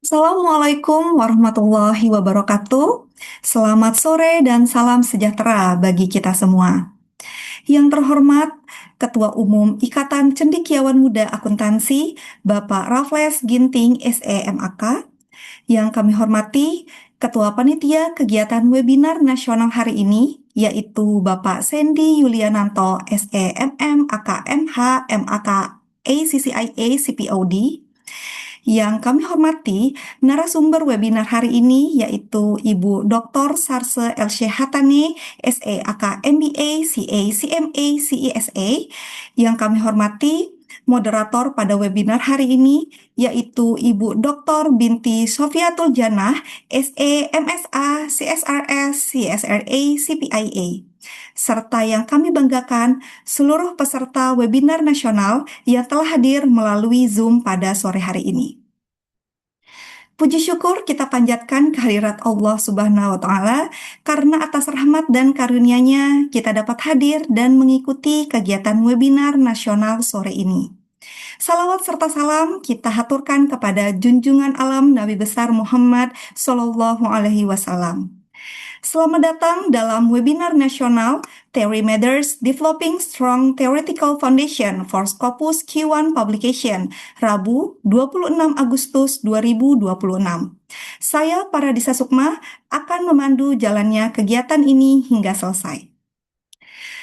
Assalamualaikum warahmatullahi wabarakatuh. Selamat sore dan salam sejahtera bagi kita semua. Yang terhormat Ketua Umum Ikatan Cendekiawan Muda Akuntansi, Bapak Raffles Ginting SEMAK. Yang kami hormati Ketua Panitia Kegiatan Webinar Nasional hari ini, yaitu Bapak Sandy Yuliananto SEMM AKMH MAK ACCIA CPOD. Yang kami hormati narasumber webinar hari ini yaitu Ibu Dr. Sarse Elsyahatani, SEAK MBA, CA, CMA, CESA. Yang kami hormati moderator pada webinar hari ini yaitu Ibu Dr. Binti Sofiatul Janah, SE, MSA, CSRS, CSRA, CPIA. Serta yang kami banggakan seluruh peserta webinar nasional yang telah hadir melalui Zoom pada sore hari ini. Puji syukur kita panjatkan kehadirat Allah Subhanahu wa Ta'ala, karena atas rahmat dan karunia-Nya kita dapat hadir dan mengikuti kegiatan webinar nasional sore ini. Salawat serta salam kita haturkan kepada junjungan alam Nabi besar Muhammad Sallallahu Alaihi Wasallam. Selamat datang dalam webinar nasional Theory Matters Developing Strong Theoretical Foundation for Scopus Q1 Publication, Rabu 26 Agustus 2026. Saya, Paradisa Sukma, akan memandu jalannya kegiatan ini hingga selesai.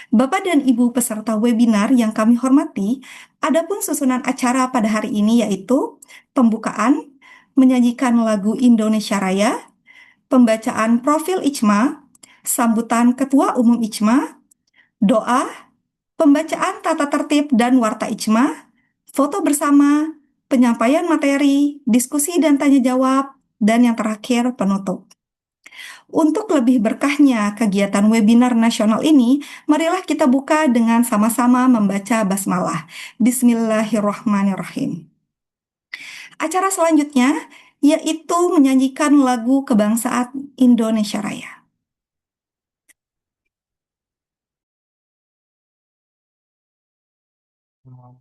Bapak dan Ibu peserta webinar yang kami hormati, adapun susunan acara pada hari ini yaitu pembukaan, menyanyikan lagu Indonesia Raya, pembacaan profil ICMA, sambutan Ketua Umum ICMA, doa, pembacaan tata tertib dan warta ICMA, foto bersama, penyampaian materi, diskusi dan tanya jawab, dan yang terakhir penutup. Untuk lebih berkahnya kegiatan webinar nasional ini, marilah kita buka dengan sama-sama membaca basmalah. Bismillahirrahmanirrahim. Acara selanjutnya yaitu menyanyikan lagu kebangsaan Indonesia Raya.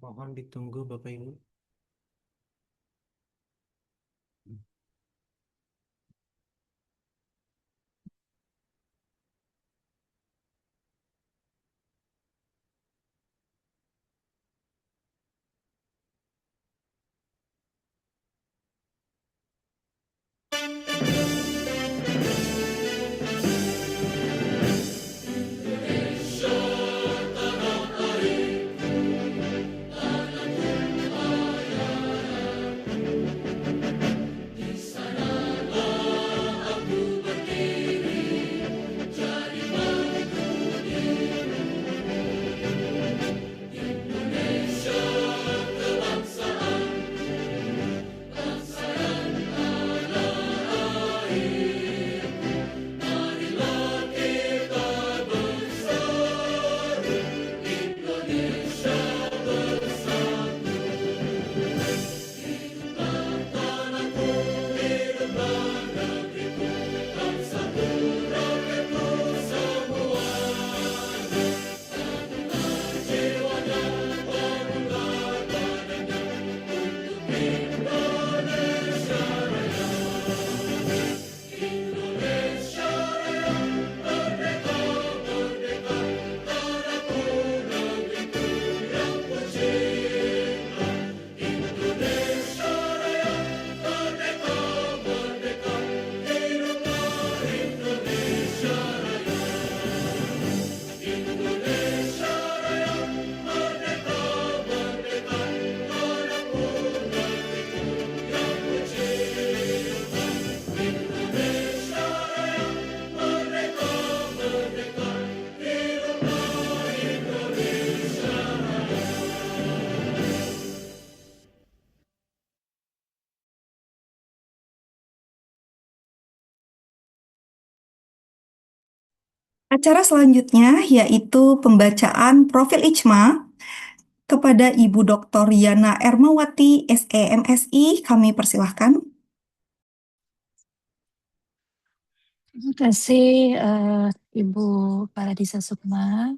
Mohon ditunggu Bapak Ibu. Acara selanjutnya yaitu pembacaan profil ICMA kepada Ibu Dr. Yana Ermawati, SEMSI. Kami persilahkan. Terima kasih Ibu Paradisa Sukma.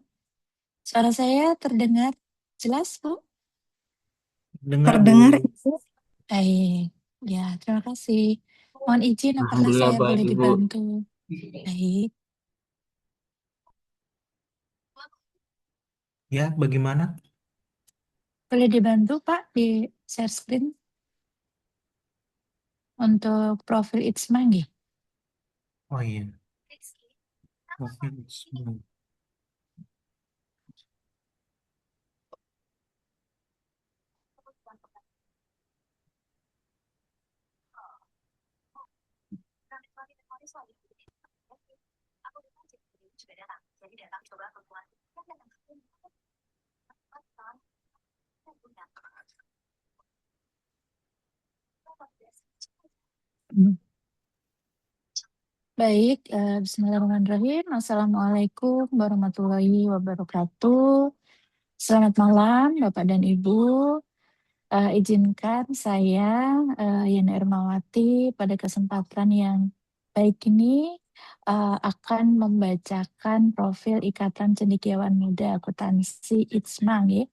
Suara saya terdengar jelas, Bu? Dengar, Terdengar, Bu. Ibu. Baik, Ya, terima kasih. Mohon izin, apakah Alhamdulillah saya baik boleh Ibu. dibantu? Baik, Ya, bagaimana? boleh dibantu Pak di share screen untuk profil Itsma nggih? Oh iya. Oke. Hmm. Baik, Bismillahirrahmanirrahim. Assalamualaikum warahmatullahi wabarakatuh. Selamat malam, Bapak dan Ibu. Izinkan saya, Yana Ermawati, pada kesempatan yang baik ini akan membacakan profil Ikatan Cendekiawan Muda Akuntansi ITSMA. Ya.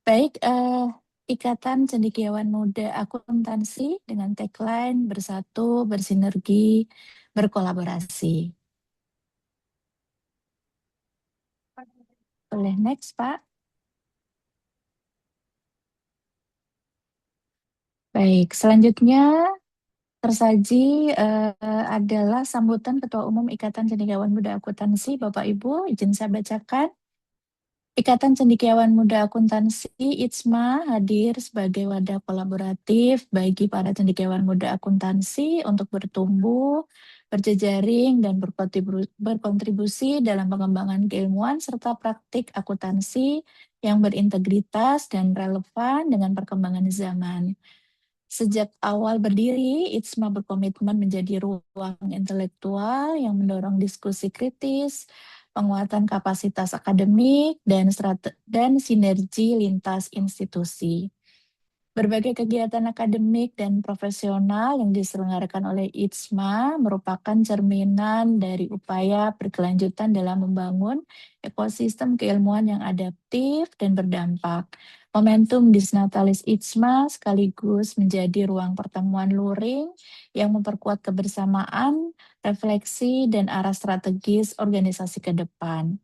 Baik, Ikatan Cendekiawan Muda Akuntansi dengan tagline bersatu, bersinergi, berkolaborasi. Boleh next, Pak? Baik, selanjutnya tersaji adalah sambutan Ketua Umum Ikatan Cendekiawan Muda Akuntansi, Bapak Ibu, izin saya bacakan. Ikatan Cendekiawan Muda Akuntansi ITSMA hadir sebagai wadah kolaboratif bagi para cendekiawan muda akuntansi untuk bertumbuh, berjejaring, dan berkontribusi dalam pengembangan keilmuan serta praktik akuntansi yang berintegritas dan relevan dengan perkembangan zaman. Sejak awal berdiri, ITSMA berkomitmen menjadi ruang intelektual yang mendorong diskusi kritis, penguatan kapasitas akademik, dan sinergi lintas institusi. Berbagai kegiatan akademik dan profesional yang diselenggarakan oleh ITSMA merupakan cerminan dari upaya berkelanjutan dalam membangun ekosistem keilmuan yang adaptif dan berdampak. Momentum Disnatalis ITSMA sekaligus menjadi ruang pertemuan luring yang memperkuat kebersamaan, refleksi, dan arah strategis organisasi ke depan.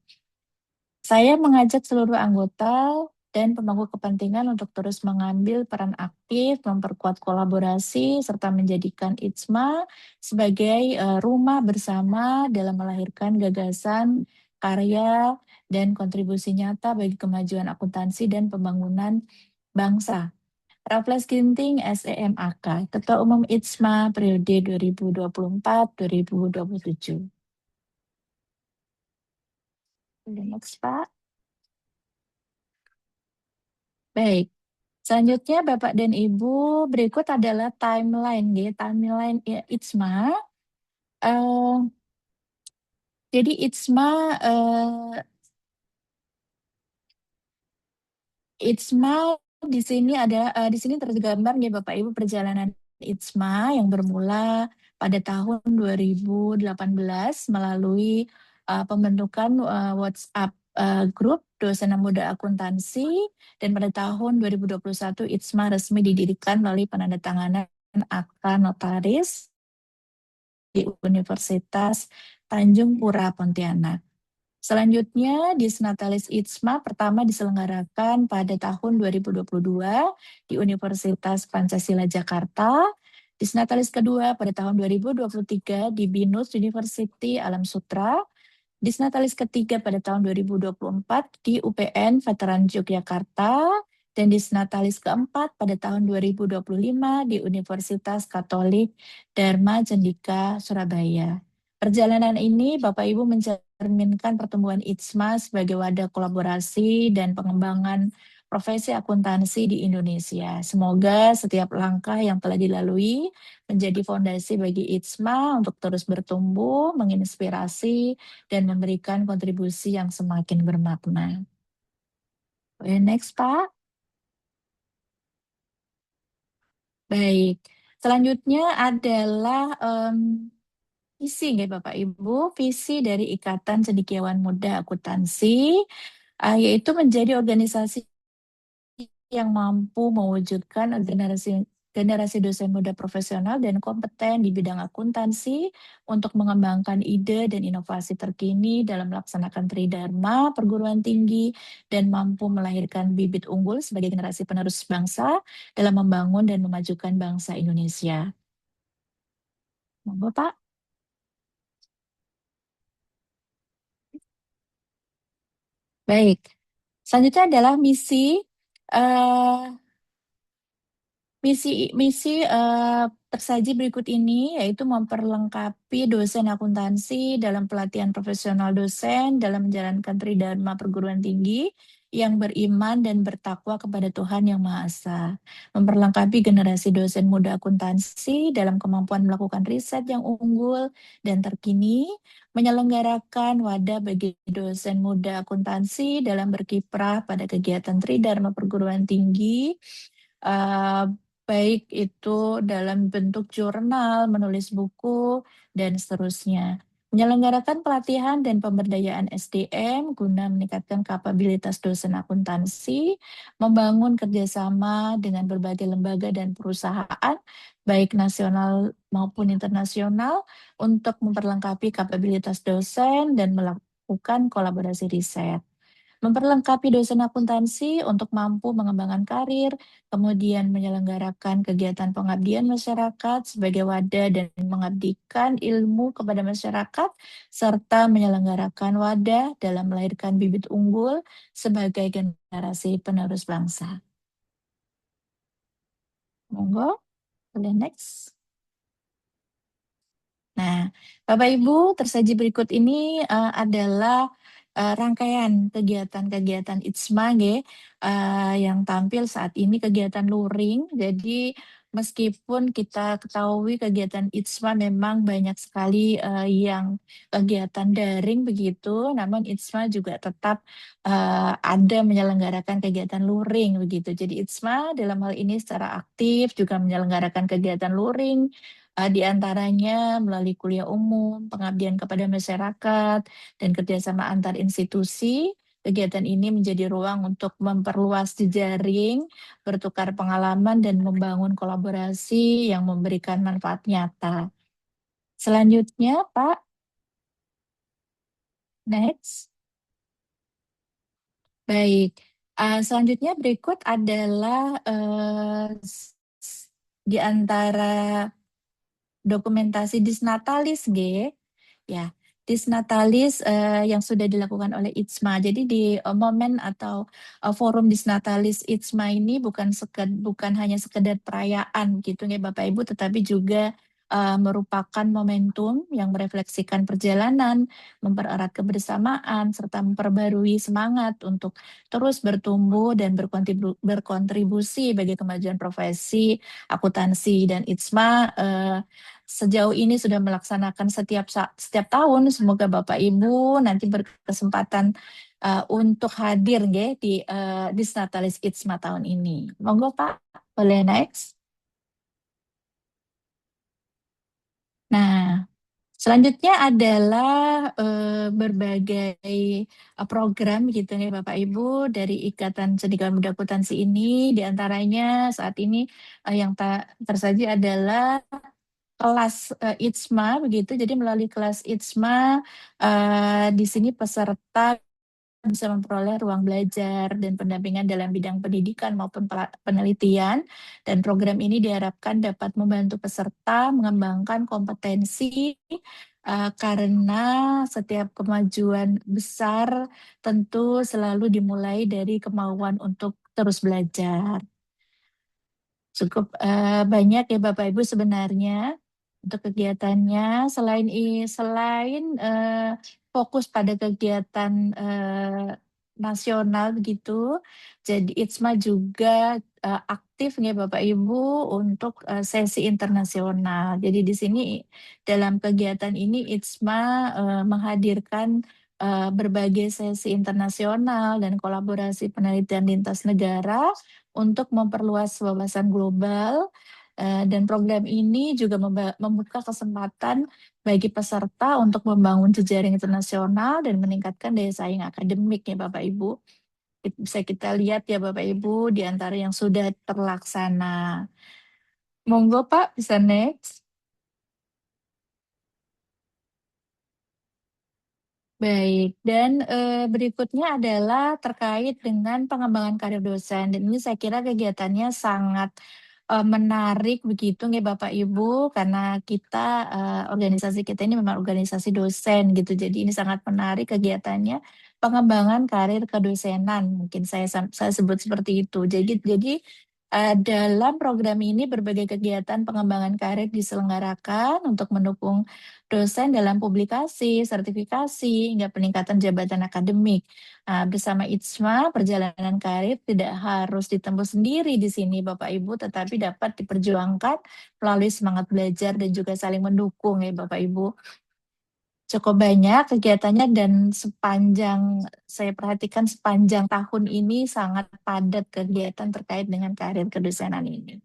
Saya mengajak seluruh anggota dan pemangku kepentingan untuk terus mengambil peran aktif, memperkuat kolaborasi, serta menjadikan ITSMA sebagai rumah bersama dalam melahirkan gagasan, karya, dan kontribusi nyata bagi kemajuan akuntansi dan pembangunan bangsa. Raffles Ginting, SEMAK, Ketua Umum ITSMA periode 2024-2027. Next, Pak. Baik. Selanjutnya Bapak dan Ibu, berikut adalah timeline ya, timeline ITSMA. Jadi ITSMA di sini di sini tergambar ya Bapak Ibu perjalanan ITSMA yang bermula pada tahun 2018 melalui pembentukan WhatsApp grup dosen muda akuntansi, dan pada tahun 2021 ITSMA resmi didirikan melalui penandatanganan akta notaris di Universitas Tanjung Pura Pontianak. Selanjutnya, Disnatalis ITSMA pertama diselenggarakan pada tahun 2022 di Universitas Pancasila Jakarta. Disnatalis kedua pada tahun 2023 di BINUS University Alam Sutra. Disnatalis ketiga pada tahun 2024 di UPN Veteran Yogyakarta. Dan Disnatalis keempat pada tahun 2025 di Universitas Katolik Dharma Cendika, Surabaya. Perjalanan ini Bapak Ibu mencerminkan pertumbuhan ITSMA sebagai wadah kolaborasi dan pengembangan profesi akuntansi di Indonesia. Semoga setiap langkah yang telah dilalui menjadi fondasi bagi ITSMA untuk terus bertumbuh, menginspirasi, dan memberikan kontribusi yang semakin bermakna. Next, Pak. Baik, selanjutnya adalah visi ya Bapak Ibu, visi dari Ikatan Cendekiawan Muda Akuntansi, yaitu menjadi organisasi yang mampu mewujudkan generasi dosen muda profesional dan kompeten di bidang akuntansi untuk mengembangkan ide dan inovasi terkini dalam melaksanakan Tridharma perguruan tinggi dan mampu melahirkan bibit unggul sebagai generasi penerus bangsa dalam membangun dan memajukan bangsa Indonesia. Monggo, Pak. Baik. Selanjutnya adalah eh, misi tersaji berikut ini yaitu memperlengkapi dosen akuntansi dalam pelatihan profesional dosen dalam menjalankan Tridharma perguruan tinggi yang beriman dan bertakwa kepada Tuhan Yang Maha Esa. Memperlengkapi generasi dosen muda akuntansi dalam kemampuan melakukan riset yang unggul dan terkini, menyelenggarakan wadah bagi dosen muda akuntansi dalam berkiprah pada kegiatan Tridharma perguruan tinggi, eh, baik itu dalam bentuk jurnal, menulis buku, dan seterusnya. Menyelenggarakan pelatihan dan pemberdayaan SDM guna meningkatkan kapabilitas dosen akuntansi, membangun kerjasama dengan berbagai lembaga dan perusahaan, baik nasional maupun internasional, untuk memperlengkapi kapabilitas dosen dan melakukan kolaborasi riset. Memperlengkapi dosen akuntansi untuk mampu mengembangkan karir, kemudian menyelenggarakan kegiatan pengabdian masyarakat sebagai wadah dan mengabdikan ilmu kepada masyarakat, serta menyelenggarakan wadah dalam melahirkan bibit unggul sebagai generasi penerus bangsa. Monggo, boleh next. Nah, Bapak Ibu, tersaji berikut ini adalah rangkaian kegiatan-kegiatan ITSMA yang tampil saat ini kegiatan luring. Jadi meskipun kita ketahui kegiatan ITSMA memang banyak sekali yang kegiatan daring begitu, namun ITSMA juga tetap ada menyelenggarakan kegiatan luring begitu. Jadi ITSMA dalam hal ini secara aktif juga menyelenggarakan kegiatan luring, di antaranya melalui kuliah umum, pengabdian kepada masyarakat, dan kerjasama antar institusi. Kegiatan ini menjadi ruang untuk memperluas jejaring, bertukar pengalaman, dan membangun kolaborasi yang memberikan manfaat nyata. Selanjutnya, Pak. Next. Baik. Selanjutnya berikut adalah di antara dokumentasi Disnatalis ya, Disnatalis yang sudah dilakukan oleh ITSMA. Jadi di momen atau forum Disnatalis ITSMA ini bukan hanya sekedar perayaan gitu ya Bapak Ibu, tetapi juga merupakan momentum yang merefleksikan perjalanan, mempererat kebersamaan, serta memperbarui semangat untuk terus bertumbuh dan berkontribusi bagi kemajuan profesi akuntansi. Dan ITSMA sejauh ini sudah melaksanakan setiap tahun. Semoga Bapak Ibu nanti berkesempatan untuk hadir di Disnatalis ITSMA tahun ini. Monggo Pak, boleh next. Nah, selanjutnya adalah berbagai program gitu ya Bapak Ibu dari Ikatan Cendekiawan Muda Akuntansi ini. Di antaranya saat ini yang tersaji adalah kelas ITSMA begitu. Jadi melalui kelas ITSMA di sini peserta bisa memperoleh ruang belajar dan pendampingan dalam bidang pendidikan maupun penelitian, dan program ini diharapkan dapat membantu peserta mengembangkan kompetensi karena setiap kemajuan besar tentu selalu dimulai dari kemauan untuk terus belajar. Cukup banyak ya Bapak Ibu sebenarnya untuk kegiatannya. Selain fokus pada kegiatan nasional begitu, jadi ITSMA juga aktif ya Bapak Ibu untuk sesi internasional. Jadi di sini dalam kegiatan ini ITSMA menghadirkan berbagai sesi internasional dan kolaborasi penelitian lintas negara untuk memperluas wawasan global, dan program ini juga membuka kesempatan bagi peserta untuk membangun jejaring internasional dan meningkatkan daya saing akademik ya Bapak Ibu. Bisa kita lihat ya Bapak Ibu di antara yang sudah terlaksana. Monggo Pak, bisa next. Baik, dan berikutnya adalah terkait dengan pengembangan karir dosen. Dan ini saya kira kegiatannya sangat menarik begitu nggih Bapak Ibu, karena kita organisasi kita ini memang organisasi dosen gitu. Jadi ini sangat menarik kegiatannya, pengembangan karir kedosenan. Mungkin saya sebut seperti itu. Jadi dalam program ini berbagai kegiatan pengembangan karir diselenggarakan untuk mendukung dosen dalam publikasi, sertifikasi, hingga peningkatan jabatan akademik. Bersama ITSMA, perjalanan karir tidak harus ditempuh sendiri di sini, Bapak Ibu, tetapi dapat diperjuangkan melalui semangat belajar dan juga saling mendukung, ya, Bapak Ibu. Cukup banyak kegiatannya dan sepanjang saya perhatikan sepanjang tahun ini sangat padat kegiatan terkait dengan karir kedosenan ini.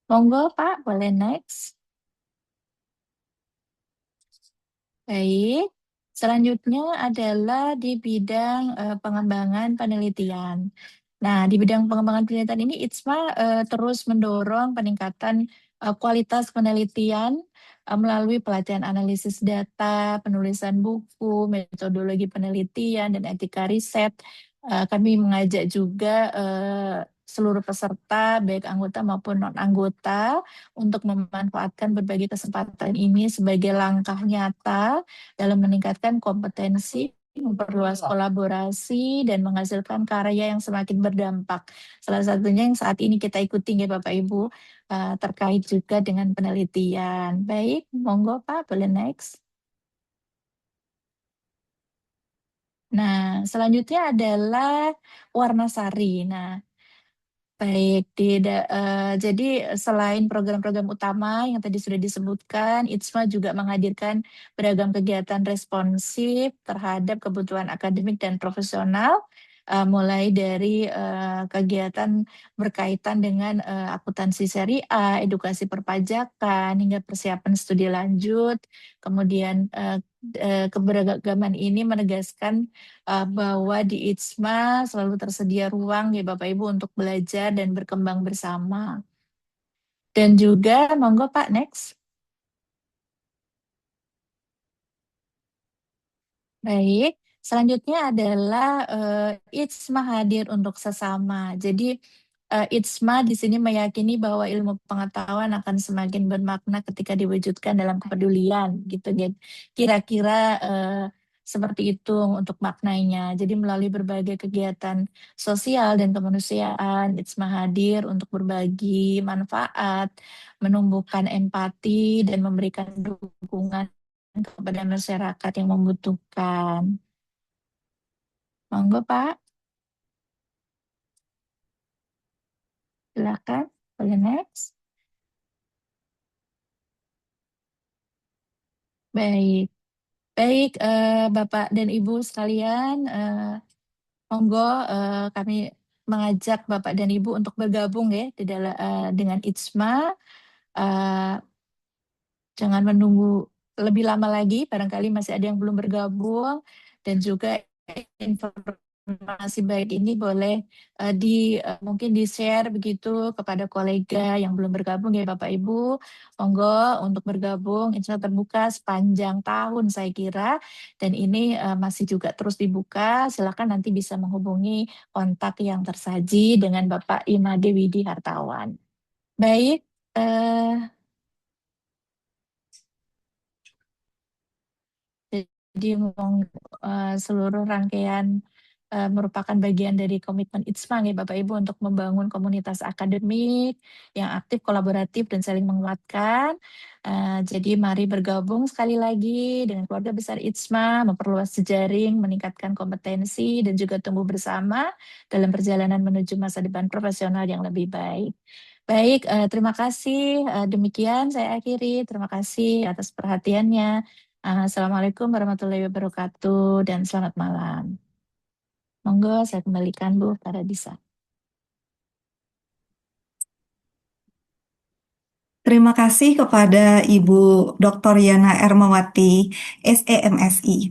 Monggo, Pak, boleh next. Baik, selanjutnya adalah di bidang pengembangan penelitian. Nah, di bidang pengembangan penelitian ini ITSMA terus mendorong peningkatan kualitas penelitian melalui pelatihan analisis data, penulisan buku, metodologi penelitian, dan etika riset. Kami mengajak juga seluruh peserta, baik anggota maupun non-anggota, untuk memanfaatkan berbagai kesempatan ini sebagai langkah nyata dalam meningkatkan kompetensi, memperluas kolaborasi, dan menghasilkan karya yang semakin berdampak. Salah satunya yang saat ini kita ikuti ya Bapak Ibu, terkait juga dengan penelitian. Baik, monggo Pak, boleh next. Nah, selanjutnya adalah Warnasari. Nah, baik, jadi selain program-program utama yang tadi sudah disebutkan, ITSMA juga menghadirkan beragam kegiatan responsif terhadap kebutuhan akademik dan profesional, mulai dari kegiatan berkaitan dengan akuntansi syariah, edukasi perpajakan, hingga persiapan studi lanjut. Kemudian keberagaman ini menegaskan bahwa di ITSMA selalu tersedia ruang ya Bapak Ibu untuk belajar dan berkembang bersama. Dan juga monggo Pak next. Baik, selanjutnya adalah ITSMA hadir untuk sesama. Jadi ITSMA di sini meyakini bahwa ilmu pengetahuan akan semakin bermakna ketika diwujudkan dalam kepedulian, gitu. Jadi kira-kira seperti itu untuk maknanya. Jadi melalui berbagai kegiatan sosial dan kemanusiaan, ITSMA hadir untuk berbagi manfaat, menumbuhkan empati, dan memberikan dukungan kepada masyarakat yang membutuhkan. Monggo Pak, silakan. Boleh next. Baik, baik Bapak dan Ibu sekalian, monggo kami mengajak Bapak dan Ibu untuk bergabung ya di dalam dengan ITSMA. Eh, Jangan menunggu lebih lama lagi, barangkali masih ada yang belum bergabung, dan juga informasi baik ini boleh mungkin di-share begitu kepada kolega yang belum bergabung ya Bapak Ibu. Monggo untuk bergabung, insya Allah terbuka sepanjang tahun saya kira, dan ini masih juga terus dibuka. Silakan nanti bisa menghubungi kontak yang tersaji dengan Bapak Imade Widi Hartawan. Baik, jadi seluruh rangkaian merupakan bagian dari komitmen ITSMA ya Bapak Ibu untuk membangun komunitas akademik yang aktif, kolaboratif, dan saling menguatkan. Jadi mari bergabung sekali lagi dengan keluarga besar ITSMA, memperluas jejaring, meningkatkan kompetensi, dan juga tumbuh bersama dalam perjalanan menuju masa depan profesional yang lebih baik. Baik, terima kasih. Demikian saya akhiri. Terima kasih atas perhatiannya. Assalamualaikum warahmatullahi wabarakatuh dan selamat malam. Monggo saya kembalikan Bu Paradisa. Terima kasih kepada Ibu Dr. Yana Ermawati, SEMSI.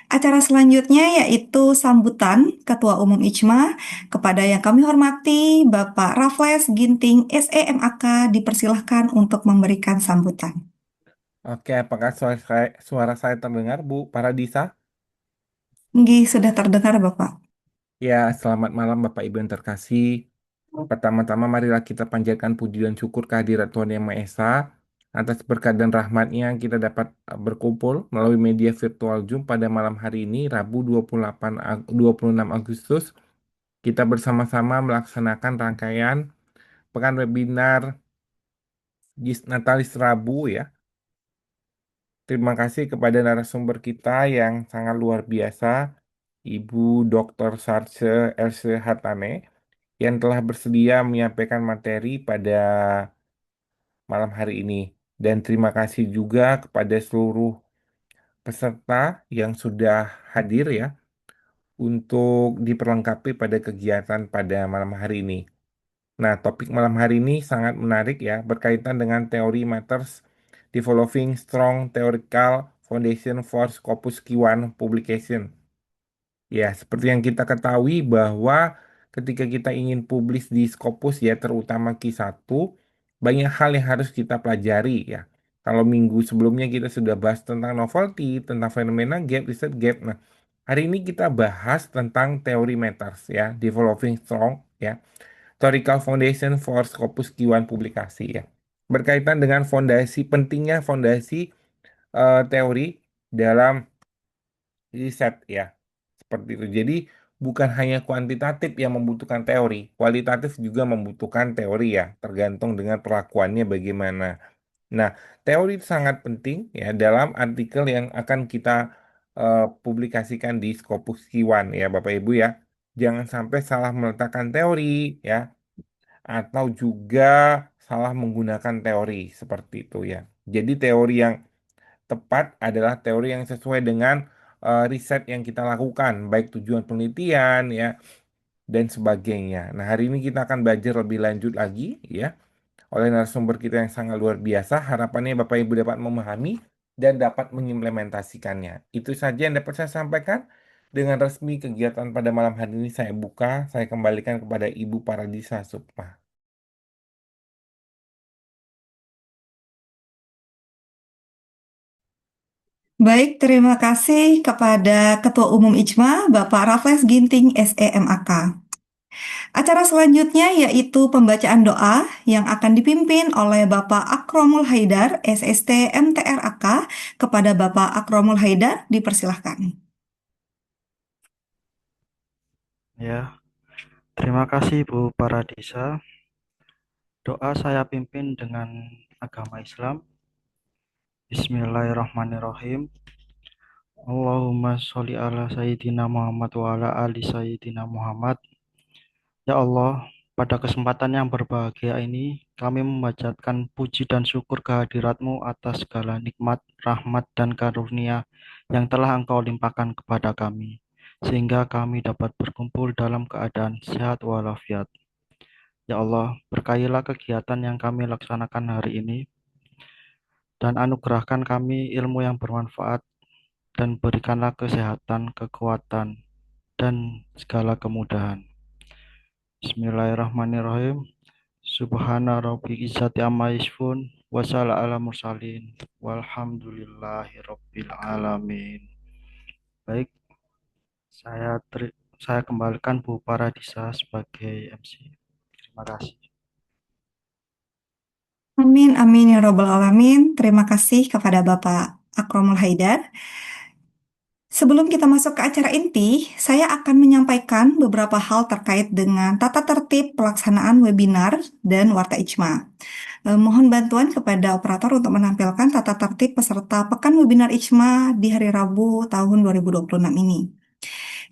Acara selanjutnya yaitu sambutan Ketua Umum IJMA kepada yang kami hormati Bapak Raffles Ginting SEMAK dipersilahkan untuk memberikan sambutan. Oke, apakah suara saya terdengar, Bu Paradisa? Nggih, sudah terdengar Bapak. Ya, selamat malam Bapak Ibu yang terkasih. Pertama-tama marilah kita panjatkan puji dan syukur kehadirat Tuhan Yang Maha Esa atas berkat dan rahmat-Nya kita dapat berkumpul melalui media virtual Zoom pada malam hari ini, Rabu 26 Agustus. Kita bersama-sama melaksanakan rangkaian pekan webinar Gis Natalis Rabu ya. Terima kasih kepada narasumber kita yang sangat luar biasa, Ibu Dr. Sarce Else Hatane, yang telah bersedia menyampaikan materi pada malam hari ini. Dan terima kasih juga kepada seluruh peserta yang sudah hadir ya untuk diperlengkapi pada kegiatan pada malam hari ini. Nah, topik malam hari ini sangat menarik ya, berkaitan dengan teori matters developing strong theoretical foundation for Scopus Q1 publication. Ya, seperti yang kita ketahui bahwa ketika kita ingin publish di Scopus ya, terutama Q1, banyak hal yang harus kita pelajari ya. Kalau minggu sebelumnya kita sudah bahas tentang novelty, tentang fenomena gap, research gap. Nah, hari ini kita bahas tentang teori matters ya, developing strong ya, theoretical foundation for Scopus Q1 publikasi ya. Berkaitan dengan fondasi, pentingnya fondasi teori dalam riset ya. Seperti itu. Jadi bukan hanya kuantitatif yang membutuhkan teori, kualitatif juga membutuhkan teori ya, tergantung dengan perlakuannya bagaimana. Nah, teori itu sangat penting ya dalam artikel yang akan kita publikasikan di Scopus Q1 ya Bapak Ibu ya. Jangan sampai salah meletakkan teori ya, atau juga salah menggunakan teori seperti itu ya. Jadi teori yang tepat adalah teori yang sesuai dengan riset yang kita lakukan, baik tujuan penelitian ya dan sebagainya. Nah, hari ini kita akan belajar lebih lanjut lagi ya oleh narasumber kita yang sangat luar biasa. Harapannya Bapak Ibu dapat memahami dan dapat mengimplementasikannya. Itu saja yang dapat saya sampaikan. Dengan resmi kegiatan pada malam hari ini saya buka, saya kembalikan kepada Ibu Paradisa Supma. Baik, terima kasih kepada Ketua Umum IJMA, Bapak Raffles Ginting SEMAK. Acara selanjutnya yaitu pembacaan doa yang akan dipimpin oleh Bapak Akromul Haidar, SST MTRAK. Kepada Bapak Akromul Haidar, dipersilahkan. Ya, terima kasih Bu Paradisa. Doa saya pimpin dengan agama Islam. Bismillahirrahmanirrahim. Allahumma sholli ala Sayyidina Muhammad wa ala ali Sayyidina Muhammad. Ya Allah, pada kesempatan yang berbahagia ini, kami memanjatkan puji dan syukur kehadirat-Mu atas segala nikmat, rahmat, dan karunia yang telah Engkau limpahkan kepada kami, sehingga kami dapat berkumpul dalam keadaan sehat walafiat. Ya Allah, berkahilah kegiatan yang kami laksanakan hari ini, dan anugerahkan kami ilmu yang bermanfaat, dan berikanlah kesehatan, kekuatan, dan segala kemudahan. Bismillahirrahmanirrahim. Subhana rabbil izzati amma yasifun wa sala ala mursalin walhamdulillahi rabbil alamin. Baik, saya kembalikan Bu Paradisa sebagai MC. Terima kasih. Amin, amin ya Rabbal Alamin. Terima kasih kepada Bapak Akromul Haidar. Sebelum kita masuk ke acara inti, saya akan menyampaikan beberapa hal terkait dengan tata tertib pelaksanaan webinar dan Warta Ijma. Mohon bantuan kepada operator untuk menampilkan tata tertib peserta Pekan Webinar Ijma di hari Rabu tahun 2026 ini.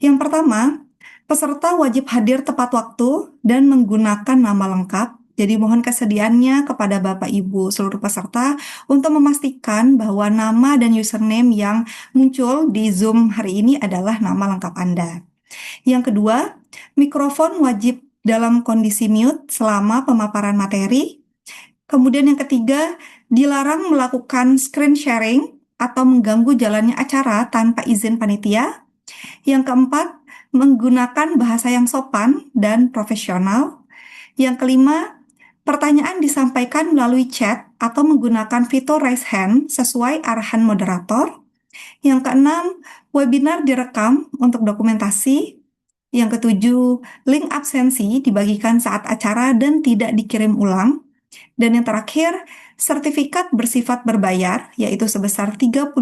Yang pertama, peserta wajib hadir tepat waktu dan menggunakan nama lengkap. Jadi mohon kesediaannya kepada Bapak Ibu seluruh peserta untuk memastikan bahwa nama dan username yang muncul di Zoom hari ini adalah nama lengkap Anda. Yang kedua, mikrofon wajib dalam kondisi mute selama pemaparan materi. Kemudian yang ketiga, dilarang melakukan screen sharing atau mengganggu jalannya acara tanpa izin panitia. Yang keempat, menggunakan bahasa yang sopan dan profesional. Yang kelima, pertanyaan disampaikan melalui chat atau menggunakan fitur raise hand sesuai arahan moderator. Yang keenam, webinar direkam untuk dokumentasi. Yang ketujuh, link absensi dibagikan saat acara dan tidak dikirim ulang. Dan yang terakhir, sertifikat bersifat berbayar, yaitu sebesar Rp30.001,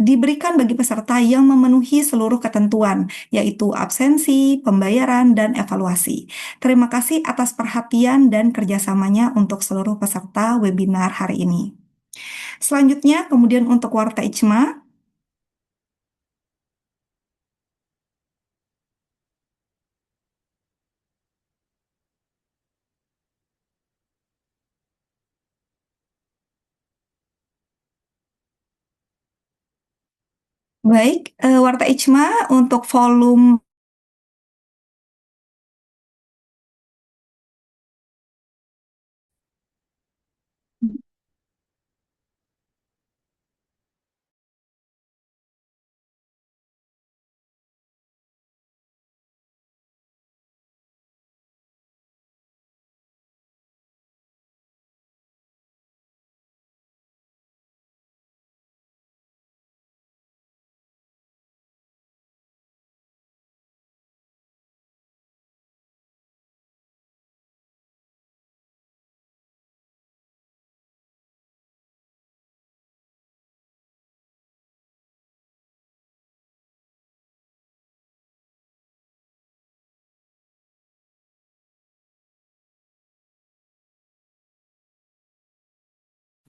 diberikan bagi peserta yang memenuhi seluruh ketentuan, yaitu absensi, pembayaran, dan evaluasi. Terima kasih atas perhatian dan kerjasamanya untuk seluruh peserta webinar hari ini. Selanjutnya, kemudian untuk Warta Ijma. Baik, Warta Ijma untuk volume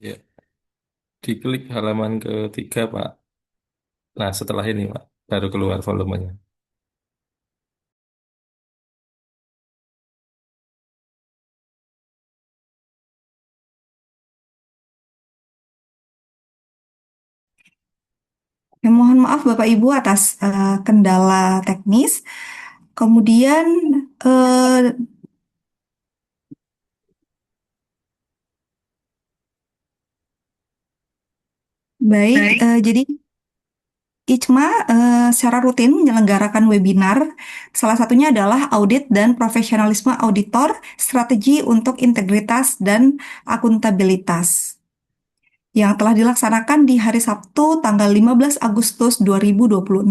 Ya, diklik halaman ketiga, Pak. Nah, setelah ini, Pak, baru keluar volumenya. Mohon maaf Bapak Ibu atas kendala teknis. Kemudian eh, baik, jadi Ijma secara rutin menyelenggarakan webinar. Salah satunya adalah audit dan profesionalisme auditor, strategi untuk integritas dan akuntabilitas yang telah dilaksanakan di hari Sabtu tanggal 15 Agustus 2026.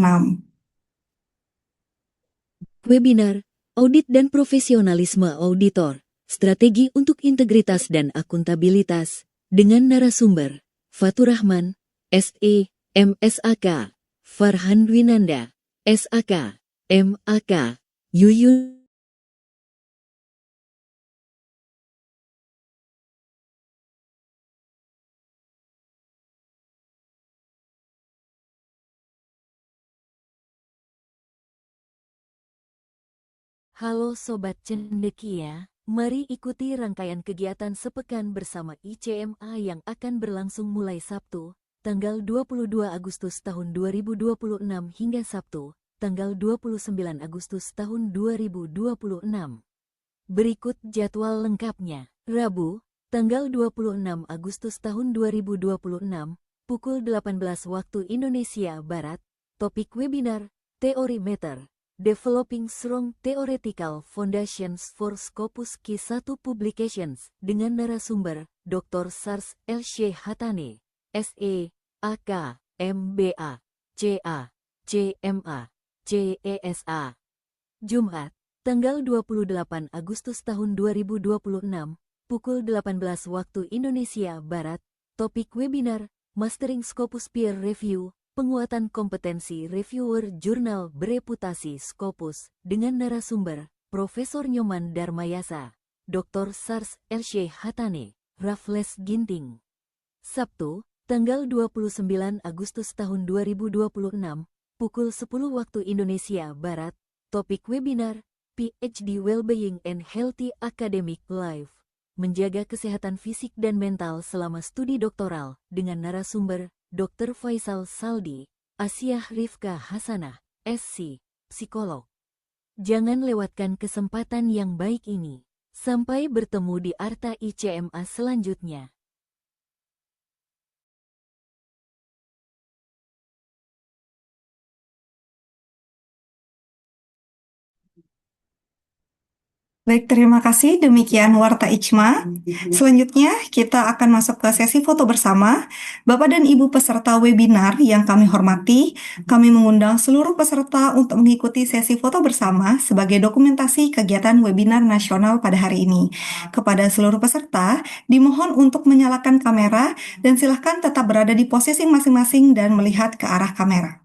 Webinar, Audit dan Profesionalisme Auditor, Strategi untuk Integritas dan Akuntabilitas, dengan narasumber, Fatur Rahman, SE, MSAK, Farhan Dwinanda, SAK, MAK, Yuyun. Halo Sobat Cendekia, mari ikuti rangkaian kegiatan sepekan bersama ICMA yang akan berlangsung mulai Sabtu, tanggal 22 Agustus tahun 2026 hingga Sabtu, tanggal 29 Agustus tahun 2026. Berikut jadwal lengkapnya. Rabu, tanggal 26 Agustus tahun 2026, pukul 18 waktu Indonesia Barat, topik webinar, Teori Meter. Developing Strong Theoretical Foundations for Scopus Q1 Publications dengan narasumber Dr. Sars L.C. Hatane, SE, AK, MBA, CA, CMA, CESA. Jumat, tanggal 28 Agustus tahun 2026, pukul 18 waktu Indonesia Barat, topik webinar, Mastering Scopus Peer Review, Penguatan Kompetensi Reviewer Jurnal Bereputasi Scopus, dengan narasumber, Profesor Nyoman Darmayasa, Dr. Sars L.C. Hatane, Raffles Ginting. Sabtu, tanggal 29 Agustus tahun 2026, pukul 10 waktu Indonesia Barat, topik webinar, PhD Wellbeing and Healthy Academic Life, menjaga kesehatan fisik dan mental selama studi doktoral, dengan narasumber, Dr. Faisal Saldi, Asiah Rifka Hasanah, SC, Psikolog. Jangan lewatkan kesempatan yang baik ini. Sampai bertemu di Arta ICMA selanjutnya. Baik, terima kasih. Demikian Warta Ijma. Selanjutnya, kita akan masuk ke sesi foto bersama. Bapak dan Ibu peserta webinar yang kami hormati, kami mengundang seluruh peserta untuk mengikuti sesi foto bersama sebagai dokumentasi kegiatan webinar nasional pada hari ini. Kepada seluruh peserta, dimohon untuk menyalakan kamera dan silahkan tetap berada di posisi masing-masing dan melihat ke arah kamera.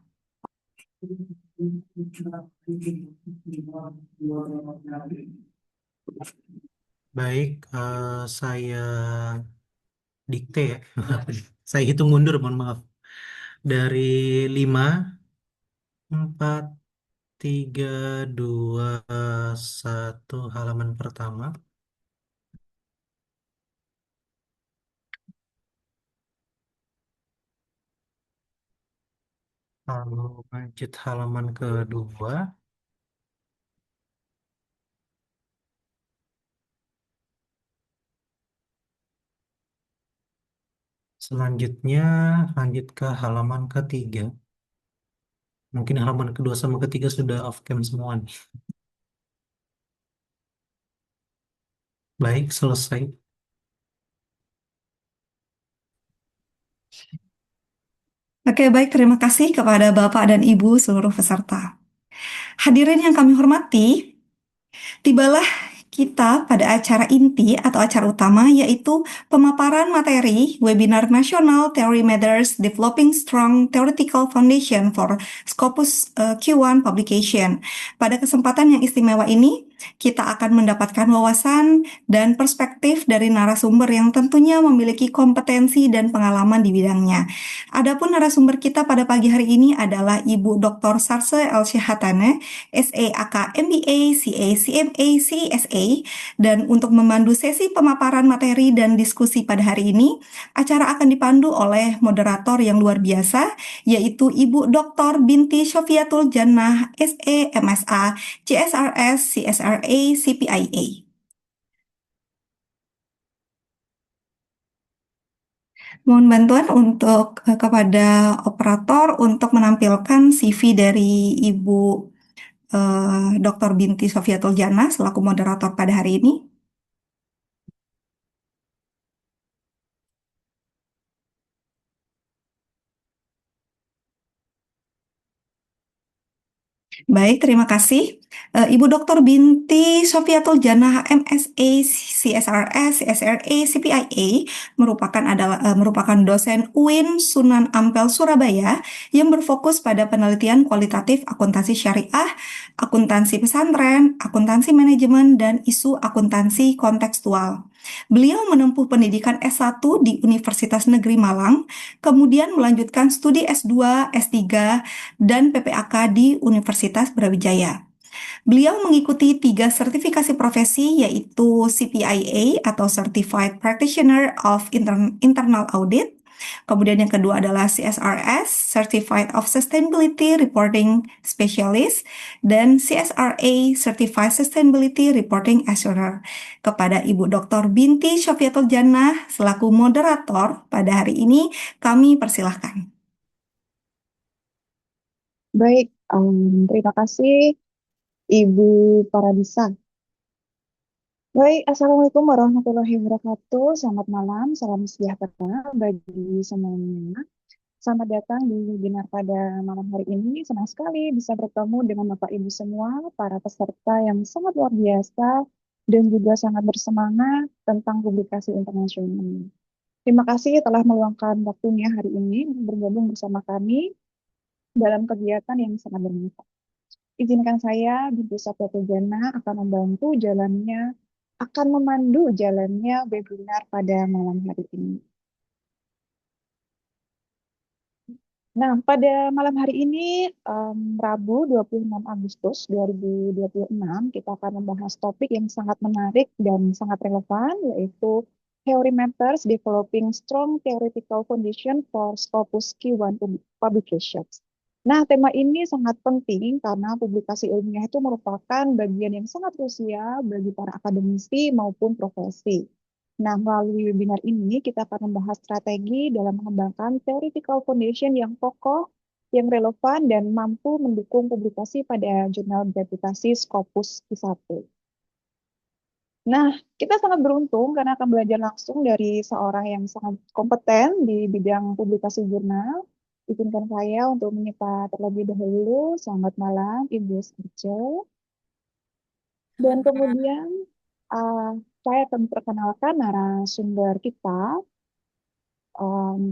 Baik, saya dikte ya. Saya hitung mundur, mohon maaf. Dari 5, 4, 3, 2, 1, halaman pertama. Lalu lanjut halaman kedua. Selanjutnya lanjut ke halaman ketiga. Mungkin halaman kedua sama ketiga sudah off cam semua nih. Baik, selesai. Oke, baik. Terima kasih kepada Bapak dan Ibu seluruh peserta. Hadirin yang kami hormati, tibalah kita pada acara inti atau acara utama, yaitu pemaparan materi webinar nasional Theory Matters Developing Strong Theoretical Foundation for Scopus Q1 Publication. Pada kesempatan yang istimewa ini, kita akan mendapatkan wawasan dan perspektif dari narasumber yang tentunya memiliki kompetensi dan pengalaman di bidangnya. Adapun narasumber kita pada pagi hari ini adalah Ibu Dr. Sarse Elsyahatane, SEAK MBA, CA, CMA, CSA, dan untuk memandu sesi pemaparan materi dan diskusi pada hari ini, acara akan dipandu oleh moderator yang luar biasa, yaitu Ibu Dr. Binti Syofiatul Jannah, SE, MSA, CSRS, CSRA, CPIA. Mohon bantuan untuk kepada operator untuk menampilkan CV dari Ibu Dr. Binti Syofiatul Jannah selaku moderator pada hari ini. Baik, terima kasih. Ibu Dr. Binti Syofiatul Jannah, MSA, CSRS, CSRA, CPIA merupakan dosen UIN Sunan Ampel Surabaya yang berfokus pada penelitian kualitatif akuntansi syariah, akuntansi pesantren, akuntansi manajemen, dan isu akuntansi kontekstual. Beliau menempuh pendidikan S1 di Universitas Negeri Malang, kemudian melanjutkan studi S2, S3, dan PPAK di Universitas Brawijaya. Beliau mengikuti 3 sertifikasi profesi, yaitu CPIA atau Certified Practitioner of Internal Audit. Kemudian yang kedua adalah CSRS, Certified of Sustainability Reporting Specialist, dan CSRA, Certified Sustainability Reporting Assurer. Kepada Ibu Dr. Binti Syofiatul Jannah selaku moderator pada hari ini, kami persilahkan. Baik, terima kasih Ibu Paradisa. Baik, Assalamualaikum warahmatullahi wabarakatuh. Selamat malam, salam sejahtera bagi semuanya. Selamat datang di webinar pada malam hari ini. Senang sekali bisa bertemu dengan Bapak Ibu semua, para peserta yang sangat luar biasa dan juga sangat bersemangat tentang publikasi internasional. Terima kasih telah meluangkan waktunya hari ini untuk bergabung bersama kami dalam kegiatan yang sangat bermanfaat. Izinkan saya, Binti Syofiatul Jannah, akan memandu jalannya webinar pada malam hari ini. Nah, pada malam hari ini, Rabu 26 Agustus 2026, kita akan membahas topik yang sangat menarik dan sangat relevan, yaitu Theory Matters Developing Strong Theoretical Foundation for Scopus Q1 Publications. Nah, tema ini sangat penting karena publikasi ilmiah itu merupakan bagian yang sangat krusial bagi para akademisi maupun profesi. Nah, melalui webinar ini kita akan membahas strategi dalam mengembangkan theoretical foundation yang kokoh, yang relevan, dan mampu mendukung publikasi pada jurnal bereputasi Scopus Q1. Nah, kita sangat beruntung karena akan belajar langsung dari seorang yang sangat kompeten di bidang publikasi jurnal. Izinkan saya untuk menyapa terlebih dahulu. Selamat malam, Ibu Sarce. Dan Selamat malam. kemudian uh, saya akan perkenalkan narasumber kita.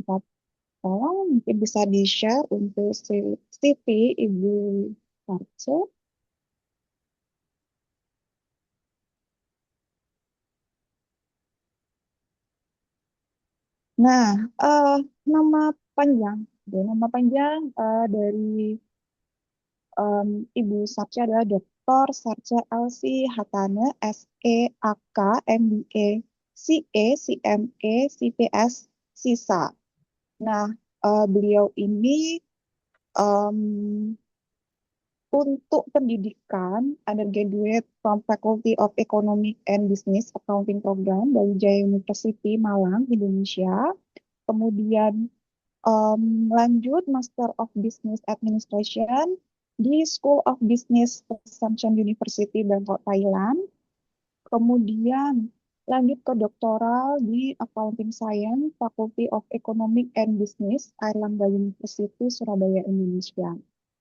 Pak Tolong mungkin bisa di-share untuk CV Ibu Sarce. Nah, eh, nama panjang, nama panjang dari Ibu Sarce adalah Dr. Sarce Elsie Hatane, SEAK, MBA, CA, CMA, CPS, SISA. Nah, beliau ini em, untuk pendidikan undergraduate from Faculty of Economic and Business Accounting Program dari Jaya University Malang, Indonesia. Kemudian lanjut Master of Business Administration di School of Business Assumption University Bangkok, Thailand. Kemudian lanjut ke doktoral di Accounting Science Faculty of Economic and Business Airlangga University Surabaya, Indonesia.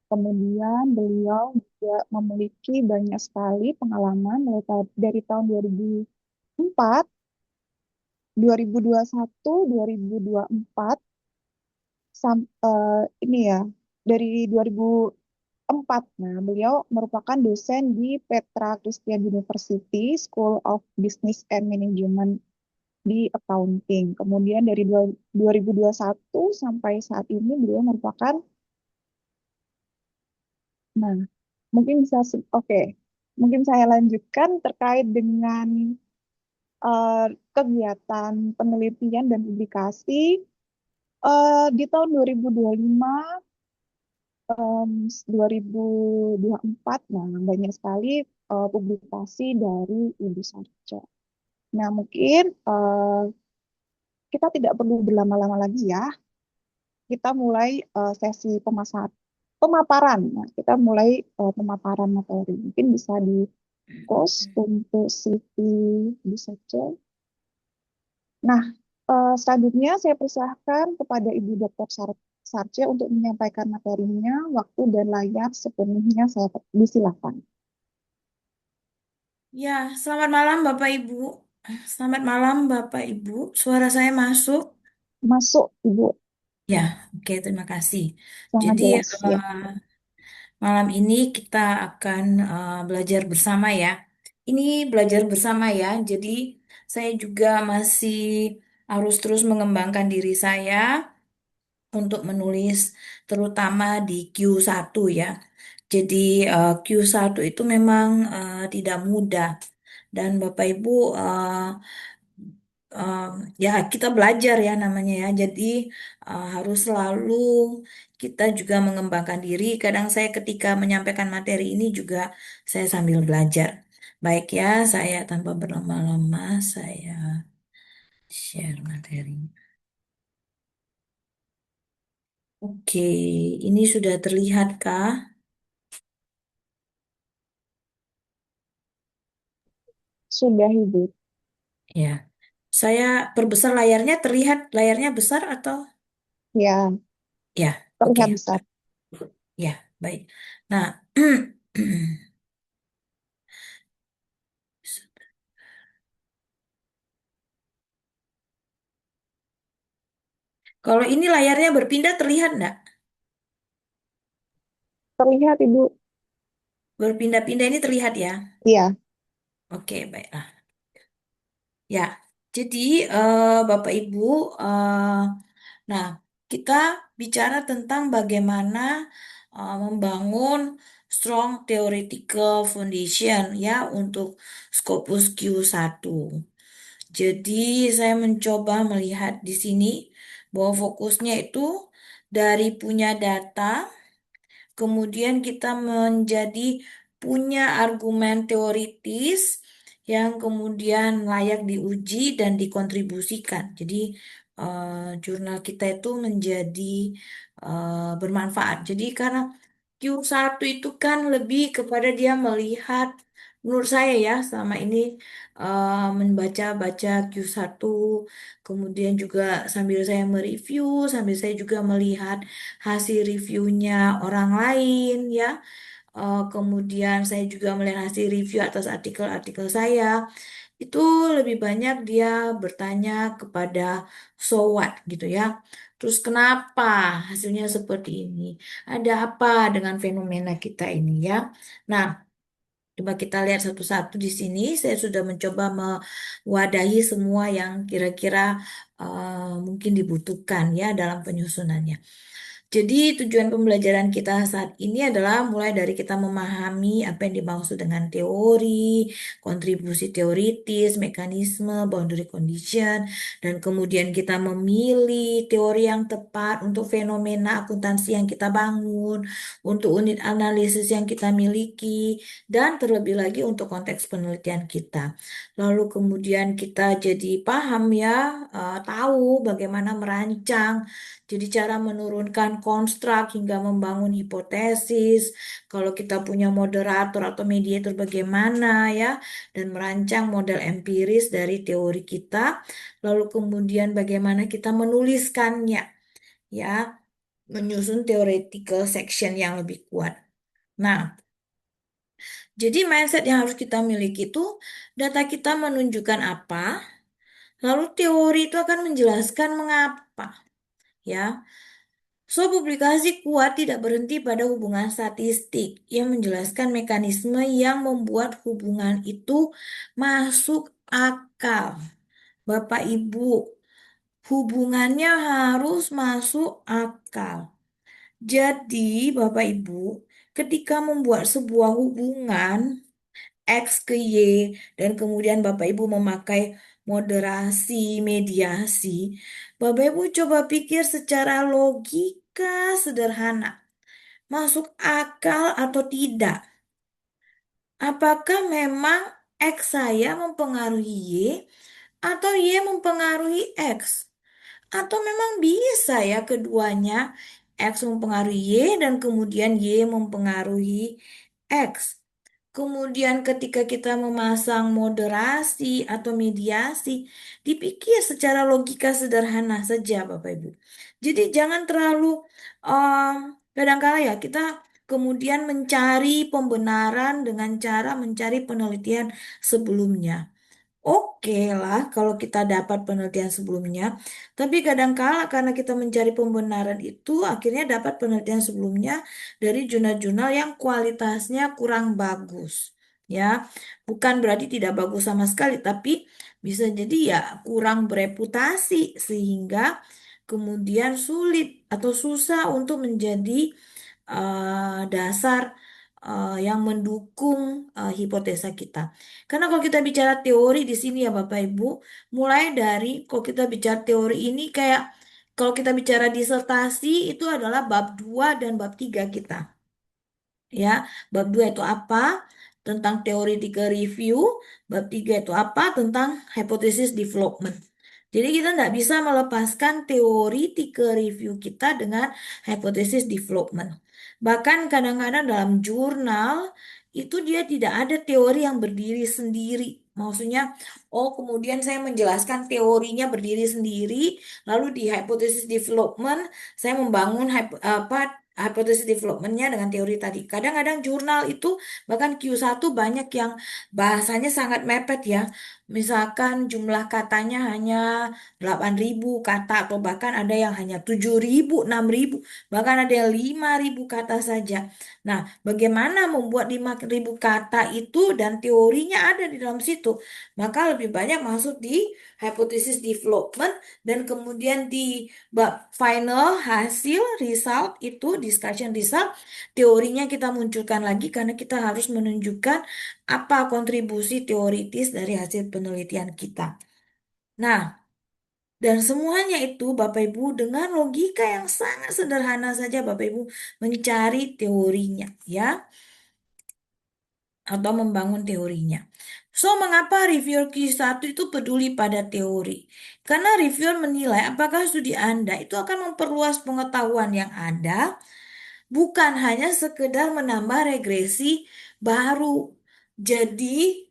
Kemudian beliau juga memiliki banyak sekali pengalaman mulai dari tahun 2004, 2021, 2024 ini ya dari 2004. Nah, beliau merupakan dosen di Petra Christian University School of Business and Management di accounting. Kemudian dari 2021 sampai saat ini beliau merupakan, nah, mungkin bisa oke. Mungkin saya lanjutkan terkait dengan eh, kegiatan penelitian dan publikasi di tahun 2025 2024, nah banyak sekali publikasi dari Ibu Sarce. Nah, mungkin kita tidak perlu berlama-lama lagi ya. Kita mulai sesi pemaparan. Nah, kita mulai pemaparan materi. Mungkin bisa di post untuk CV Ibu Sarce. Nah, selanjutnya saya persilahkan kepada Ibu Dr. Sarce untuk menyampaikan materinya. Waktu dan layar sepenuhnya saya disilakan. Ya, selamat malam Bapak Ibu. Selamat malam Bapak Ibu. Suara saya masuk? Masuk, Ibu. Ya, oke, terima kasih. Sangat Jadi jelas, ya. malam ini kita akan belajar bersama ya. Ini belajar bersama ya. Jadi saya juga masih harus terus mengembangkan diri saya untuk menulis terutama di Q1 ya. Jadi Q1 itu memang tidak mudah dan Bapak Ibu eh, ya kita belajar ya namanya ya. Jadi harus selalu kita juga mengembangkan diri. Kadang saya ketika menyampaikan materi ini juga saya sambil belajar. Baik ya, saya tanpa berlama-lama saya share materi. Oke, ini sudah terlihat kah? Sudah, Ibu. Ya, saya perbesar layarnya, terlihat layarnya besar atau? Ya, Ya, oke. terlihat besar. Ya, baik. Nah, kalau ini layarnya berpindah terlihat enggak? Terlihat, Ibu. Berpindah-pindah ini terlihat ya? Iya, Oke, baiklah. Ya, jadi Bapak Ibu, nah kita bicara tentang bagaimana membangun strong theoretical foundation ya untuk Scopus Q1. Jadi saya mencoba melihat di sini bahwa fokusnya itu dari punya data, kemudian kita menjadi punya argumen teoritis yang kemudian layak diuji dan dikontribusikan. Jadi jurnal kita itu menjadi bermanfaat. Jadi karena Q1 itu kan lebih kepada dia melihat menurut saya ya selama ini membaca-baca Q1, kemudian juga sambil saya mereview, sambil saya juga melihat hasil reviewnya orang lain ya. Kemudian saya juga melihat hasil review atas artikel-artikel saya. Itu lebih banyak dia bertanya kepada so what gitu ya. Terus kenapa hasilnya seperti ini? Ada apa dengan fenomena kita ini ya? Nah, coba kita lihat satu-satu di sini. Saya sudah mencoba mewadahi semua yang kira-kira mungkin dibutuhkan ya dalam penyusunannya. Jadi tujuan pembelajaran kita saat ini adalah mulai dari kita memahami apa yang dimaksud dengan teori, kontribusi teoritis, mekanisme, boundary condition, dan kemudian kita memilih teori yang tepat untuk fenomena akuntansi yang kita bangun, untuk unit analisis yang kita miliki, dan terlebih lagi untuk konteks penelitian kita. Lalu kemudian kita jadi paham ya, tahu bagaimana merancang jadi cara menurunkan konstruk hingga membangun hipotesis. Kalau kita punya moderator atau mediator bagaimana ya. Dan merancang model empiris dari teori kita. Lalu kemudian bagaimana kita menuliskannya ya. Menyusun theoretical section yang lebih kuat. Nah, jadi mindset yang harus kita miliki itu data kita menunjukkan apa. Lalu teori itu akan menjelaskan mengapa. Ya, so, publikasi kuat tidak berhenti pada hubungan statistik yang menjelaskan mekanisme yang membuat hubungan itu masuk akal. Bapak Ibu, hubungannya harus masuk akal. Jadi, Bapak Ibu, ketika membuat sebuah hubungan X ke Y dan kemudian Bapak Ibu memakai moderasi, mediasi, Bapak Ibu coba pikir secara logika sederhana, masuk akal atau tidak? Apakah memang X saya mempengaruhi Y atau Y mempengaruhi X? Atau memang bisa ya keduanya X mempengaruhi Y dan kemudian Y mempengaruhi X? Kemudian ketika kita memasang moderasi atau mediasi, dipikir secara logika sederhana saja Bapak Ibu. Jadi jangan terlalu kadang-kala ya kita kemudian mencari pembenaran dengan cara mencari penelitian sebelumnya. Oke lah kalau kita dapat penelitian sebelumnya, tapi kadang-kala karena kita mencari pembenaran itu akhirnya dapat penelitian sebelumnya dari jurnal-jurnal yang kualitasnya kurang bagus. Ya, bukan berarti tidak bagus sama sekali, tapi bisa jadi ya kurang bereputasi sehingga kemudian sulit atau susah untuk menjadi dasar yang mendukung hipotesa kita. Karena kalau kita bicara teori di sini ya Bapak Ibu, mulai dari kalau kita bicara teori ini kayak kalau kita bicara disertasi itu adalah bab 2 dan bab 3 kita. Ya, bab 2 itu apa? Tentang theoretical review, bab 3 itu apa? Tentang hypothesis development. Jadi kita tidak bisa melepaskan theoretical review kita dengan hypothesis development. Bahkan kadang-kadang dalam jurnal itu dia tidak ada teori yang berdiri sendiri. Maksudnya, oh kemudian saya menjelaskan teorinya berdiri sendiri, lalu di hypothesis development saya membangun hypothesis developmentnya dengan teori tadi. Kadang-kadang jurnal itu bahkan Q1 banyak yang bahasanya sangat mepet ya. Misalkan jumlah katanya hanya 8.000 kata atau bahkan ada yang hanya 7.000, 6.000, bahkan ada yang 5.000 kata saja. Nah, bagaimana membuat 5.000 kata itu dan teorinya ada di dalam situ? Maka lebih banyak masuk di hypothesis development dan kemudian di bab final hasil result itu discussion result teorinya kita munculkan lagi karena kita harus menunjukkan apa kontribusi teoritis dari hasil penelitian kita. Nah, dan semuanya itu Bapak Ibu dengan logika yang sangat sederhana saja Bapak Ibu mencari teorinya ya atau membangun teorinya. So, mengapa reviewer Q1 itu peduli pada teori? Karena reviewer menilai apakah studi Anda itu akan memperluas pengetahuan yang ada, bukan hanya sekedar menambah regresi baru. jadi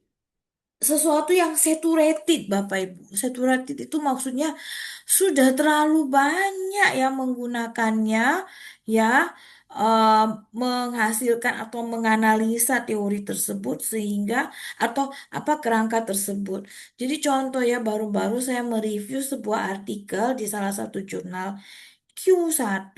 sesuatu yang saturated, Bapak Ibu. Saturated itu maksudnya sudah terlalu banyak yang menggunakannya, ya, eh, menghasilkan atau menganalisa teori tersebut sehingga atau apa kerangka tersebut. Jadi contoh ya, baru-baru saya mereview sebuah artikel di salah satu jurnal Q1.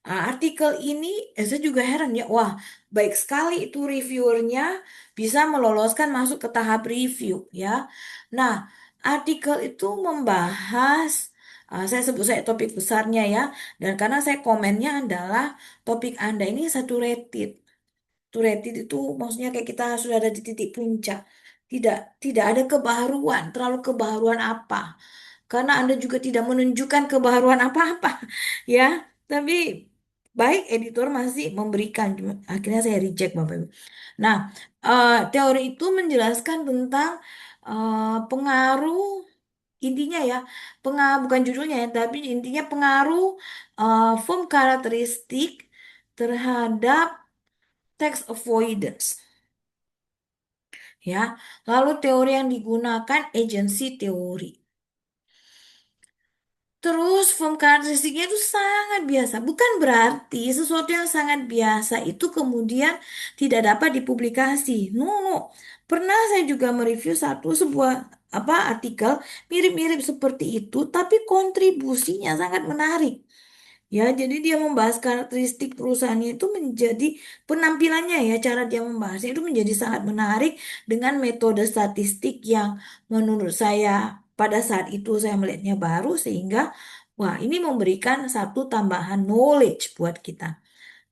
Artikel ini saya juga heran ya, wah baik sekali itu reviewernya bisa meloloskan masuk ke tahap review ya. Nah, artikel itu membahas, saya sebut saya topik besarnya ya, dan karena saya komennya adalah topik Anda ini saturated. Saturated itu maksudnya kayak kita sudah ada di titik puncak. Tidak tidak ada kebaharuan, terlalu kebaharuan apa? Karena Anda juga tidak menunjukkan kebaharuan apa-apa, ya. Tapi baik editor masih memberikan, akhirnya saya reject Bapak Ibu. Nah, teori itu menjelaskan tentang pengaruh intinya ya, pengaruh bukan judulnya ya, tapi intinya pengaruh form karakteristik terhadap tax avoidance. Ya, lalu teori yang digunakan agency teori. Terus form karakteristiknya itu sangat biasa. Bukan berarti sesuatu yang sangat biasa itu kemudian tidak dapat dipublikasi. No, no. Pernah saya juga mereview sebuah artikel mirip-mirip seperti itu, tapi kontribusinya sangat menarik. Ya, jadi dia membahas karakteristik perusahaannya itu menjadi penampilannya ya, cara dia membahasnya itu menjadi sangat menarik dengan metode statistik yang menurut saya pada saat itu saya melihatnya baru sehingga wah, ini memberikan satu tambahan knowledge buat kita.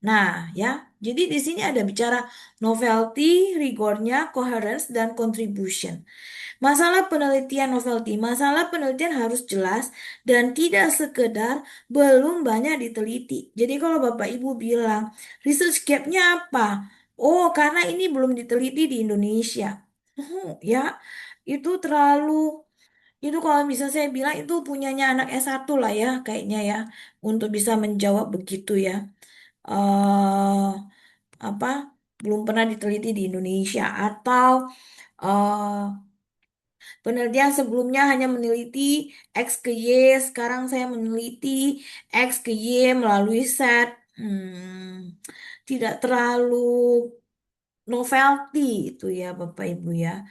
Nah, ya, jadi di sini ada bicara novelty, rigornya, coherence, dan contribution. Masalah penelitian harus jelas dan tidak sekedar belum banyak diteliti. Jadi kalau Bapak Ibu bilang, research gap-nya apa? Oh, karena ini belum diteliti di Indonesia. Ya, itu terlalu, itu kalau bisa saya bilang itu punyanya anak S1 lah ya, kayaknya ya, untuk bisa menjawab begitu ya. eh apa, belum pernah diteliti di Indonesia atau eh penelitian sebelumnya hanya meneliti X ke Y, sekarang saya meneliti X ke Y melalui set. Tidak terlalu novelty itu ya Bapak Ibu ya.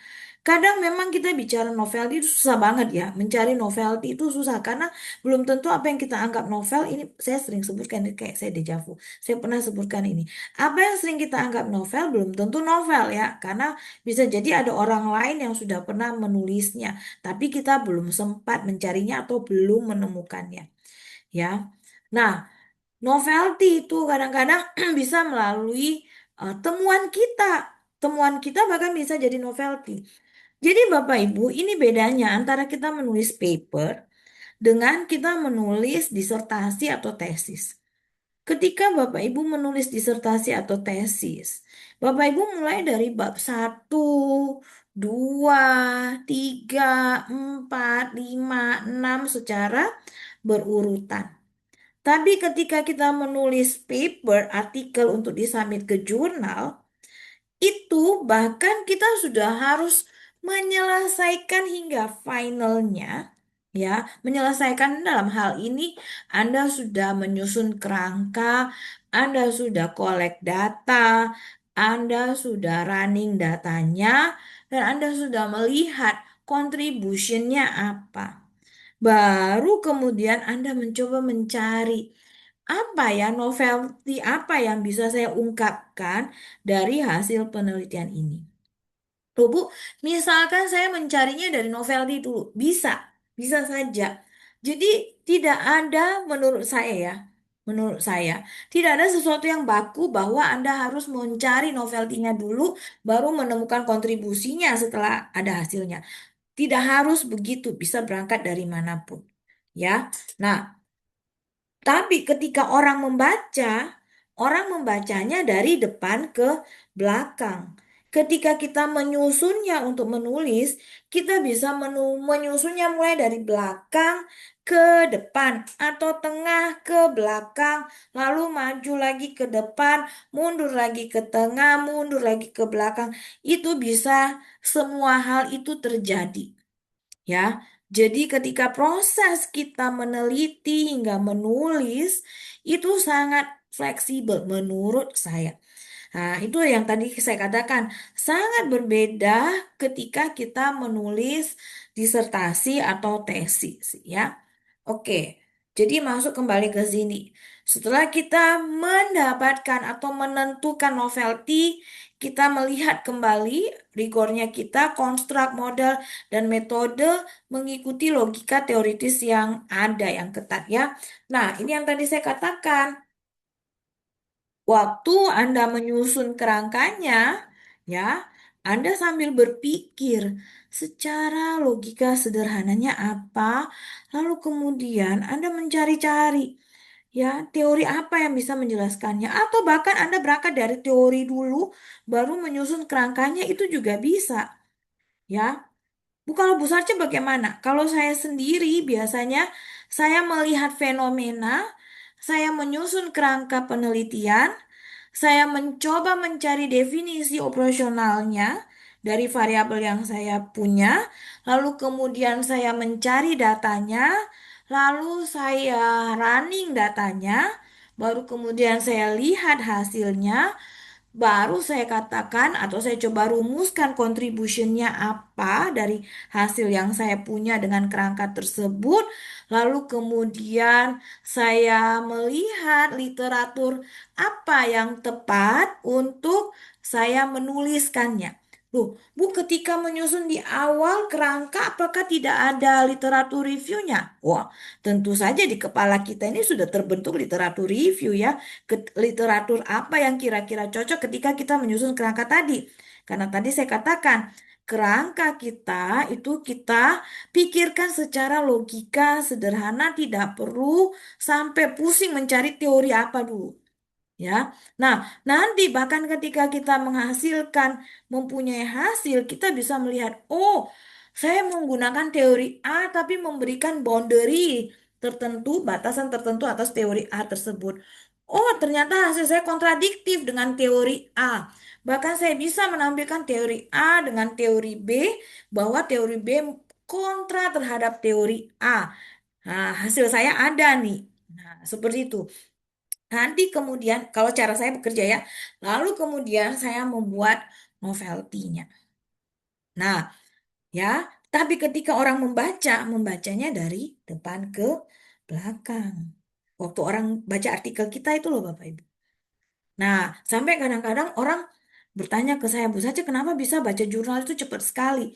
Kadang memang kita bicara novelty itu susah banget ya. Mencari novelty itu susah karena belum tentu apa yang kita anggap novel ini saya sering sebutkan kayak saya dejavu. Saya pernah sebutkan ini. Apa yang sering kita anggap novel belum tentu novel ya. Karena bisa jadi ada orang lain yang sudah pernah menulisnya, tapi kita belum sempat mencarinya atau belum menemukannya. Ya. Nah, novelty itu kadang-kadang bisa melalui temuan kita. Temuan kita bahkan bisa jadi novelty. Jadi Bapak Ibu, ini bedanya antara kita menulis paper dengan kita menulis disertasi atau tesis. Ketika Bapak Ibu menulis disertasi atau tesis, Bapak Ibu mulai dari bab 1, 2, 3, 4, 5, 6 secara berurutan. Tapi ketika kita menulis paper, artikel untuk disubmit ke jurnal, itu bahkan kita sudah harus menyelesaikan hingga finalnya, ya, menyelesaikan dalam hal ini Anda sudah menyusun kerangka, Anda sudah collect data, Anda sudah running datanya, dan Anda sudah melihat contributionnya apa. Baru kemudian Anda mencoba mencari apa ya novelty apa yang bisa saya ungkapkan dari hasil penelitian ini. Loh Bu, misalkan saya mencarinya dari novelty dulu, bisa, bisa saja. Jadi tidak ada menurut saya ya, menurut saya tidak ada sesuatu yang baku bahwa Anda harus mencari novelty-nya dulu, baru menemukan kontribusinya setelah ada hasilnya. Tidak harus begitu, bisa berangkat dari manapun. Ya, nah tapi ketika orang membacanya dari depan ke belakang. Ketika kita menyusunnya untuk menulis, kita bisa menyusunnya mulai dari belakang ke depan atau tengah ke belakang, lalu maju lagi ke depan, mundur lagi ke tengah, mundur lagi ke belakang. Itu bisa semua hal itu terjadi. Ya, jadi ketika proses kita meneliti hingga menulis itu sangat fleksibel menurut saya. Nah, itu yang tadi saya katakan, sangat berbeda ketika kita menulis disertasi atau tesis, ya. Oke, jadi masuk kembali ke sini. Setelah kita mendapatkan atau menentukan novelty, kita melihat kembali rigornya kita, konstruk, model, dan metode mengikuti logika teoritis yang ada, yang ketat, ya. Nah, ini yang tadi saya katakan. Waktu Anda menyusun kerangkanya, ya, Anda sambil berpikir secara logika sederhananya apa, lalu kemudian Anda mencari-cari, ya, teori apa yang bisa menjelaskannya, atau bahkan Anda berangkat dari teori dulu, baru menyusun kerangkanya itu juga bisa, ya. Kalau Bu Sarce bagaimana? Kalau saya sendiri biasanya saya melihat fenomena, saya menyusun kerangka penelitian, saya mencoba mencari definisi operasionalnya dari variabel yang saya punya, lalu kemudian saya mencari datanya, lalu saya running datanya, baru kemudian saya lihat hasilnya, baru saya katakan atau saya coba rumuskan contributionnya apa dari hasil yang saya punya dengan kerangka tersebut. Lalu kemudian saya melihat literatur apa yang tepat untuk saya menuliskannya. Loh, Bu, ketika menyusun di awal kerangka, apakah tidak ada literatur reviewnya? Wah, tentu saja di kepala kita ini sudah terbentuk literatur review, ya. Literatur apa yang kira-kira cocok ketika kita menyusun kerangka tadi. Karena tadi saya katakan, kerangka kita itu kita pikirkan secara logika sederhana, tidak perlu sampai pusing mencari teori apa dulu. Ya, nah nanti bahkan ketika kita menghasilkan, mempunyai hasil, kita bisa melihat, oh, saya menggunakan teori A tapi memberikan boundary tertentu, batasan tertentu atas teori A tersebut. Oh, ternyata hasil saya kontradiktif dengan teori A. Bahkan saya bisa menampilkan teori A dengan teori B, bahwa teori B kontra terhadap teori A. Nah, hasil saya ada nih. Nah, seperti itu. Nanti kemudian, kalau cara saya bekerja, ya, lalu kemudian saya membuat novelty-nya. Nah, ya, tapi ketika orang membacanya dari depan ke belakang. Waktu orang baca artikel kita itu loh Bapak Ibu. Nah, sampai kadang-kadang orang bertanya ke saya, Bu saja kenapa bisa baca jurnal itu cepat sekali?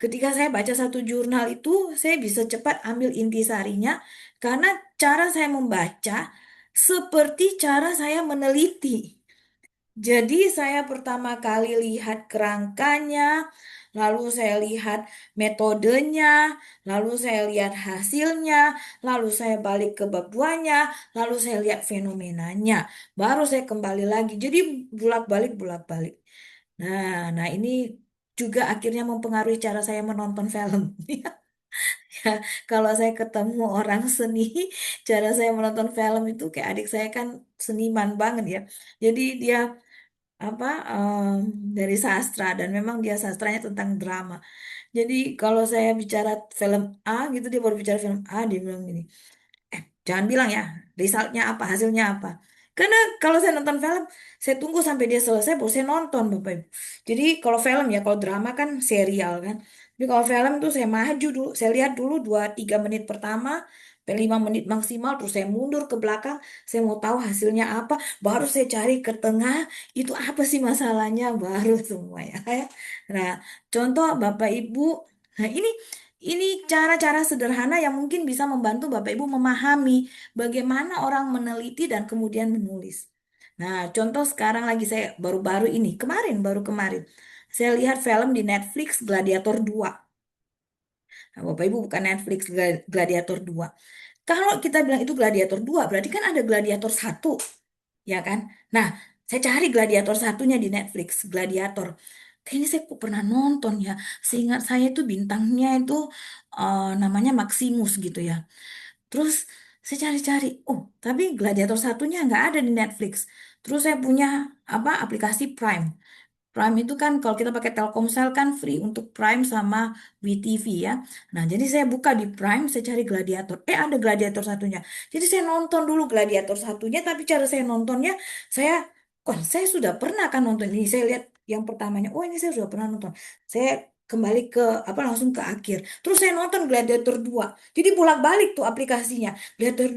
Ketika saya baca satu jurnal itu, saya bisa cepat ambil intisarinya karena cara saya membaca seperti cara saya meneliti. Jadi saya pertama kali lihat kerangkanya, lalu saya lihat metodenya, lalu saya lihat hasilnya, lalu saya balik ke bab 2-nya, lalu saya lihat fenomenanya. Baru saya kembali lagi. Jadi bolak-balik. Nah, ini juga akhirnya mempengaruhi cara saya menonton film. Ya, kalau saya ketemu orang seni, cara saya menonton film itu kayak adik saya kan seniman banget, ya. Jadi dia apa dari sastra dan memang dia sastranya tentang drama. Jadi kalau saya bicara film A gitu, dia baru bicara film A, dia bilang gini, jangan bilang ya, resultnya apa, hasilnya apa. Karena kalau saya nonton film, saya tunggu sampai dia selesai, baru saya nonton, Bapak Ibu. Jadi kalau film ya, kalau drama kan serial kan. Tapi kalau film tuh saya maju dulu, saya lihat dulu 2-3 menit pertama, sampai 5 menit maksimal, terus saya mundur ke belakang, saya mau tahu hasilnya apa, baru saya cari ke tengah, itu apa sih masalahnya, baru semua ya. Nah, contoh Bapak Ibu, nah ini cara-cara sederhana yang mungkin bisa membantu Bapak Ibu memahami bagaimana orang meneliti dan kemudian menulis. Nah, contoh sekarang lagi saya baru-baru ini, baru kemarin, saya lihat film di Netflix Gladiator 2. Nah, Bapak Ibu bukan Netflix Gladiator 2. Kalau kita bilang itu Gladiator 2, berarti kan ada Gladiator 1, ya kan? Nah, saya cari Gladiator satunya di Netflix, Gladiator. kayaknya saya kok pernah nonton ya. Seingat saya itu bintangnya itu namanya Maximus gitu ya. Terus saya cari-cari, oh tapi Gladiator satunya nggak ada di Netflix. Terus saya punya apa aplikasi Prime. Prime itu kan kalau kita pakai Telkomsel kan free untuk Prime sama WeTV ya. Nah, jadi saya buka di Prime, saya cari Gladiator. Ada Gladiator satunya. Jadi saya nonton dulu Gladiator satunya, tapi cara saya nontonnya, saya, saya sudah pernah kan nonton ini. Saya lihat yang pertamanya, oh ini saya sudah pernah nonton. Saya kembali ke apa langsung ke akhir. Terus saya nonton Gladiator 2. Jadi bolak-balik tuh aplikasinya. Gladiator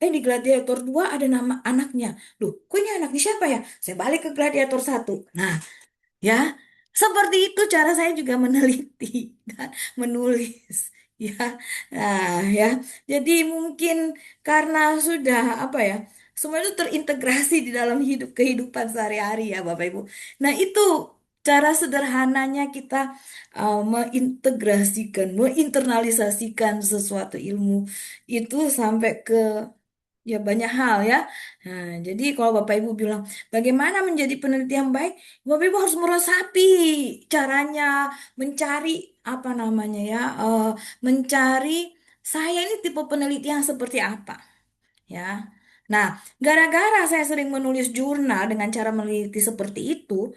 2. Di Gladiator 2 ada nama anaknya. Loh, kok ini anaknya siapa ya? Saya balik ke Gladiator 1. Nah, ya, seperti itu cara saya juga meneliti dan menulis. Ya, nah ya. Jadi mungkin karena sudah apa ya, semua itu terintegrasi di dalam kehidupan sehari-hari ya Bapak Ibu. Nah itu cara sederhananya kita mengintegrasikan, menginternalisasikan sesuatu ilmu itu sampai ke ya banyak hal ya. Nah, jadi kalau Bapak Ibu bilang bagaimana menjadi peneliti yang baik, Bapak Ibu harus meresapi caranya, mencari apa namanya ya, mencari saya ini tipe peneliti yang seperti apa ya. Nah, gara-gara saya sering menulis jurnal dengan cara meneliti seperti itu,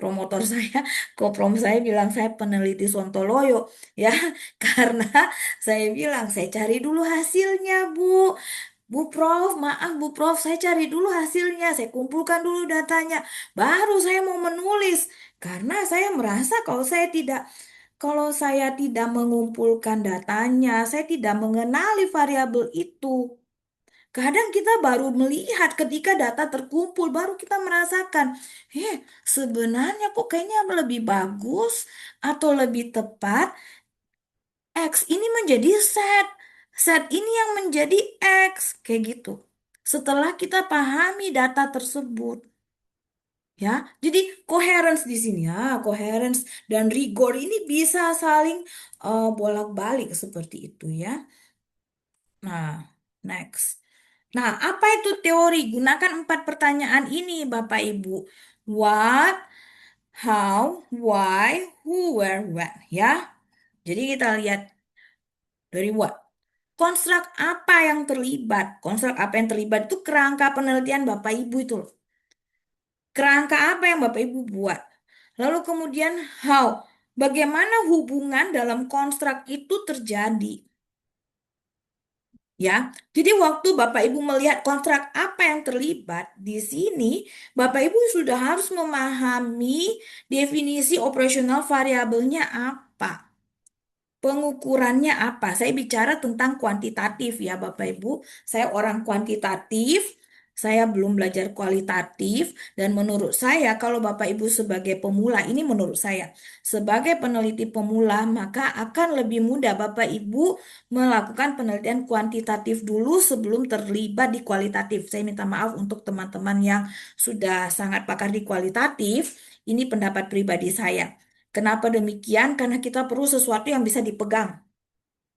promotor saya, koprom saya bilang saya peneliti Sontoloyo ya, karena saya bilang saya cari dulu hasilnya, Bu. Bu Prof, maaf Bu Prof, saya cari dulu hasilnya, saya kumpulkan dulu datanya, baru saya mau menulis. Karena saya merasa kalau saya tidak mengumpulkan datanya, saya tidak mengenali variabel itu. Kadang kita baru melihat ketika data terkumpul, baru kita merasakan, sebenarnya kok kayaknya lebih bagus atau lebih tepat X ini menjadi set ini yang menjadi X, kayak gitu. Setelah kita pahami data tersebut, ya, jadi coherence di sini ya, coherence dan rigor ini bisa saling bolak-balik seperti itu ya. Nah, next. Nah, apa itu teori? Gunakan 4 pertanyaan ini, Bapak Ibu. What, how, why, who, where, when, ya. Jadi kita lihat dari what. Konstruk apa yang terlibat? Konstruk apa yang terlibat itu kerangka penelitian Bapak Ibu itu loh. Kerangka apa yang Bapak Ibu buat? Lalu kemudian how? Bagaimana hubungan dalam konstruk itu terjadi? Ya, jadi waktu Bapak Ibu melihat kontrak apa yang terlibat di sini, Bapak Ibu sudah harus memahami definisi operasional variabelnya apa. Pengukurannya apa? Saya bicara tentang kuantitatif ya Bapak Ibu. Saya orang kuantitatif, saya belum belajar kualitatif dan menurut saya kalau Bapak Ibu sebagai pemula, ini menurut saya, sebagai peneliti pemula maka akan lebih mudah Bapak Ibu melakukan penelitian kuantitatif dulu sebelum terlibat di kualitatif. Saya minta maaf untuk teman-teman yang sudah sangat pakar di kualitatif, ini pendapat pribadi saya. Kenapa demikian? Karena kita perlu sesuatu yang bisa dipegang,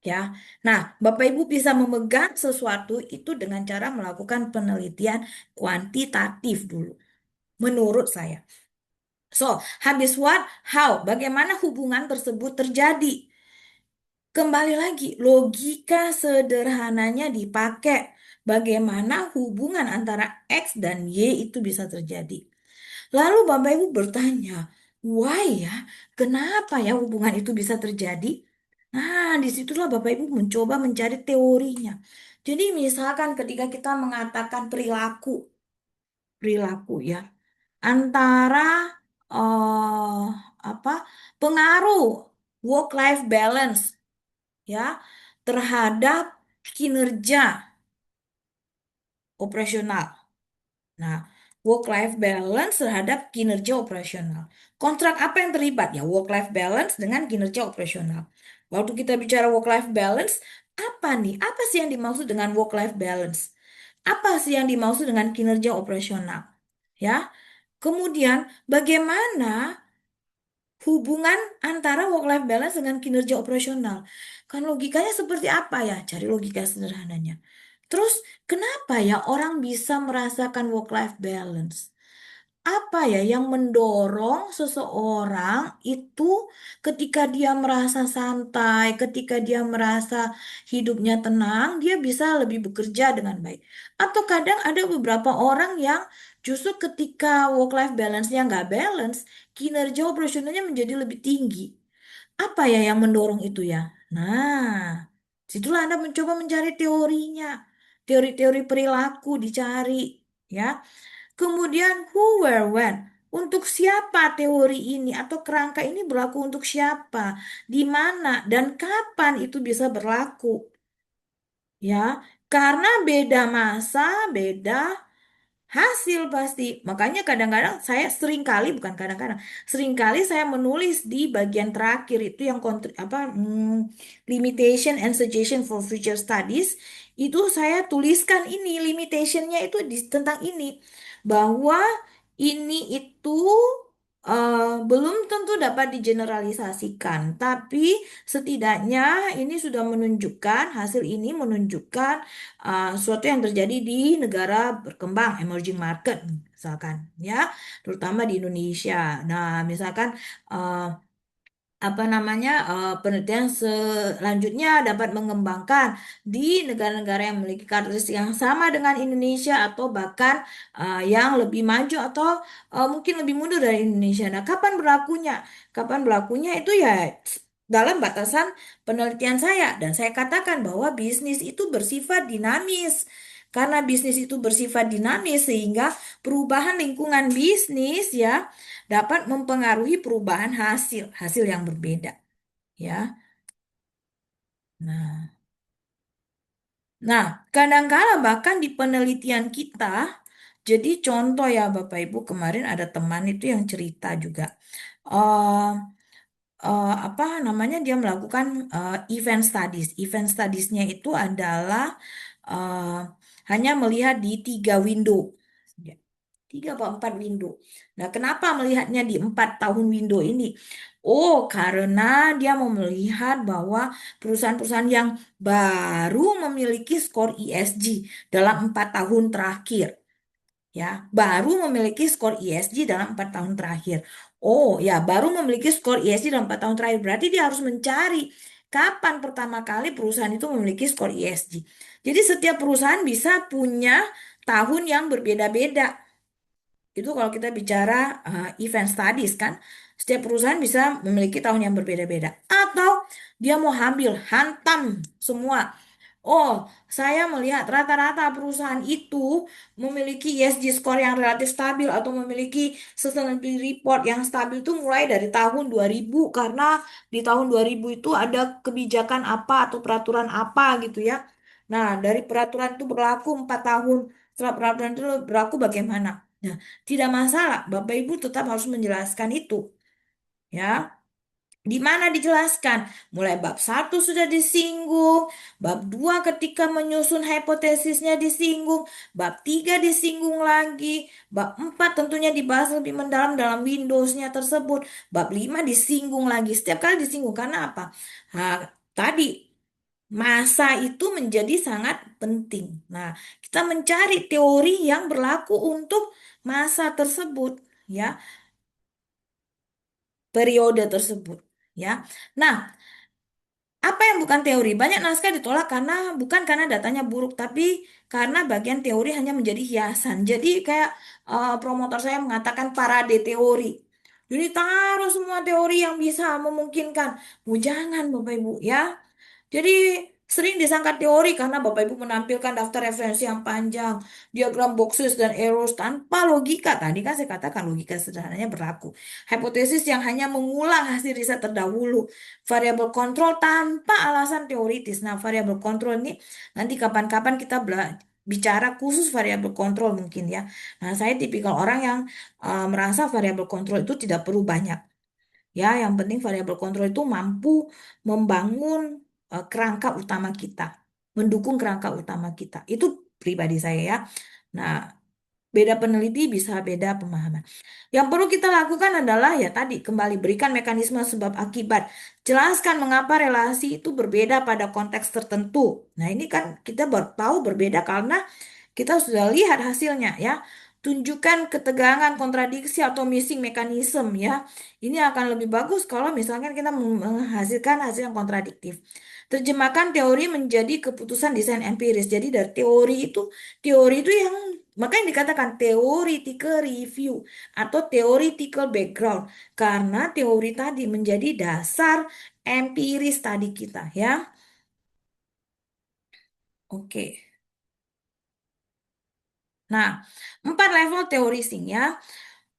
ya. Nah, Bapak Ibu bisa memegang sesuatu itu dengan cara melakukan penelitian kuantitatif dulu, menurut saya. So, habis what? How? Bagaimana hubungan tersebut terjadi? Kembali lagi, logika sederhananya dipakai. Bagaimana hubungan antara X dan Y itu bisa terjadi? Lalu Bapak Ibu bertanya, why ya? Kenapa ya hubungan itu bisa terjadi? Nah, disitulah Bapak Ibu mencoba mencari teorinya. Jadi misalkan ketika kita mengatakan perilaku, perilaku ya, antara eh apa pengaruh work-life balance ya terhadap kinerja operasional. Nah, work-life balance terhadap kinerja operasional. Kontrak apa yang terlibat? Ya, work-life balance dengan kinerja operasional. Waktu kita bicara work-life balance, apa nih? Apa sih yang dimaksud dengan work-life balance? Apa sih yang dimaksud dengan kinerja operasional? Ya, kemudian bagaimana hubungan antara work-life balance dengan kinerja operasional? Kan logikanya seperti apa ya? Cari logika sederhananya. Terus kenapa ya orang bisa merasakan work-life balance? apa ya yang mendorong seseorang itu ketika dia merasa santai, ketika dia merasa hidupnya tenang, dia bisa lebih bekerja dengan baik. Atau kadang ada beberapa orang yang justru ketika work-life balance-nya nggak balance, kinerja operasionalnya menjadi lebih tinggi. Apa ya yang mendorong itu ya? Nah, situlah Anda mencoba mencari teorinya. Teori-teori perilaku dicari, ya. Kemudian who, where, when. Untuk siapa teori ini atau kerangka ini berlaku untuk siapa, di mana dan kapan itu bisa berlaku, ya. Karena beda masa, beda hasil pasti. Makanya kadang-kadang saya sering kali, bukan kadang-kadang, sering kali saya menulis di bagian terakhir itu yang limitation and suggestion for future studies, itu saya tuliskan ini limitationnya itu tentang ini, bahwa ini itu belum tentu dapat digeneralisasikan, tapi setidaknya ini sudah menunjukkan, hasil ini menunjukkan sesuatu yang terjadi di negara berkembang, emerging market, misalkan, ya, terutama di Indonesia. Nah, misalkan eh, apa namanya penelitian selanjutnya dapat mengembangkan di negara-negara yang memiliki karakteristik yang sama dengan Indonesia atau bahkan yang lebih maju atau mungkin lebih mundur dari Indonesia. Nah, kapan berlakunya? Kapan berlakunya itu ya dalam batasan penelitian saya, dan saya katakan bahwa bisnis itu bersifat dinamis. Karena bisnis itu bersifat dinamis sehingga perubahan lingkungan bisnis ya dapat mempengaruhi perubahan hasil yang berbeda, ya. Nah, nah, kadang-kala bahkan di penelitian kita, jadi contoh ya Bapak Ibu, kemarin ada teman itu yang cerita juga. eh Apa namanya, dia melakukan event studies. Event studiesnya itu adalah eh, hanya melihat di 3 window. Ya, 3 atau 4 window. Nah, kenapa melihatnya di 4 tahun window ini? Oh, karena dia mau melihat bahwa perusahaan-perusahaan yang baru memiliki skor ESG dalam 4 tahun terakhir, ya, baru memiliki skor ESG dalam 4 tahun terakhir. Oh ya, baru memiliki skor ESG dalam 4 tahun terakhir. Berarti dia harus mencari kapan pertama kali perusahaan itu memiliki skor ESG. Jadi setiap perusahaan bisa punya tahun yang berbeda-beda. Itu kalau kita bicara event studies kan, setiap perusahaan bisa memiliki tahun yang berbeda-beda. Atau dia mau ambil, hantam semua. Oh, saya melihat rata-rata perusahaan itu memiliki ESG score yang relatif stabil atau memiliki sustainability report yang stabil itu mulai dari tahun 2000, karena di tahun 2000 itu ada kebijakan apa atau peraturan apa gitu ya. Nah, dari peraturan itu berlaku 4 tahun. Setelah peraturan itu berlaku bagaimana? Nah, tidak masalah, Bapak Ibu tetap harus menjelaskan itu. Ya, di mana dijelaskan? Mulai bab 1 sudah disinggung, bab 2 ketika menyusun hipotesisnya disinggung, bab 3 disinggung lagi, bab 4 tentunya dibahas lebih mendalam dalam Windows-nya tersebut, bab 5 disinggung lagi. Setiap kali disinggung karena apa? Nah, tadi masa itu menjadi sangat penting. Nah, kita mencari teori yang berlaku untuk masa tersebut, ya, periode tersebut, ya. Nah, apa yang bukan teori? Banyak naskah ditolak karena bukan karena datanya buruk, tapi karena bagian teori hanya menjadi hiasan. Jadi kayak promotor saya mengatakan parade teori. Jadi taruh semua teori yang bisa memungkinkan. Oh, jangan Bapak Ibu ya. Jadi sering disangka teori karena Bapak Ibu menampilkan daftar referensi yang panjang, diagram boxes dan arrows tanpa logika. Tadi kan saya katakan logika sederhananya berlaku. Hipotesis yang hanya mengulang hasil riset terdahulu. Variabel kontrol tanpa alasan teoritis. Nah, variabel kontrol ini nanti kapan-kapan kita bicara khusus variabel kontrol mungkin ya. Nah, saya tipikal orang yang merasa variabel kontrol itu tidak perlu banyak. Ya, yang penting variabel kontrol itu mampu membangun kerangka utama kita, mendukung kerangka utama kita. Itu pribadi saya ya. Nah, beda peneliti bisa beda pemahaman. Yang perlu kita lakukan adalah ya tadi kembali berikan mekanisme sebab akibat. Jelaskan mengapa relasi itu berbeda pada konteks tertentu. Nah, ini kan kita baru tahu berbeda karena kita sudah lihat hasilnya ya. tunjukkan ketegangan, kontradiksi atau missing mechanism ya. Ini akan lebih bagus kalau misalkan kita menghasilkan hasil yang kontradiktif. Terjemahkan teori menjadi keputusan desain empiris. Jadi dari teori itu yang makanya dikatakan theoretical review atau theoretical background karena teori tadi menjadi dasar empiris tadi kita ya. Oke. Nah, 4 level teori sing ya.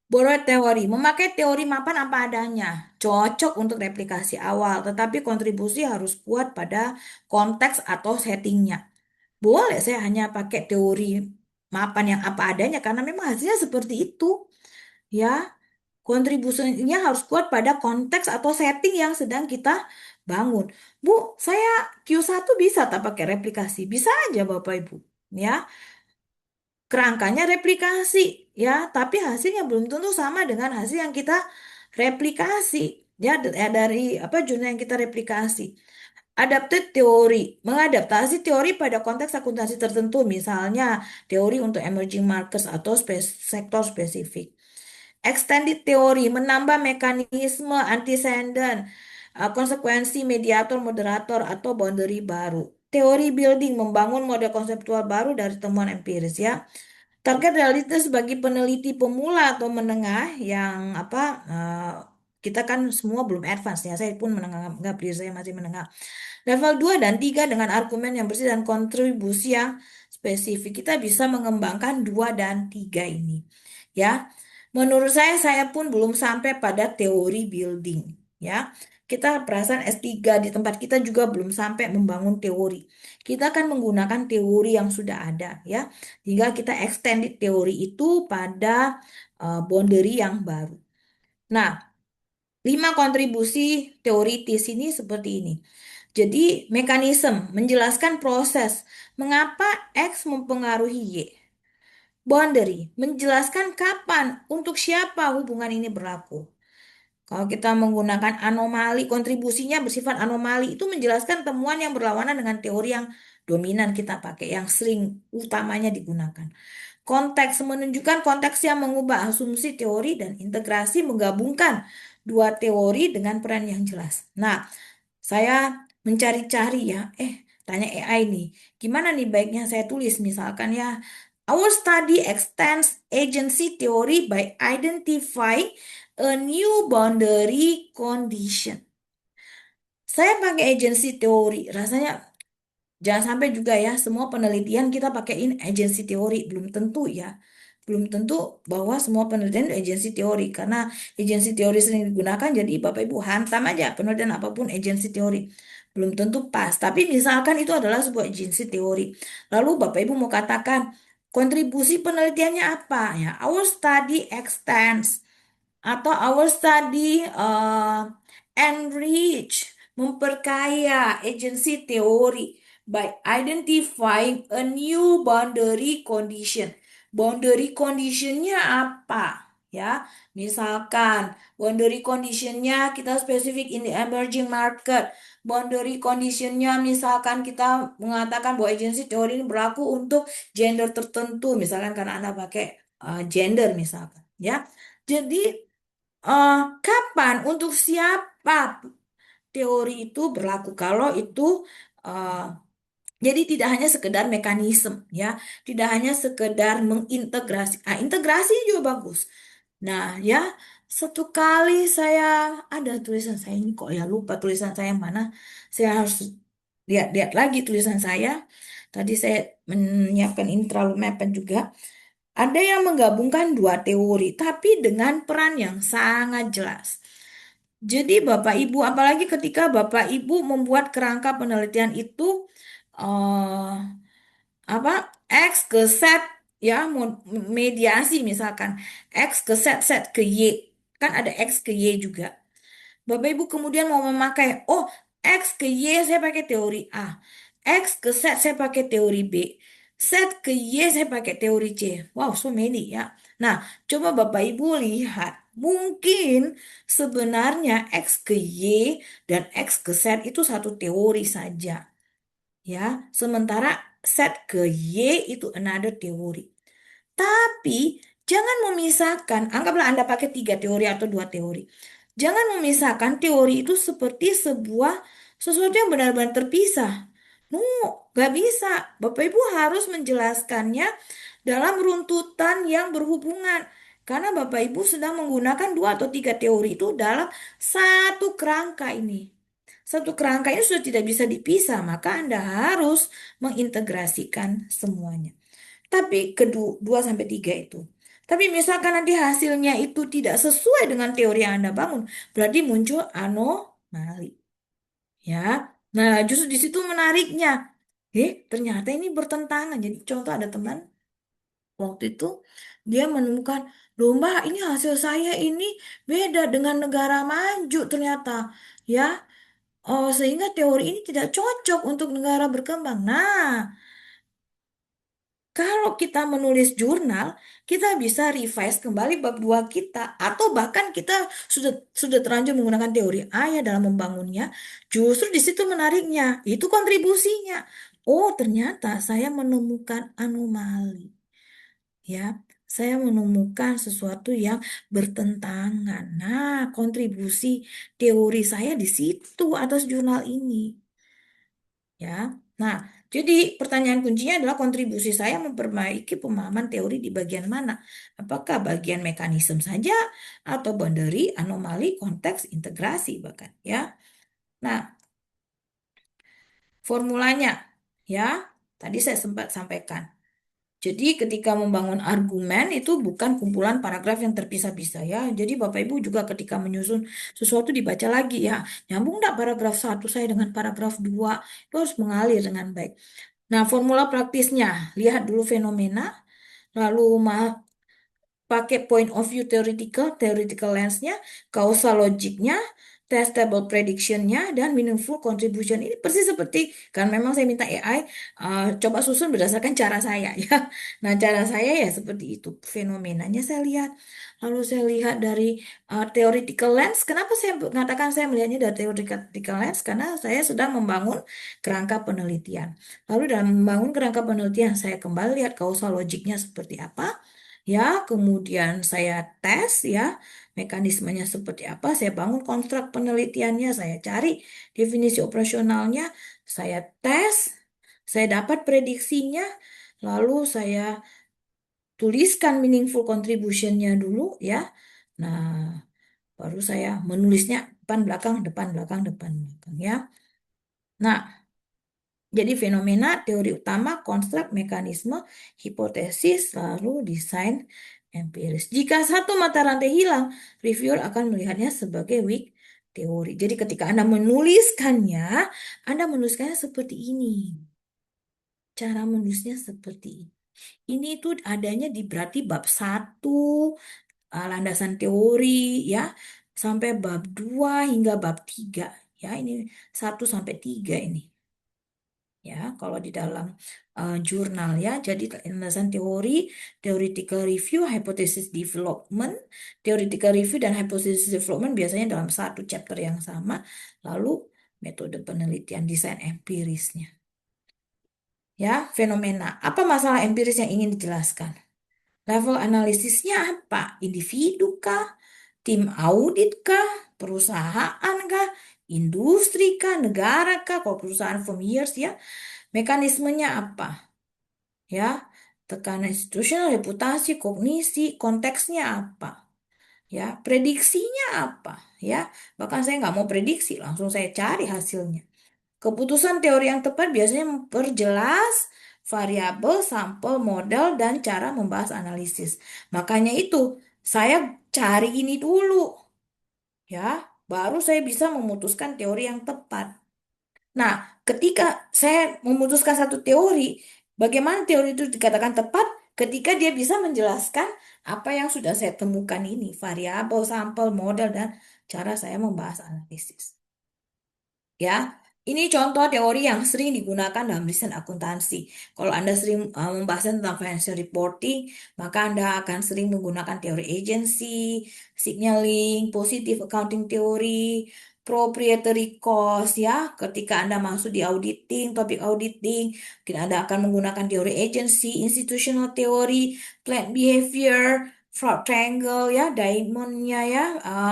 Borrowed teori, memakai teori mapan apa adanya, cocok untuk replikasi awal, tetapi kontribusi harus kuat pada konteks atau settingnya. Boleh saya hanya pakai teori mapan yang apa adanya karena memang hasilnya seperti itu. Ya, kontribusinya harus kuat pada konteks atau setting yang sedang kita bangun. Bu, saya Q1 bisa tak pakai replikasi? Bisa aja Bapak Ibu. Ya, kerangkanya replikasi ya, tapi hasilnya belum tentu sama dengan hasil yang kita replikasi ya dari apa jurnal yang kita replikasi. Adapted teori, mengadaptasi teori pada konteks akuntansi tertentu, misalnya teori untuk emerging markets atau sektor spesifik. Extended teori, menambah mekanisme antecedent, konsekuensi mediator, moderator, atau boundary baru. Teori building, membangun model konseptual baru dari temuan empiris ya. Target realitas bagi peneliti pemula atau menengah yang apa kita kan semua belum advance ya. Saya pun menengah, nggak diri saya masih menengah. Level 2 dan 3 dengan argumen yang bersih dan kontribusi yang spesifik. Kita bisa mengembangkan 2 dan 3 ini. Ya. Menurut saya pun belum sampai pada teori building. Ya. Kita perasaan S3 di tempat kita juga belum sampai membangun teori. Kita akan menggunakan teori yang sudah ada ya. Hingga kita extended teori itu pada boundary yang baru. Nah, 5 kontribusi teoritis ini seperti ini. Jadi, mekanisme menjelaskan proses mengapa X mempengaruhi Y. Boundary menjelaskan kapan, untuk siapa hubungan ini berlaku. Kalau kita menggunakan anomali, kontribusinya bersifat anomali, itu menjelaskan temuan yang berlawanan dengan teori yang dominan kita pakai, yang sering utamanya digunakan. Konteks menunjukkan konteks yang mengubah asumsi teori dan integrasi menggabungkan dua teori dengan peran yang jelas. Nah, saya mencari-cari ya, tanya AI nih, gimana nih baiknya saya tulis misalkan ya, our study extends agency theory by identifying a new boundary condition. Saya pakai agency teori, rasanya jangan sampai juga ya semua penelitian kita pakaiin agency teori, belum tentu ya. Belum tentu bahwa semua penelitian itu agency teori karena agency teori sering digunakan jadi Bapak Ibu hantam aja penelitian apapun agency teori. Belum tentu pas, tapi misalkan itu adalah sebuah agency teori. Lalu Bapak Ibu mau katakan kontribusi penelitiannya apa ya? Our study extends atau our study enrich, memperkaya agency teori by identifying a new boundary condition. Boundary conditionnya apa? Ya, misalkan boundary conditionnya kita spesifik in the emerging market. Boundary conditionnya misalkan kita mengatakan bahwa agency teori ini berlaku untuk gender tertentu, misalkan karena Anda pakai gender misalkan. Ya, jadi kapan untuk siapa teori itu berlaku kalau itu uh, jadi tidak hanya sekedar mekanisme ya, tidak hanya sekedar mengintegrasi. Integrasi juga bagus. Nah, ya, satu kali saya ada tulisan saya ini kok ya lupa tulisan saya yang mana. Saya harus lihat-lihat lagi tulisan saya. Tadi saya menyiapkan ini terlalu mepet juga. Ada yang menggabungkan dua teori, tapi dengan peran yang sangat jelas. Jadi Bapak Ibu, apalagi ketika Bapak Ibu membuat kerangka penelitian itu eh, apa X ke Z ya mediasi misalkan X ke Z, Z ke Y. Kan ada X ke Y juga. Bapak Ibu kemudian mau memakai, oh X ke Y saya pakai teori A, X ke Z saya pakai teori B, Z ke Y saya pakai teori C. Wow, so many ya. Nah, coba Bapak Ibu lihat, mungkin sebenarnya X ke Y dan X ke Z itu satu teori saja. Ya, sementara Z ke Y itu another teori. Tapi Jangan memisahkan, anggaplah Anda pakai 3 teori atau 2 teori. Jangan memisahkan teori itu seperti sesuatu yang benar-benar terpisah. No, gak bisa. Bapak Ibu harus menjelaskannya dalam runtutan yang berhubungan. Karena Bapak Ibu sedang menggunakan 2 atau 3 teori itu dalam satu kerangka ini. Satu kerangka ini sudah tidak bisa dipisah, maka Anda harus mengintegrasikan semuanya. Tapi kedua, 2 sampai 3 itu. Tapi misalkan nanti hasilnya itu tidak sesuai dengan teori yang Anda bangun, berarti muncul anomali. Ya. Nah, justru di situ menariknya. Ternyata ini bertentangan. Jadi contoh ada teman waktu itu dia menemukan, loh Mbak, ini hasil saya ini beda dengan negara maju ternyata. Ya. Oh, sehingga teori ini tidak cocok untuk negara berkembang. Nah, kalau kita menulis jurnal, kita bisa revise kembali bab 2 kita, atau bahkan kita sudah terlanjur menggunakan teori A ya dalam membangunnya. Justru di situ menariknya, itu kontribusinya. Oh, ternyata saya menemukan anomali. Ya, saya menemukan sesuatu yang bertentangan. Nah, kontribusi teori saya di situ atas jurnal ini. Ya. Nah, jadi pertanyaan kuncinya adalah kontribusi saya memperbaiki pemahaman teori di bagian mana? Apakah bagian mekanisme saja atau boundary, anomali, konteks, integrasi bahkan ya. Nah, formulanya ya, tadi saya sempat sampaikan. Jadi ketika membangun argumen itu bukan kumpulan paragraf yang terpisah-pisah ya. Jadi Bapak Ibu juga ketika menyusun sesuatu dibaca lagi ya. Nyambung enggak paragraf 1 saya dengan paragraf 2? Itu harus mengalir dengan baik. Nah, formula praktisnya, lihat dulu fenomena, lalu pakai point of view theoretical lens-nya, causal logic-nya, testable prediction-nya, dan meaningful contribution. Ini persis seperti, kan memang saya minta AI coba susun berdasarkan cara saya ya. Nah, cara saya ya seperti itu. Fenomenanya saya lihat. Lalu saya lihat dari theoretical lens. Kenapa saya mengatakan saya melihatnya dari theoretical lens? Karena saya sedang membangun kerangka penelitian. Lalu dalam membangun kerangka penelitian, saya kembali lihat causal logic-nya seperti apa. Ya, kemudian saya tes ya, mekanismenya seperti apa, saya bangun konstruk penelitiannya, saya cari definisi operasionalnya, saya tes, saya dapat prediksinya, lalu saya tuliskan meaningful contribution-nya dulu ya. Nah, baru saya menulisnya depan belakang depan belakang depan belakang ya. Nah, jadi fenomena, teori utama, konstruk, mekanisme, hipotesis, lalu desain empiris. Jika satu mata rantai hilang, reviewer akan melihatnya sebagai weak teori. Jadi ketika Anda menuliskannya, Anda menuliskannya seperti ini. Cara menulisnya seperti ini. Ini itu adanya di berarti bab 1, landasan teori, ya, sampai bab 2 hingga bab 3. Ya, ini 1 sampai 3 ini. Ya, kalau di dalam jurnal ya. Jadi landasan teori, theoretical review, hypothesis development, theoretical review dan hypothesis development biasanya dalam satu chapter yang sama. Lalu metode penelitian desain empirisnya. Ya, fenomena. Apa masalah empiris yang ingin dijelaskan? Level analisisnya apa? Individu kah? Tim audit kah? Perusahaan kah? Industri kah? Negara kah? Kalau perusahaan from years ya. Mekanismenya apa? Ya, tekanan institusional, reputasi, kognisi, konteksnya apa? Ya, prediksinya apa? Ya, bahkan saya nggak mau prediksi, langsung saya cari hasilnya. Keputusan teori yang tepat biasanya memperjelas variabel, sampel, model, dan cara membahas analisis. Makanya itu, saya cari ini dulu. Ya, baru saya bisa memutuskan teori yang tepat. Nah, ketika saya memutuskan satu teori, bagaimana teori itu dikatakan tepat? Ketika dia bisa menjelaskan apa yang sudah saya temukan ini, variabel, sampel, model, dan cara saya membahas analisis. Ya, ini contoh teori yang sering digunakan dalam desain akuntansi. Kalau Anda sering membahas tentang financial reporting, maka Anda akan sering menggunakan teori agency, signaling, positive accounting theory, proprietary cost ya. Ketika Anda masuk di auditing, topik auditing, mungkin Anda akan menggunakan teori agency, institutional theory, plant behavior, fraud triangle ya, diamondnya ya,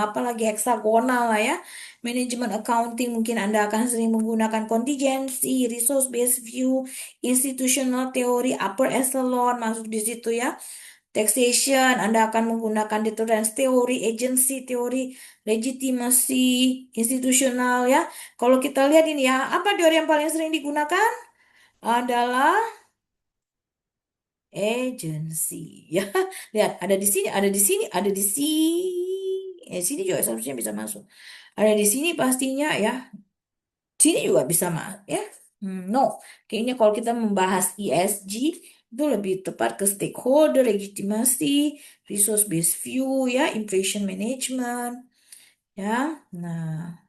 apalagi heksagonal lah ya. Manajemen accounting mungkin Anda akan sering menggunakan contingency, resource based view, institutional theory, upper echelon masuk di situ ya. Taxation, Anda akan menggunakan deterrence theory, agency theory, legitimasi, institusional ya. Kalau kita lihat ini ya, apa teori yang paling sering digunakan? Adalah agency ya. Lihat, ada di sini, ada di sini, ada di sini. Sini juga seharusnya bisa masuk. Ada di sini pastinya ya. Sini juga bisa masuk ya. No, kayaknya kalau kita membahas ESG itu lebih tepat ke stakeholder, legitimasi, resource based view ya, inflation management ya. Nah,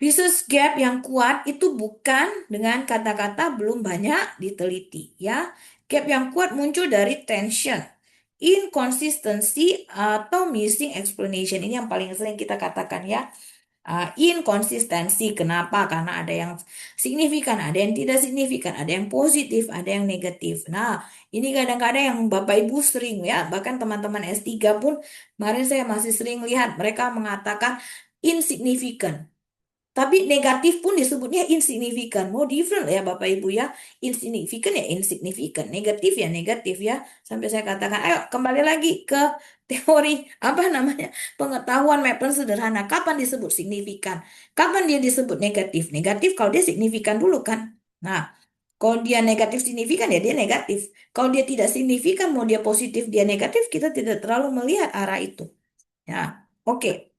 research gap yang kuat itu bukan dengan kata-kata belum banyak diteliti ya. Gap yang kuat muncul dari tension, inconsistency atau missing explanation. Ini yang paling sering kita katakan ya. Inkonsistensi. Kenapa? Karena ada yang signifikan, ada yang tidak signifikan, ada yang positif, ada yang negatif. Nah, ini kadang-kadang yang Bapak Ibu sering ya, bahkan teman-teman S3 pun kemarin saya masih sering lihat mereka mengatakan insignificant. Tapi negatif pun disebutnya insignifikan. Mau different ya Bapak Ibu ya. Insignifikan ya insignifikan. Negatif ya negatif ya. Sampai saya katakan, ayo kembali lagi ke teori apa namanya pengetahuan Mappen sederhana. Kapan disebut signifikan? Kapan dia disebut negatif? Negatif kalau dia signifikan dulu kan. Nah, kalau dia negatif signifikan ya dia negatif. Kalau dia tidak signifikan mau dia positif dia negatif kita tidak terlalu melihat arah itu. Ya, oke.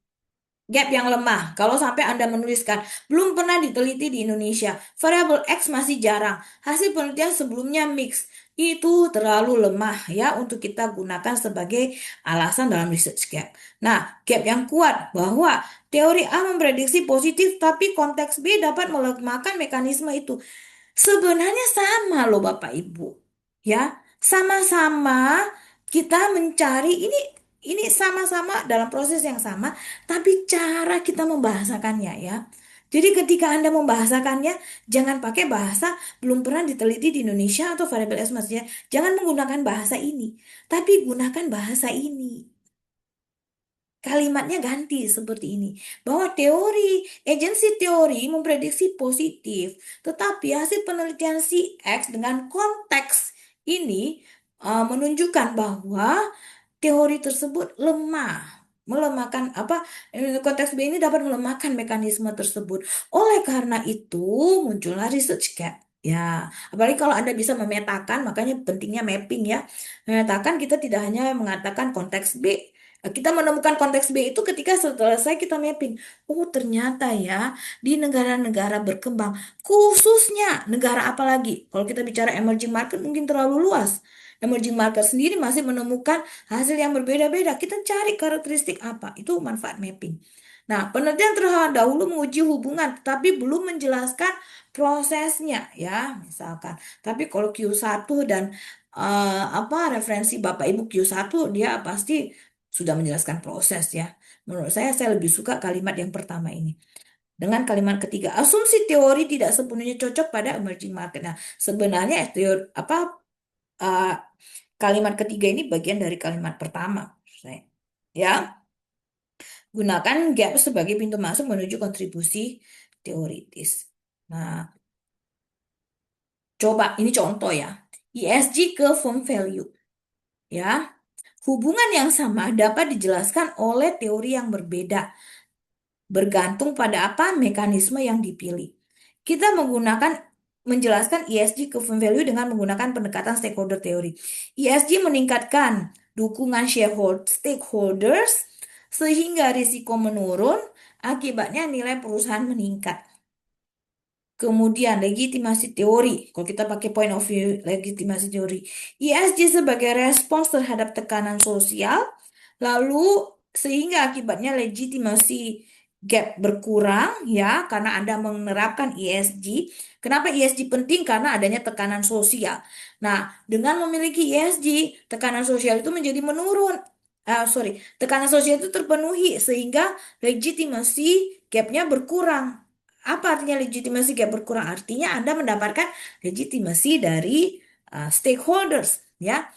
Gap yang lemah. Kalau sampai Anda menuliskan, belum pernah diteliti di Indonesia. Variabel X masih jarang. Hasil penelitian sebelumnya mix. Itu terlalu lemah ya untuk kita gunakan sebagai alasan dalam research gap. Nah, gap yang kuat bahwa teori A memprediksi positif tapi konteks B dapat melemahkan mekanisme itu. Sebenarnya sama loh Bapak Ibu. Ya, sama-sama kita mencari ini sama-sama dalam proses yang sama, tapi cara kita membahasakannya ya. Jadi ketika Anda membahasakannya, jangan pakai bahasa belum pernah diteliti di Indonesia atau variabel S maksudnya. Jangan menggunakan bahasa ini, tapi gunakan bahasa ini. Kalimatnya ganti seperti ini. Bahwa teori, agensi teori memprediksi positif. Tetapi hasil penelitian si X dengan konteks ini menunjukkan bahwa teori tersebut lemah. Melemahkan konteks B ini dapat melemahkan mekanisme tersebut. Oleh karena itu muncullah research gap. Ya, apalagi kalau Anda bisa memetakan, makanya pentingnya mapping ya. Memetakan kita tidak hanya mengatakan konteks B, kita menemukan konteks B itu ketika selesai kita mapping. Oh, ternyata ya di negara-negara berkembang, khususnya negara apa lagi? Kalau kita bicara emerging market mungkin terlalu luas. Emerging market sendiri masih menemukan hasil yang berbeda-beda. Kita cari karakteristik apa? Itu manfaat mapping. Nah, penelitian terdahulu menguji hubungan, tapi belum menjelaskan prosesnya ya, misalkan. Tapi kalau Q1 dan referensi Bapak Ibu Q1 dia pasti sudah menjelaskan proses ya. Menurut saya lebih suka kalimat yang pertama ini. Dengan kalimat ketiga, asumsi teori tidak sepenuhnya cocok pada emerging market. Nah, sebenarnya teori kalimat ketiga ini bagian dari kalimat pertama. Ya, gunakan gap sebagai pintu masuk menuju kontribusi teoritis. Nah, coba ini contoh ya. ESG ke firm value. Ya, hubungan yang sama dapat dijelaskan oleh teori yang berbeda. Bergantung pada apa mekanisme yang dipilih. Kita menjelaskan ESG ke firm value dengan menggunakan pendekatan stakeholder theory. ESG meningkatkan dukungan stakeholders sehingga risiko menurun, akibatnya nilai perusahaan meningkat. Kemudian legitimasi teori, kalau kita pakai point of view legitimasi teori, ESG sebagai respons terhadap tekanan sosial, lalu sehingga akibatnya legitimasi gap berkurang ya karena Anda menerapkan ESG. Kenapa ESG penting? Karena adanya tekanan sosial. Nah, dengan memiliki ESG, tekanan sosial itu menjadi menurun. tekanan sosial itu terpenuhi sehingga legitimasi gapnya berkurang. Apa artinya legitimasi gap berkurang? Artinya Anda mendapatkan legitimasi dari stakeholders, ya.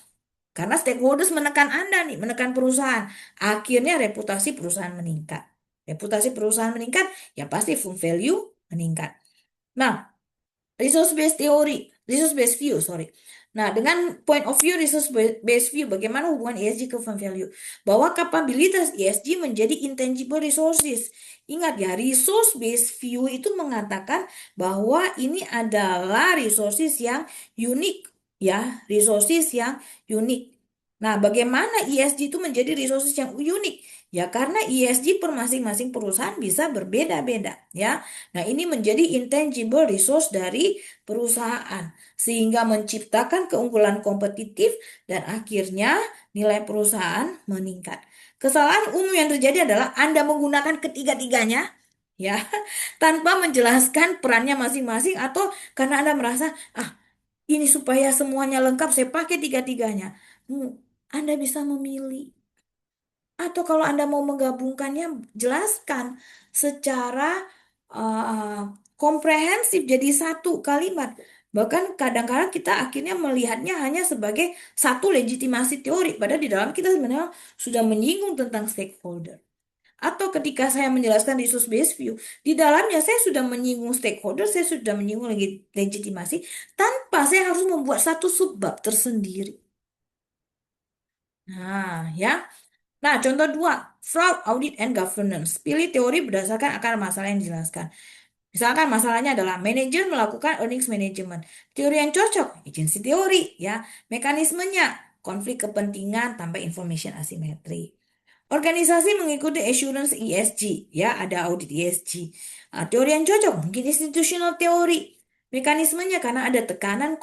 Karena stakeholders menekan Anda nih, menekan perusahaan. Akhirnya reputasi perusahaan meningkat. Reputasi perusahaan meningkat, ya pasti full value meningkat. Nah, resource based view, sorry. Nah, dengan point of view resource based view, bagaimana hubungan ESG ke firm value? Bahwa kapabilitas ESG menjadi intangible resources. Ingat ya, resource based view itu mengatakan bahwa ini adalah resources yang unik, ya, resources yang unik. Nah, bagaimana ESG itu menjadi resources yang unik? Ya, karena ESG per masing-masing perusahaan bisa berbeda-beda, ya. Nah, ini menjadi intangible resource dari perusahaan sehingga menciptakan keunggulan kompetitif dan akhirnya nilai perusahaan meningkat. Kesalahan umum yang terjadi adalah Anda menggunakan ketiga-tiganya ya tanpa menjelaskan perannya masing-masing atau karena Anda merasa ini supaya semuanya lengkap saya pakai tiga-tiganya. Anda bisa memilih. Atau kalau Anda mau menggabungkannya, jelaskan secara uh, komprehensif jadi satu kalimat. Bahkan kadang-kadang kita akhirnya melihatnya hanya sebagai satu legitimasi teori. Padahal di dalam kita sebenarnya sudah menyinggung tentang stakeholder. Atau ketika saya menjelaskan resource based view, di dalamnya saya sudah menyinggung stakeholder, saya sudah menyinggung legitimasi, tanpa saya harus membuat satu subbab tersendiri. Nah, ya. Nah, contoh dua, fraud, audit, and governance. Pilih teori berdasarkan akar masalah yang dijelaskan. Misalkan masalahnya adalah manajer melakukan earnings management. Teori yang cocok, agency teori, ya. Mekanismenya, konflik kepentingan tanpa information asimetri. Organisasi mengikuti assurance ESG, ya, ada audit ESG. Teori yang cocok, mungkin institutional teori. Mekanismenya karena ada tekanan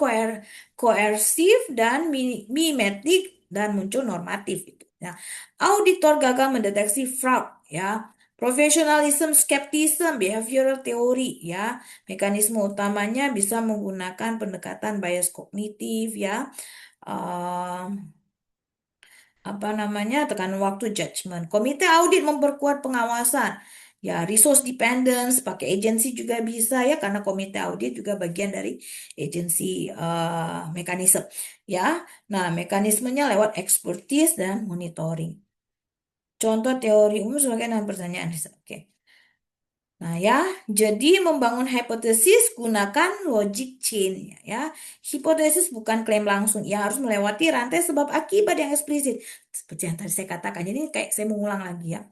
koersif dan mimetik dan muncul normatif itu. Nah, auditor gagal mendeteksi fraud, ya. Professionalism, skepticism, behavioral theory, ya. Mekanisme utamanya bisa menggunakan pendekatan bias kognitif, ya. Apa namanya, tekanan waktu, judgment. Komite audit memperkuat pengawasan. Ya, resource dependence, pakai agensi juga bisa ya, karena komite audit juga bagian dari agensi mekanisme. Ya, nah mekanismenya lewat expertise dan monitoring. Contoh teori umum sebagai enam pertanyaan. Oke. Nah ya, jadi membangun hipotesis gunakan logic chain ya. Hipotesis bukan klaim langsung, ia harus melewati rantai sebab akibat yang eksplisit. Seperti yang tadi saya katakan, jadi kayak saya mengulang lagi ya.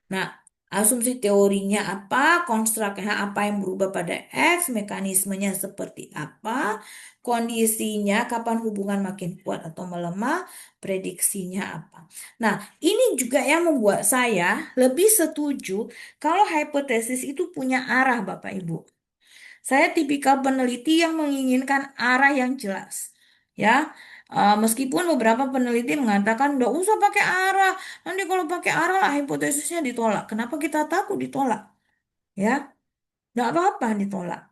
Nah, asumsi teorinya apa, konstruknya apa yang berubah pada X, mekanismenya seperti apa, kondisinya, kapan hubungan makin kuat atau melemah, prediksinya apa. Nah, ini juga yang membuat saya lebih setuju kalau hipotesis itu punya arah, Bapak Ibu. Saya tipikal peneliti yang menginginkan arah yang jelas. Ya, meskipun beberapa peneliti mengatakan nggak usah pakai arah, nanti kalau pakai arah lah hipotesisnya ditolak. Kenapa kita takut ditolak? Ya, nggak apa-apa ditolak.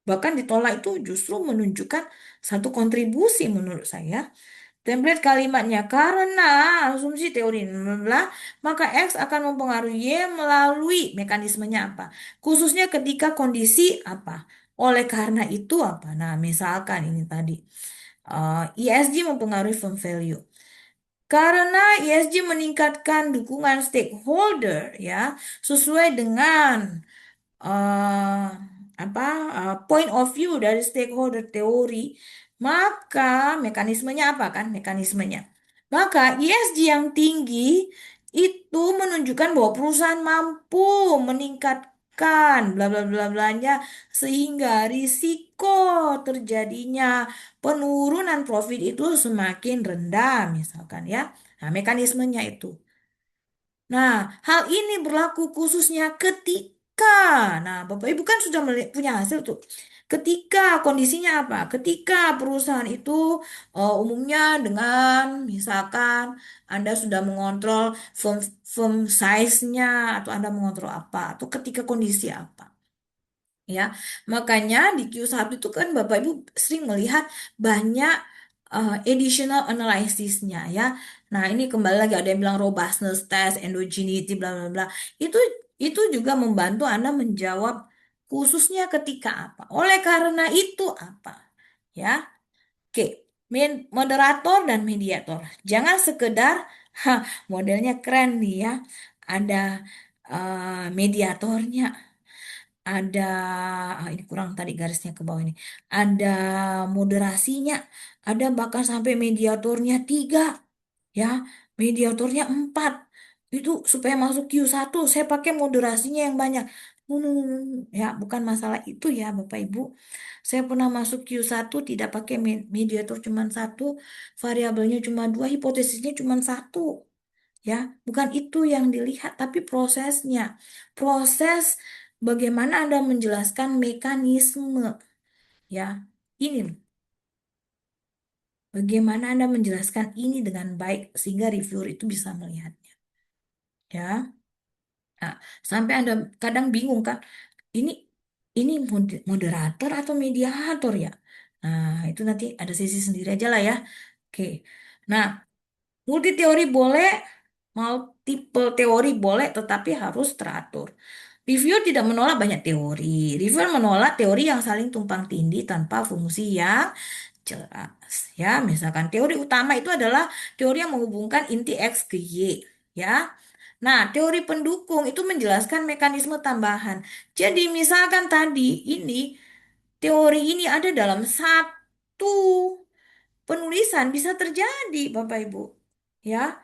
Bahkan ditolak itu justru menunjukkan satu kontribusi menurut saya. Template kalimatnya karena asumsi teori bla, maka X akan mempengaruhi Y melalui mekanismenya apa? Khususnya ketika kondisi apa? Oleh karena itu apa? Nah, misalkan ini tadi ESG mempengaruhi firm value. Karena ESG meningkatkan dukungan stakeholder ya sesuai dengan eh, apa point of view dari stakeholder teori, maka mekanismenya apa kan mekanismenya? Maka ESG yang tinggi itu menunjukkan bahwa perusahaan mampu meningkatkan bla bla bla blanya sehingga risiko terjadinya penurunan profit itu semakin rendah misalkan ya. Nah, mekanismenya itu. Nah, hal ini berlaku khususnya ketika, nah Bapak Ibu kan sudah punya hasil tuh. Ketika kondisinya apa? Ketika perusahaan itu umumnya dengan misalkan Anda sudah mengontrol firm, firm size-nya atau Anda mengontrol apa atau ketika kondisi apa. Ya, makanya di Q1 itu kan Bapak Ibu sering melihat banyak additional analysisnya ya. Nah, ini kembali lagi ada yang bilang robustness test, endogeneity, bla bla bla. Itu itu juga membantu Anda menjawab khususnya ketika apa. Oleh karena itu apa? Ya. Oke, moderator dan mediator. Jangan sekedar modelnya keren nih ya. Ada mediatornya, ada ini kurang tadi garisnya ke bawah ini. Ada moderasinya, ada bahkan sampai mediatornya 3 ya, mediatornya 4. Itu supaya masuk Q1 saya pakai moderasinya yang banyak. Ya, bukan masalah itu ya Bapak Ibu. Saya pernah masuk Q1 tidak pakai mediator cuma 1, variabelnya cuma 2, hipotesisnya cuma 1. Ya, bukan itu yang dilihat, tapi prosesnya. Proses bagaimana Anda menjelaskan mekanisme. Ya, ini loh. Bagaimana Anda menjelaskan ini dengan baik sehingga reviewer itu bisa melihatnya. Ya. Nah, sampai Anda kadang bingung kan, ini ini moderator atau mediator ya? Nah, itu nanti ada sesi sendiri aja lah ya. Oke. Nah, multi teori boleh, multiple teori boleh, tetapi harus teratur. Reviewer tidak menolak banyak teori. Reviewer menolak teori yang saling tumpang tindih tanpa fungsi yang jelas. Ya, misalkan teori utama itu adalah teori yang menghubungkan inti X ke Y. Ya. Nah, teori pendukung itu menjelaskan mekanisme tambahan. Jadi, misalkan tadi ini teori ini ada dalam satu penulisan bisa terjadi, Bapak Ibu. Ya,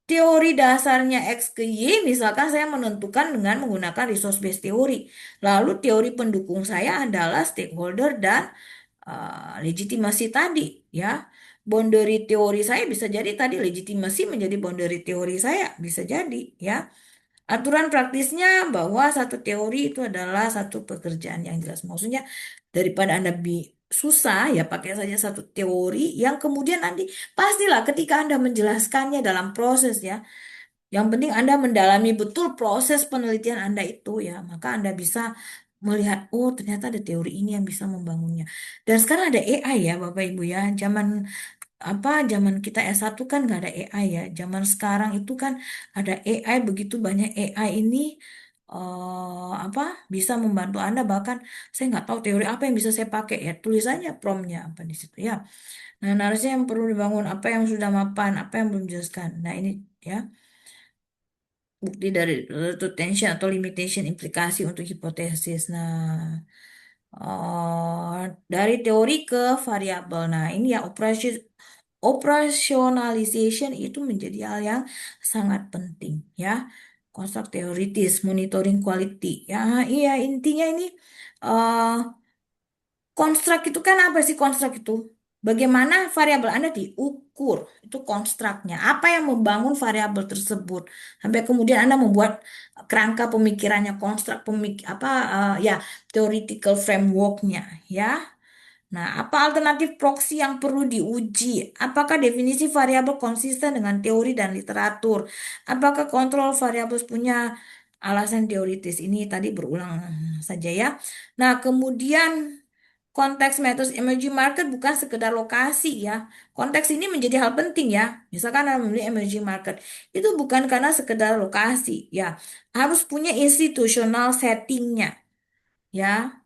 teori dasarnya X ke Y, misalkan saya menentukan dengan menggunakan resource based teori. Lalu teori pendukung saya adalah stakeholder dan legitimasi tadi, ya. Boundary teori saya bisa jadi tadi legitimasi menjadi boundary teori saya, bisa jadi, ya. Aturan praktisnya bahwa satu teori itu adalah satu pekerjaan yang jelas. Maksudnya daripada Anda susah ya pakai saja satu teori yang kemudian nanti pastilah ketika Anda menjelaskannya dalam proses ya. Yang penting Anda mendalami betul proses penelitian Anda itu ya. Maka Anda bisa melihat oh ternyata ada teori ini yang bisa membangunnya. Dan sekarang ada AI ya Bapak Ibu ya. Zaman kita S1 kan nggak ada AI ya. Zaman sekarang itu kan ada AI, begitu banyak AI ini apa bisa membantu Anda, bahkan saya nggak tahu teori apa yang bisa saya pakai ya, tulisannya promptnya apa di situ ya. Nah, harusnya yang perlu dibangun apa yang sudah mapan, apa yang belum dijelaskan. Nah, ini ya bukti dari relative tension atau limitation implikasi untuk hipotesis. Nah, dari teori ke variabel. Nah, ini ya operationalization itu menjadi hal yang sangat penting ya. Konstruk teoritis, monitoring quality. Ya, iya intinya ini eh konstruk itu kan apa sih konstruk itu? Bagaimana variabel Anda diukur? Itu konstruknya. Apa yang membangun variabel tersebut? Sampai kemudian Anda membuat kerangka pemikirannya, konstruk ya theoretical frameworknya ya. Nah, apa alternatif proksi yang perlu diuji? Apakah definisi variabel konsisten dengan teori dan literatur? Apakah kontrol variabel punya alasan teoritis? Ini tadi berulang saja ya. Nah, kemudian konteks metode emerging market bukan sekedar lokasi ya. Konteks ini menjadi hal penting ya. Misalkan Anda memilih emerging market, itu bukan karena sekedar lokasi ya. Harus punya institutional settingnya ya.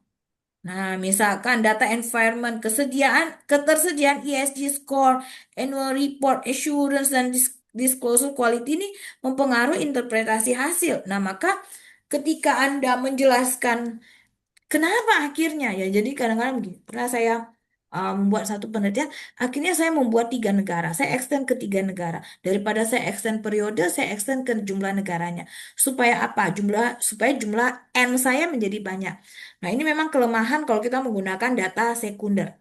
Nah, misalkan data environment, ketersediaan ESG score, annual report, assurance, dan disclosure quality ini mempengaruhi interpretasi hasil. Nah, maka ketika Anda menjelaskan kenapa akhirnya ya, jadi kadang-kadang begini, pernah saya membuat satu penelitian, akhirnya saya membuat 3 negara, saya extend ke 3 negara. Daripada saya extend periode, saya extend ke jumlah negaranya. Supaya apa? Supaya jumlah N saya menjadi banyak. Nah, ini memang kelemahan kalau kita menggunakan data sekunder.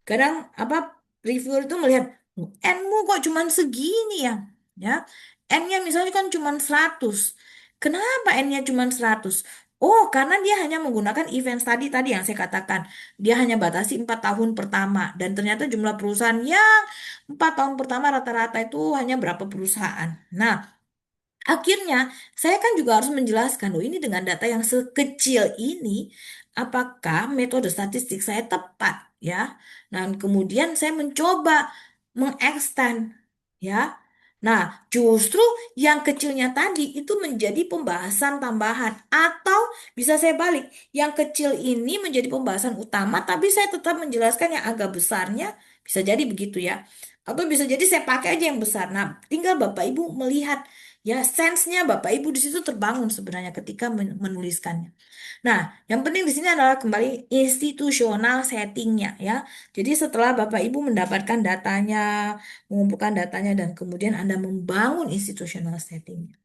Kadang apa reviewer itu melihat N-mu kok cuman segini ya. Ya. N-nya misalnya kan cuman 100. Kenapa N-nya cuman 100? Oh, karena dia hanya menggunakan event study tadi yang saya katakan. Dia hanya batasi 4 tahun pertama. Dan ternyata jumlah perusahaan yang 4 tahun pertama rata-rata itu hanya berapa perusahaan. Nah, akhirnya saya kan juga harus menjelaskan, loh ini dengan data yang sekecil ini apakah metode statistik saya tepat ya. Dan kemudian saya mencoba mengekstend ya. Nah, justru yang kecilnya tadi itu menjadi pembahasan tambahan atau bisa saya balik, yang kecil ini menjadi pembahasan utama tapi saya tetap menjelaskan yang agak besarnya, bisa jadi begitu ya. Atau bisa jadi saya pakai aja yang besar. Nah, tinggal Bapak Ibu melihat ya sense-nya Bapak Ibu di situ terbangun sebenarnya ketika menuliskannya. Nah, yang penting di sini adalah kembali institusional settingnya ya. Jadi setelah Bapak Ibu mendapatkan datanya, mengumpulkan datanya dan kemudian Anda membangun institutional settingnya.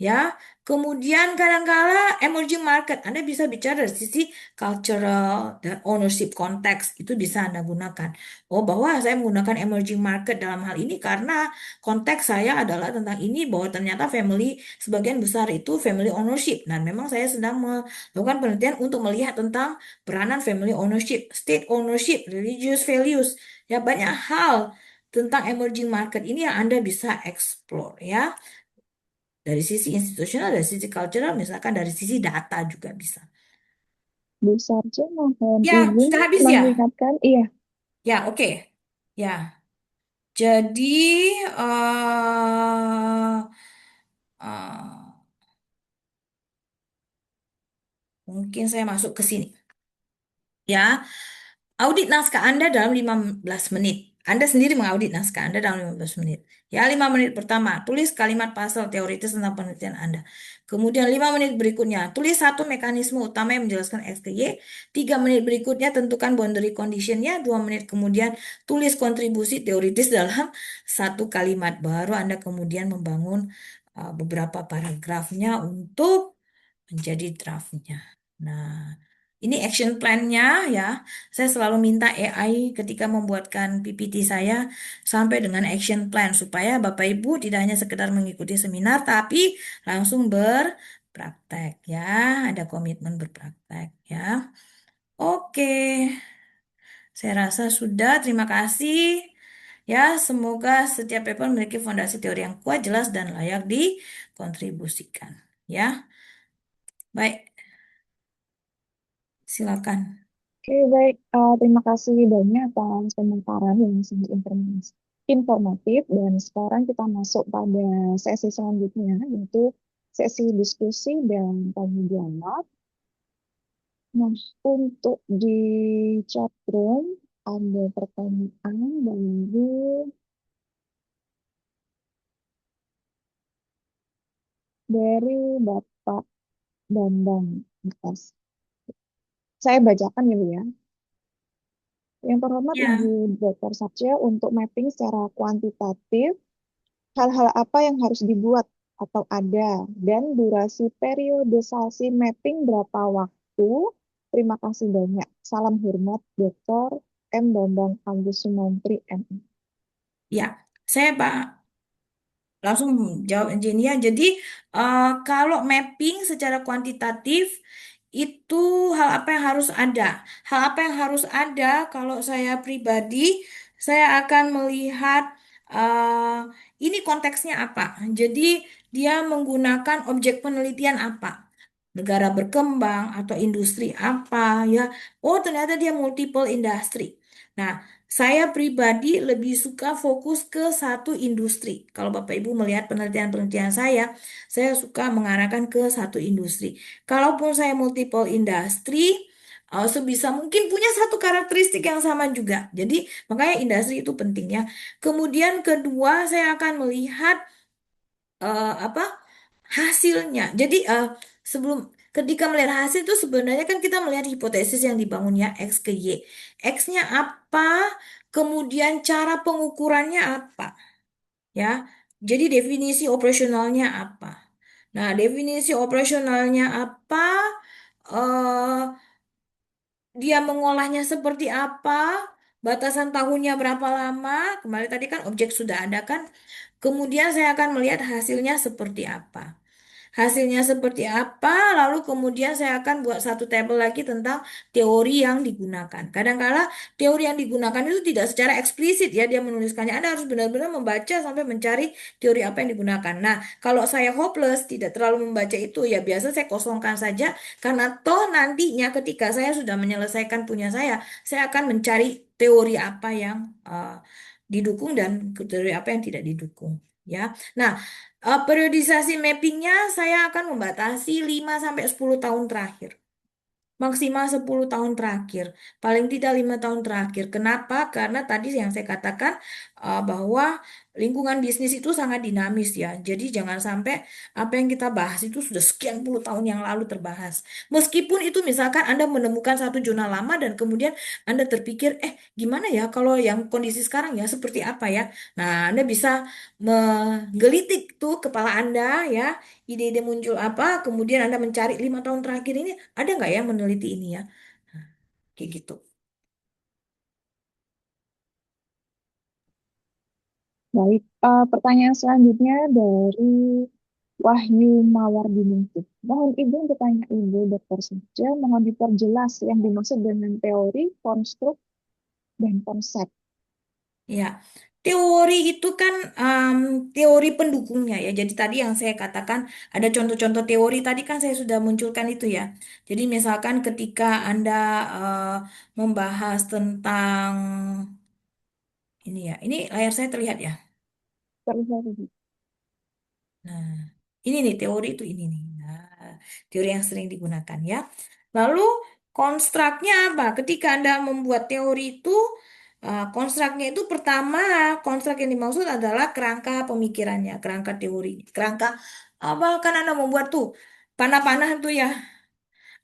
Ya, kemudian kadang-kala emerging market, Anda bisa bicara dari sisi cultural dan ownership konteks, itu bisa Anda gunakan. Oh, bahwa saya menggunakan emerging market dalam hal ini karena konteks saya adalah tentang ini, bahwa ternyata family, sebagian besar itu family ownership. Dan memang saya sedang melakukan penelitian untuk melihat tentang peranan family ownership, state ownership, religious values, ya banyak hal tentang emerging market ini yang Anda bisa explore ya. Dari sisi institusional, dari sisi cultural, misalkan dari sisi data juga bisa. Bu Sarjo mohon Ya, izin sudah habis ya? mengingatkan, iya, Ya, oke. Ya, jadi eh, mungkin saya masuk ke sini. Ya, audit naskah Anda dalam 15 menit. Anda sendiri mengaudit naskah Anda dalam 15 menit. Ya, 5 menit pertama, tulis kalimat pasal teoritis tentang penelitian Anda. Kemudian 5 menit berikutnya, tulis satu mekanisme utama yang menjelaskan X ke Y. 3 menit berikutnya, tentukan boundary conditionnya. 2 menit kemudian, tulis kontribusi teoritis dalam satu kalimat. Baru Anda kemudian membangun beberapa paragrafnya untuk menjadi draftnya. Nah, ini action plan-nya ya. Saya selalu minta AI ketika membuatkan PPT saya sampai dengan action plan supaya Bapak Ibu tidak hanya sekedar mengikuti seminar tapi langsung berpraktek ya. Ada komitmen berpraktek ya. Oke, saya rasa sudah. Terima kasih. Ya, semoga setiap paper memiliki fondasi teori yang kuat, jelas, dan layak dikontribusikan. Ya, baik. Silakan. oke baik. Terima kasih banyak atas pemaparan yang sangat informatif dan sekarang kita masuk pada sesi selanjutnya yaitu sesi diskusi dan tanya jawab. Nah, untuk di chat room ada pertanyaan dari Bapak Bambang atas. Saya bacakan ya, Bu ya. Yang terhormat Ya, Ibu Dr. Satya, untuk mapping secara kuantitatif, hal-hal apa yang harus dibuat atau ada, dan durasi periodisasi mapping berapa waktu? Terima kasih banyak. Salam hormat, Dr. M. Bambang Agus Sumantri, MI. ya. Saya Pak langsung jawab Engineer. Jadi kalau mapping secara kuantitatif itu hal apa yang harus ada? Hal apa yang harus ada kalau saya pribadi, saya akan melihat ini konteksnya apa. Jadi dia menggunakan objek penelitian apa? Negara berkembang atau industri apa ya? Oh, ternyata dia multiple industry. Nah, saya pribadi lebih suka fokus ke satu industri. Kalau Bapak Ibu melihat penelitian-penelitian saya suka mengarahkan ke satu industri. Kalaupun saya multiple industri, sebisa mungkin punya satu karakteristik yang sama juga. Jadi, makanya industri itu penting ya. Kemudian kedua, saya akan melihat apa hasilnya. Jadi sebelum ketika melihat hasil itu sebenarnya kan kita melihat hipotesis yang dibangunnya X ke Y. X-nya apa? Kemudian cara pengukurannya apa? Ya. Jadi definisi operasionalnya apa? Nah, definisi operasionalnya apa? eh Dia mengolahnya seperti apa? Batasan tahunnya berapa lama? Kemarin tadi kan objek sudah ada kan? Kemudian saya akan melihat hasilnya seperti apa. hasilnya seperti apa, lalu kemudian saya akan buat satu tabel lagi tentang teori yang digunakan. Kadang-kala teori yang digunakan itu tidak secara eksplisit ya dia menuliskannya. Anda harus benar-benar membaca sampai mencari teori apa yang digunakan. Nah, kalau saya hopeless, tidak terlalu membaca itu, ya biasa saya kosongkan saja, karena toh nantinya ketika saya sudah menyelesaikan punya saya akan mencari teori apa yang didukung dan teori apa yang tidak didukung. Ya, nah, periodisasi mappingnya saya akan membatasi 5 sampai 10 tahun terakhir. Maksimal 10 tahun terakhir, paling tidak 5 tahun terakhir. Kenapa? Karena tadi yang saya katakan bahwa lingkungan bisnis itu sangat dinamis ya. Jadi jangan sampai apa yang kita bahas itu sudah sekian puluh tahun yang lalu terbahas. Meskipun itu misalkan Anda menemukan satu jurnal lama dan kemudian Anda terpikir, gimana ya kalau yang kondisi sekarang ya seperti apa ya? Nah, Anda bisa menggelitik tuh kepala Anda ya, ide-ide muncul apa, kemudian Anda mencari 5 tahun terakhir ini ada nggak ya meneliti ini ya. Nah, kayak gitu. Baik, pertanyaan selanjutnya dari Wahyu Mawardiningtyas. Mohon izin bertanya Ibu Dokter saja, mohon diperjelas yang dimaksud dengan teori, konstruk, dan konsep. Ya, teori itu kan teori pendukungnya ya. Jadi tadi yang saya katakan ada contoh-contoh teori tadi kan saya sudah munculkan itu ya. Jadi misalkan ketika Anda eh, membahas tentang ini ya, ini layar saya terlihat ya. Terlihat Ibu. Nah, ini nih teori itu ini nih. Nah, teori yang sering digunakan ya. Lalu konstruknya apa? Ketika Anda membuat teori itu, konstruknya itu pertama, konstruk yang dimaksud adalah kerangka pemikirannya, kerangka teori, kerangka apa kan Anda membuat tuh panah-panah tuh ya,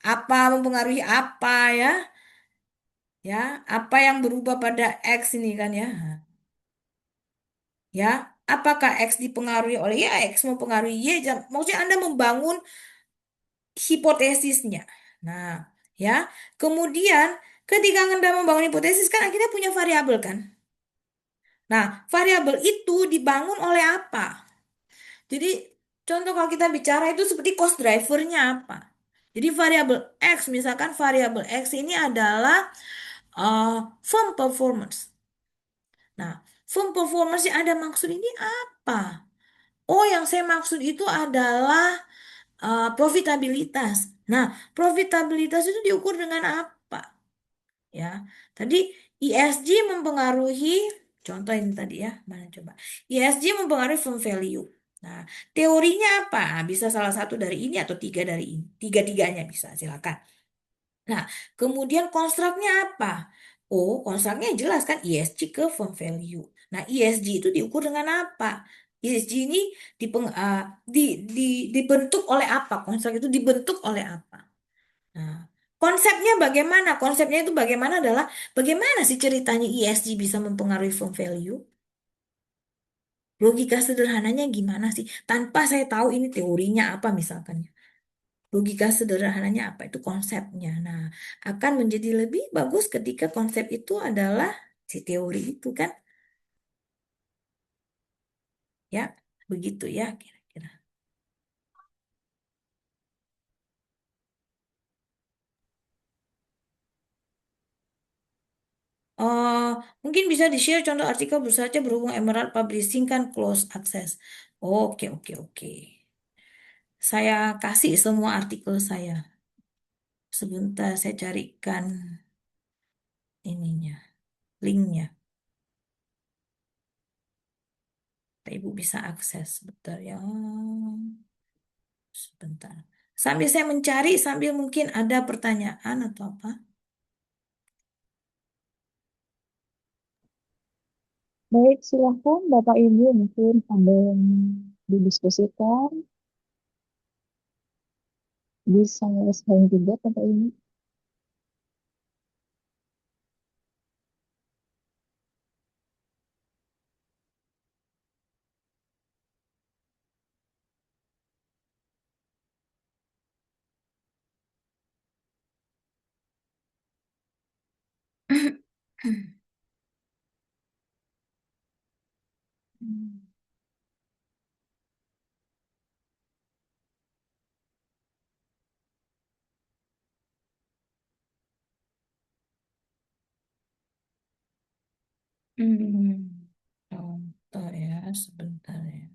apa mempengaruhi apa ya, ya, apa yang berubah pada X ini kan ya. Ya, apakah X dipengaruhi oleh Y, X mempengaruhi Y, maksudnya Anda membangun hipotesisnya. Nah, ya. Kemudian ketika Anda membangun hipotesis kan akhirnya punya variabel kan. Nah, variabel itu dibangun oleh apa? Jadi contoh kalau kita bicara itu seperti cost drivernya apa? Jadi variabel X, misalkan variabel X ini adalah firm performance. Nah, firm performance yang ada maksud ini apa? Oh, yang saya maksud itu adalah profitabilitas. Nah, profitabilitas itu diukur dengan apa? Ya, tadi ESG mempengaruhi, contoh ini tadi ya, mana coba? ESG mempengaruhi firm value. Nah, teorinya apa? Bisa salah satu dari ini atau tiga dari ini. Tiga-tiganya bisa, silakan. Nah, kemudian konstruknya apa? Oh, konstruknya jelas kan ESG ke firm value. Nah, ESG itu diukur dengan apa? ESG ini dipeng, ah, dibentuk oleh apa? Konstruk itu dibentuk oleh apa? Nah, konsepnya bagaimana? Konsepnya itu bagaimana adalah bagaimana sih ceritanya ESG bisa mempengaruhi firm value? Logika sederhananya gimana sih? Tanpa saya tahu ini teorinya apa misalkan. Logika sederhananya apa? Itu konsepnya. Nah, akan menjadi lebih bagus ketika konsep itu adalah si teori itu kan. Ya, begitu ya kira-kira. Oh, mungkin bisa di-share contoh artikel baru saja berhubung Emerald Publishing kan close access. Oke, oke, oke. Saya kasih semua artikel saya. Sebentar saya carikan ininya, linknya. Ibu bisa akses. Sebentar ya. Sebentar. Sambil saya mencari, sambil mungkin ada pertanyaan atau apa. Baik, silahkan Bapak Ibu mungkin sambil didiskusikan. Bisa share juga Bapak Ibu. Hmm, contoh ya, sebentar ya.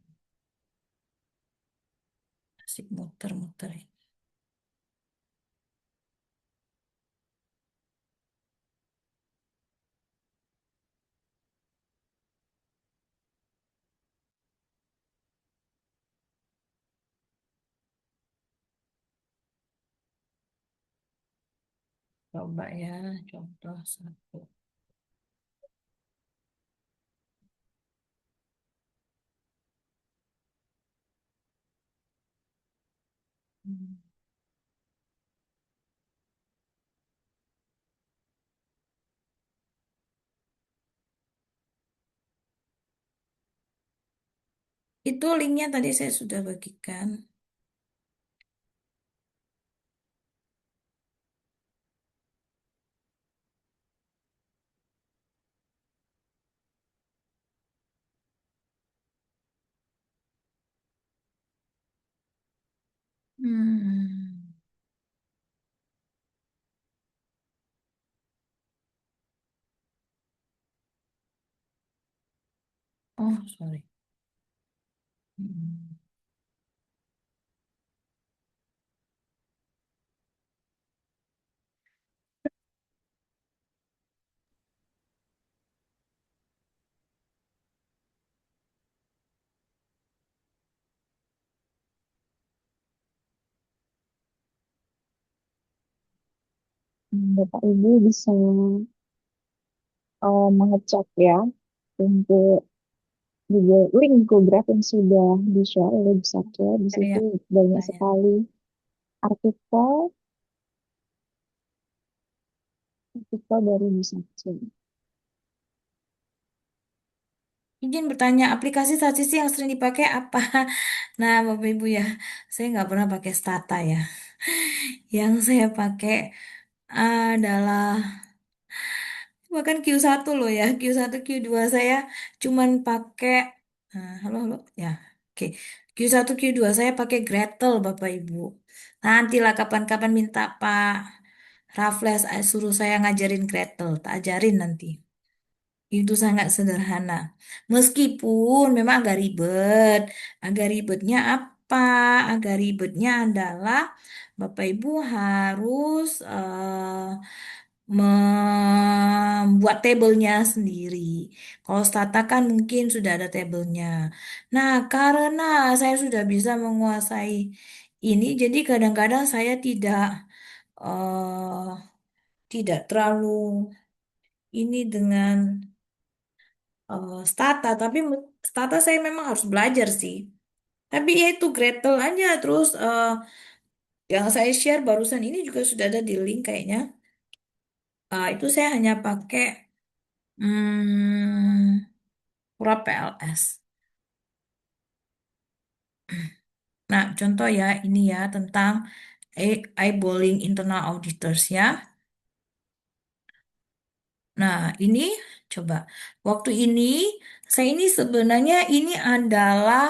Asik muter-muter ya. Coba ya, contoh satu. Hmm. Itu linknya tadi saya sudah bagikan. Hmm. Oh, sorry. Hmm. Bapak Ibu bisa mengecek ya untuk Google link Google Drive yang sudah di-share oleh Bu Satya. Di Ya, situ ya, banyak saya. sekali artikel artikel dari Bu Satya. Izin bertanya, aplikasi statistik yang sering dipakai apa? Nah, Bapak Ibu ya, saya nggak pernah pakai Stata ya. Yang saya pakai adalah bahkan Q1 loh ya, Q1, Q2 saya cuman pakai, halo, halo, ya, oke. Q1, Q2 saya pakai Gretel, Bapak Ibu. Nantilah kapan-kapan minta Pak Raffles suruh saya ngajarin Gretel, tak ajarin nanti. Itu sangat sederhana. Meskipun memang agak ribet. Agak ribetnya apa? Agak ribetnya adalah Bapak Ibu harus membuat tabelnya sendiri. Kalau Stata kan mungkin sudah ada tabelnya. Nah, karena saya sudah bisa menguasai ini, jadi kadang-kadang saya tidak terlalu ini dengan Stata, tapi Stata saya memang harus belajar sih. Tapi ya itu Gretel aja. Terus yang saya share barusan ini juga sudah ada di link kayaknya. Itu saya hanya pakai Pura PLS. Nah, contoh ya ini ya tentang eyeballing internal auditors ya. Nah, ini coba waktu ini saya ini sebenarnya ini adalah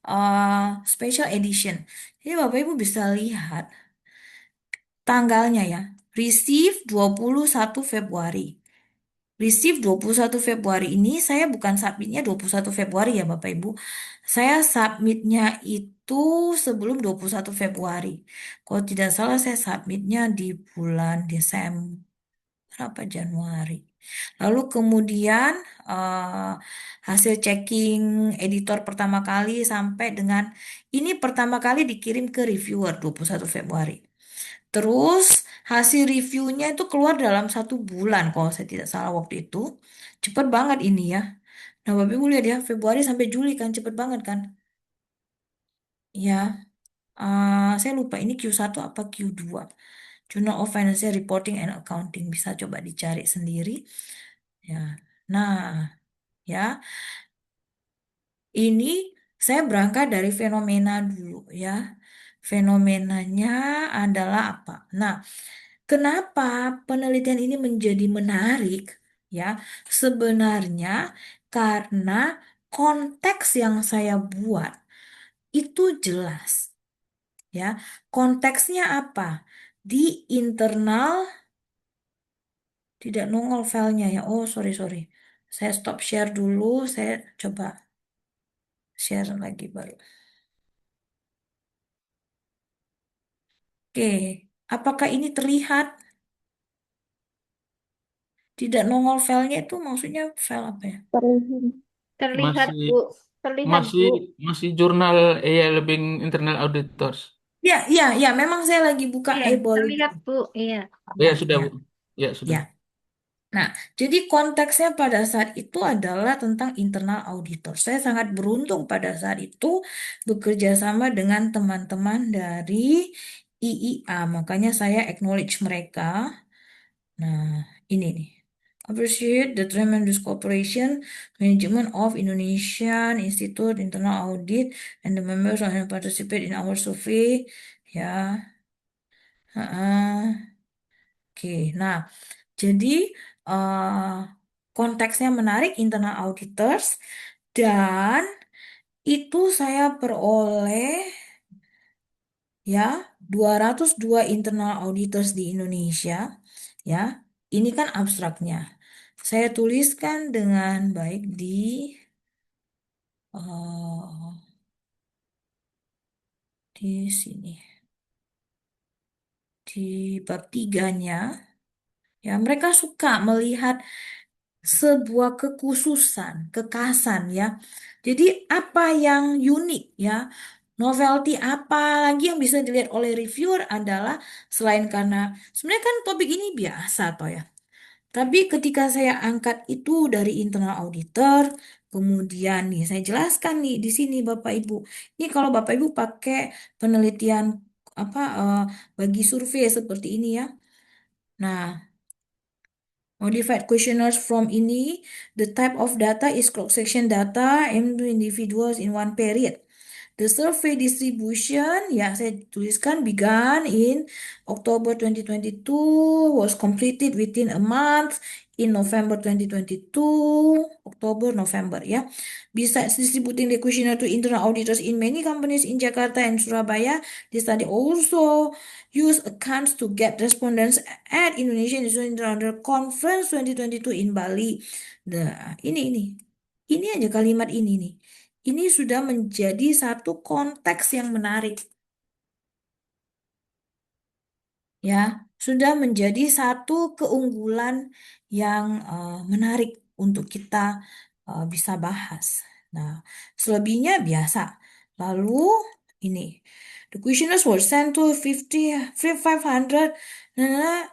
uh, special edition. Jadi Bapak Ibu bisa lihat tanggalnya ya. Receive 21 Februari. Receive 21 Februari ini saya bukan submitnya 21 Februari ya Bapak Ibu. Saya submitnya itu sebelum 21 Februari. Kalau tidak salah saya submitnya di bulan Desember apa Januari. Lalu kemudian eh, hasil checking editor pertama kali sampai dengan ini pertama kali dikirim ke reviewer 21 Februari. Terus hasil reviewnya itu keluar dalam 1 bulan kalau saya tidak salah waktu itu. Cepet banget ini ya. Nah Bapak Ibu lihat ya Februari sampai Juli kan cepet banget kan. Ya, saya lupa ini Q1 apa Q2. Journal of Financial Reporting and Accounting bisa coba dicari sendiri. Ya, nah ya ini saya berangkat dari fenomena dulu ya. Fenomenanya adalah apa? Nah, kenapa penelitian ini menjadi menarik? Ya, sebenarnya karena konteks yang saya buat itu jelas. Ya, konteksnya apa? Di internal tidak nongol filenya ya. Oh, sorry, sorry. Saya stop share dulu, saya coba share lagi baru. Oke, apakah ini terlihat? Tidak nongol filenya itu maksudnya file apa ya? Terlihat. Terlihat, Masih Bu. Terlihat, masih Bu. masih jurnal AI Living Internal Auditors. Ya, ya, ya, memang saya lagi buka Iya, eyeball itu. terlihat, Bu. Iya. Ya, Ya sudah, ya, Bu. Ya sudah. ya. Nah, jadi konteksnya pada saat itu adalah tentang internal auditor. Saya sangat beruntung pada saat itu bekerja sama dengan teman-teman dari IIA. Makanya saya acknowledge mereka. Nah, ini nih. Appreciate the tremendous cooperation, management of Indonesian Institute Internal Audit and the members who have participate in our survey. Ya, heeh. Oke. Nah, jadi eh, konteksnya menarik internal auditors dan itu saya peroleh ya 202 internal auditors di Indonesia ya. Ini kan abstraknya. Saya tuliskan dengan baik eh, di sini di bab tiganya ya mereka suka melihat sebuah kekhususan, kekhasan ya. Jadi apa yang unik ya? Novelty apa lagi yang bisa dilihat oleh reviewer adalah selain karena sebenarnya kan topik ini biasa toh ya. Tapi ketika saya angkat itu dari internal auditor, kemudian nih saya jelaskan nih di sini Bapak Ibu. Ini kalau Bapak Ibu pakai penelitian apa bagi survei seperti ini ya. Nah, modified questionnaires from ini, the type of data is cross-section data aimed to individuals in one period. The survey distribution, ya saya tuliskan began in October 2022, was completed within a month in November 2022, October, November ya. Besides distributing the questionnaire to internal auditors in many companies in Jakarta and Surabaya, the study also use accounts to get respondents at Indonesian International Conference 2022 in Bali. Nah, ini aja kalimat ini nih. Ini sudah menjadi satu konteks yang menarik. Ya, sudah menjadi satu keunggulan yang menarik untuk kita bisa bahas. Nah, selebihnya biasa. Lalu ini, the questionnaires were sent to 500 nah,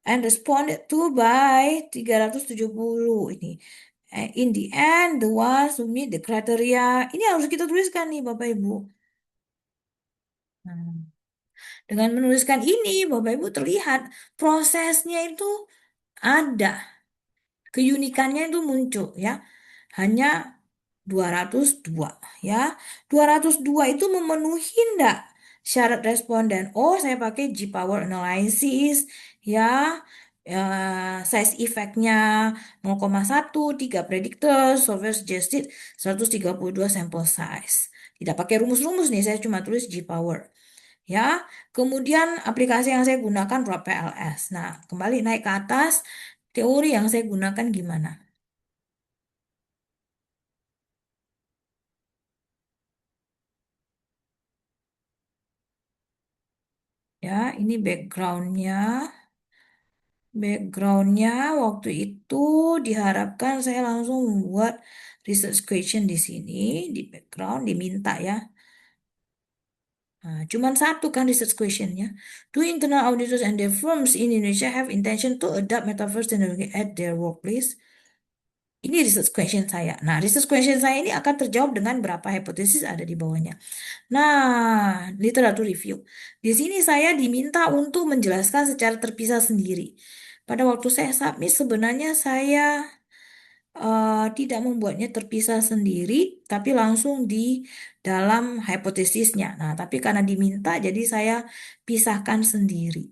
and responded to by 370 ini. In the end, the ones who meet the criteria, ini harus kita tuliskan nih Bapak Ibu. Nah, dengan menuliskan ini, Bapak Ibu terlihat prosesnya itu ada, keunikannya itu muncul ya. Hanya 202 ya. 202 itu memenuhi enggak syarat responden? Oh, saya pakai G power analysis ya. Size effect-nya 0,1, 3 predictor, software suggested 132 sample size. Tidak pakai rumus-rumus nih, saya cuma tulis G power. Ya, kemudian aplikasi yang saya gunakan Raw PLS. Nah, kembali naik ke atas, teori yang saya gunakan gimana? Ya, ini backgroundnya. Backgroundnya waktu itu diharapkan saya langsung membuat research question di sini, di background, diminta ya. Nah, cuman satu kan research questionnya. Do internal auditors and their firms in Indonesia have intention to adopt metaverse technology at their workplace? Ini research question saya. Nah, research question saya ini akan terjawab dengan berapa hipotesis ada di bawahnya. Nah, literatur review. Di sini saya diminta untuk menjelaskan secara terpisah sendiri. Pada waktu saya submit sebenarnya saya tidak membuatnya terpisah sendiri, tapi langsung di dalam hipotesisnya. Nah, tapi karena diminta, jadi saya pisahkan sendiri.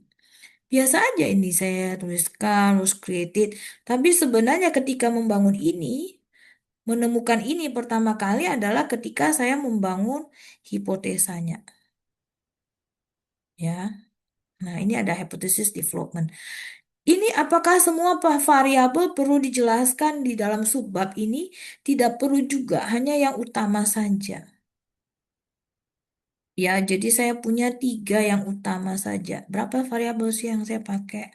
Biasa aja ini saya tuliskan, was created. Tapi sebenarnya ketika membangun ini, menemukan ini pertama kali adalah ketika saya membangun hipotesanya. Ya. Nah, ini ada hypothesis development. Ini apakah semua variabel perlu dijelaskan di dalam subbab ini? Tidak perlu juga, hanya yang utama saja. Ya, jadi saya punya 3 yang utama saja. Berapa variabel sih yang saya pakai?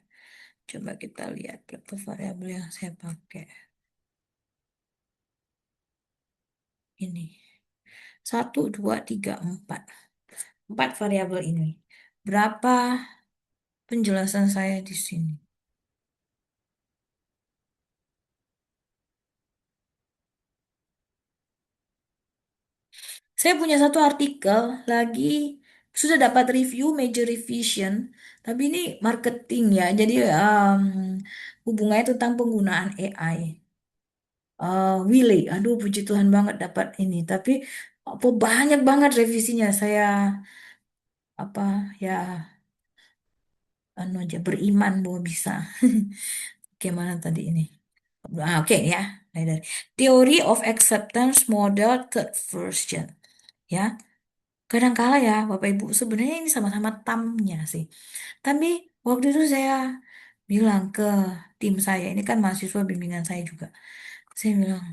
Coba kita lihat berapa variabel yang saya pakai. Ini. 1, 2, 3, 4. 4 variabel ini. Berapa penjelasan saya di sini? Saya punya satu artikel lagi sudah dapat review major revision, tapi ini marketing ya, jadi hubungannya tentang penggunaan AI. Willy, aduh puji Tuhan banget dapat ini, tapi apa banyak banget revisinya. Saya apa ya anu aja beriman bahwa bisa. Gimana tadi ini? Oke ya, dari Theory of Acceptance Model Third Version. Ya, kadangkala ya Bapak Ibu sebenarnya ini sama-sama tamnya sih. Tapi waktu itu saya bilang ke tim saya, ini kan mahasiswa bimbingan saya juga. Saya bilang,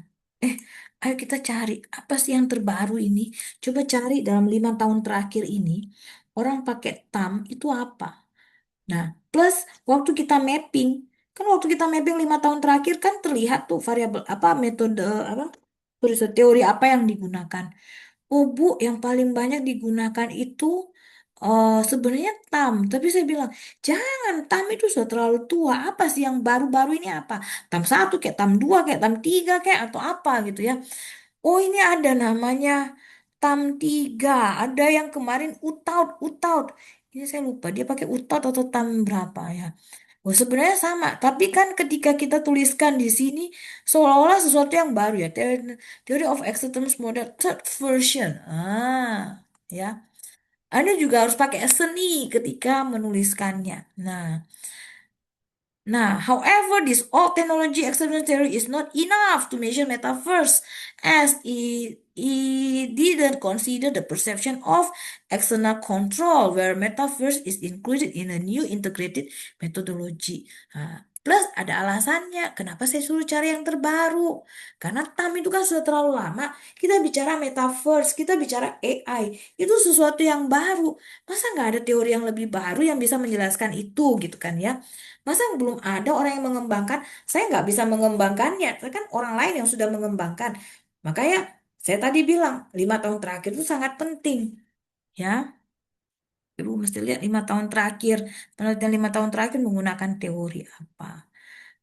ayo kita cari apa sih yang terbaru ini. Coba cari dalam 5 tahun terakhir ini orang pakai TAM itu apa. Nah, plus waktu kita mapping, kan waktu kita mapping 5 tahun terakhir kan terlihat tuh variabel apa metode apa teori apa yang digunakan. Oh Bu, yang paling banyak digunakan itu sebenarnya TAM. Tapi saya bilang, jangan, TAM itu sudah terlalu tua. Apa sih yang baru-baru ini apa? TAM 1 kayak TAM 2 kayak TAM 3 kayak atau apa gitu ya. Oh ini ada namanya TAM 3. Ada yang kemarin UTAUT. Ini saya lupa dia pakai UTAUT atau TAM berapa ya. Oh, sebenarnya sama, tapi kan ketika kita tuliskan di sini seolah-olah sesuatu yang baru ya, Theory of Acceptance Model Third Version. Ya. Anda juga harus pakai seni ketika menuliskannya. Nah, however, this old technology acceptance theory is not enough to measure metaverse, as it didn't consider the perception of external control, where metaverse is included in a new integrated methodology. Plus ada alasannya, kenapa saya suruh cari yang terbaru? Karena TAM itu kan sudah terlalu lama. Kita bicara metaverse, kita bicara AI, itu sesuatu yang baru. Masa nggak ada teori yang lebih baru yang bisa menjelaskan itu gitu kan ya? Masa belum ada orang yang mengembangkan? Saya nggak bisa mengembangkannya. Saya kan orang lain yang sudah mengembangkan. Makanya saya tadi bilang 5 tahun terakhir itu sangat penting. Ya, Ibu mesti lihat 5 tahun terakhir. Penelitian 5 tahun terakhir menggunakan teori apa.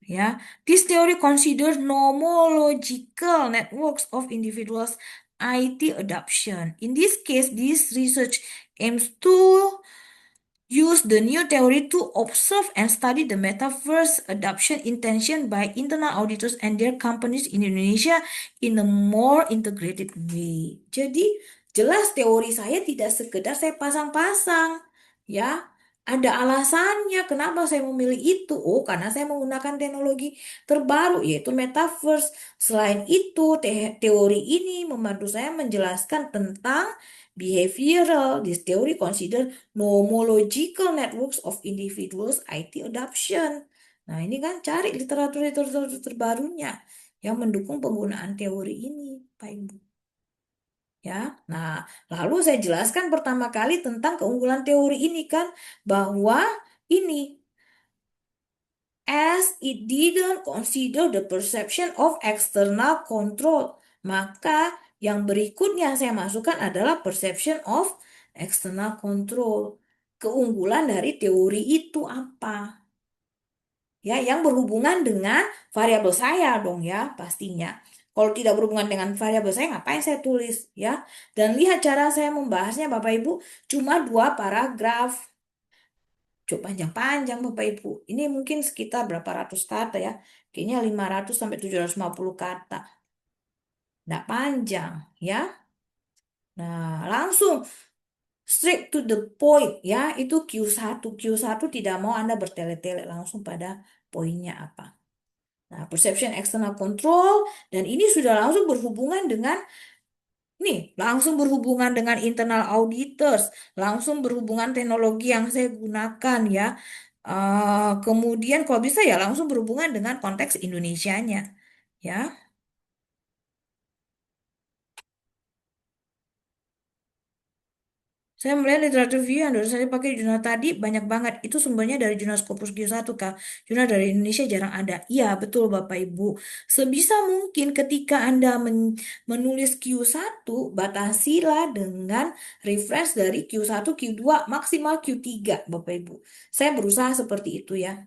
Ya, this theory considers nomological networks of individuals IT adoption. In this case, this research aims to use the new theory to observe and study the metaverse adoption intention by internal auditors and their companies in Indonesia in a more integrated way. Jadi jelas teori saya tidak sekedar saya pasang-pasang, ya. Ada alasannya kenapa saya memilih itu. Oh, karena saya menggunakan teknologi terbaru yaitu metaverse. Selain itu, teori ini membantu saya menjelaskan tentang behavioral. This theory consider nomological networks of individuals IT adoption. Nah, ini kan cari literatur-literatur terbarunya yang mendukung penggunaan teori ini, Pak Ibu. Ya, nah lalu saya jelaskan pertama kali tentang keunggulan teori ini kan bahwa ini as it didn't consider the perception of external control. Maka yang berikutnya saya masukkan adalah perception of external control. Keunggulan dari teori itu apa? Ya, yang berhubungan dengan variabel saya dong ya, pastinya. Kalau tidak berhubungan dengan variabel saya, ngapain saya tulis ya? Dan lihat cara saya membahasnya Bapak Ibu, cuma 2 paragraf. Cukup panjang-panjang Bapak Ibu. Ini mungkin sekitar berapa ratus kata ya. Kayaknya 500 sampai 750 kata. Nggak panjang ya. Nah, langsung straight to the point ya. Itu Q1. Q1 tidak mau Anda bertele-tele, langsung pada poinnya apa. Nah, perception external control dan ini sudah langsung berhubungan dengan langsung berhubungan dengan internal auditors, langsung berhubungan teknologi yang saya gunakan ya. Kemudian kalau bisa ya langsung berhubungan dengan konteks Indonesianya, ya. Saya melihat literatur review yang baru saja pakai jurnal tadi banyak banget. Itu sumbernya dari jurnal Scopus Q1, Kak. Jurnal dari Indonesia jarang ada. Iya, betul Bapak Ibu. Sebisa mungkin ketika Anda menulis Q1, batasilah dengan reference dari Q1, Q2, maksimal Q3, Bapak Ibu. Saya berusaha seperti itu ya.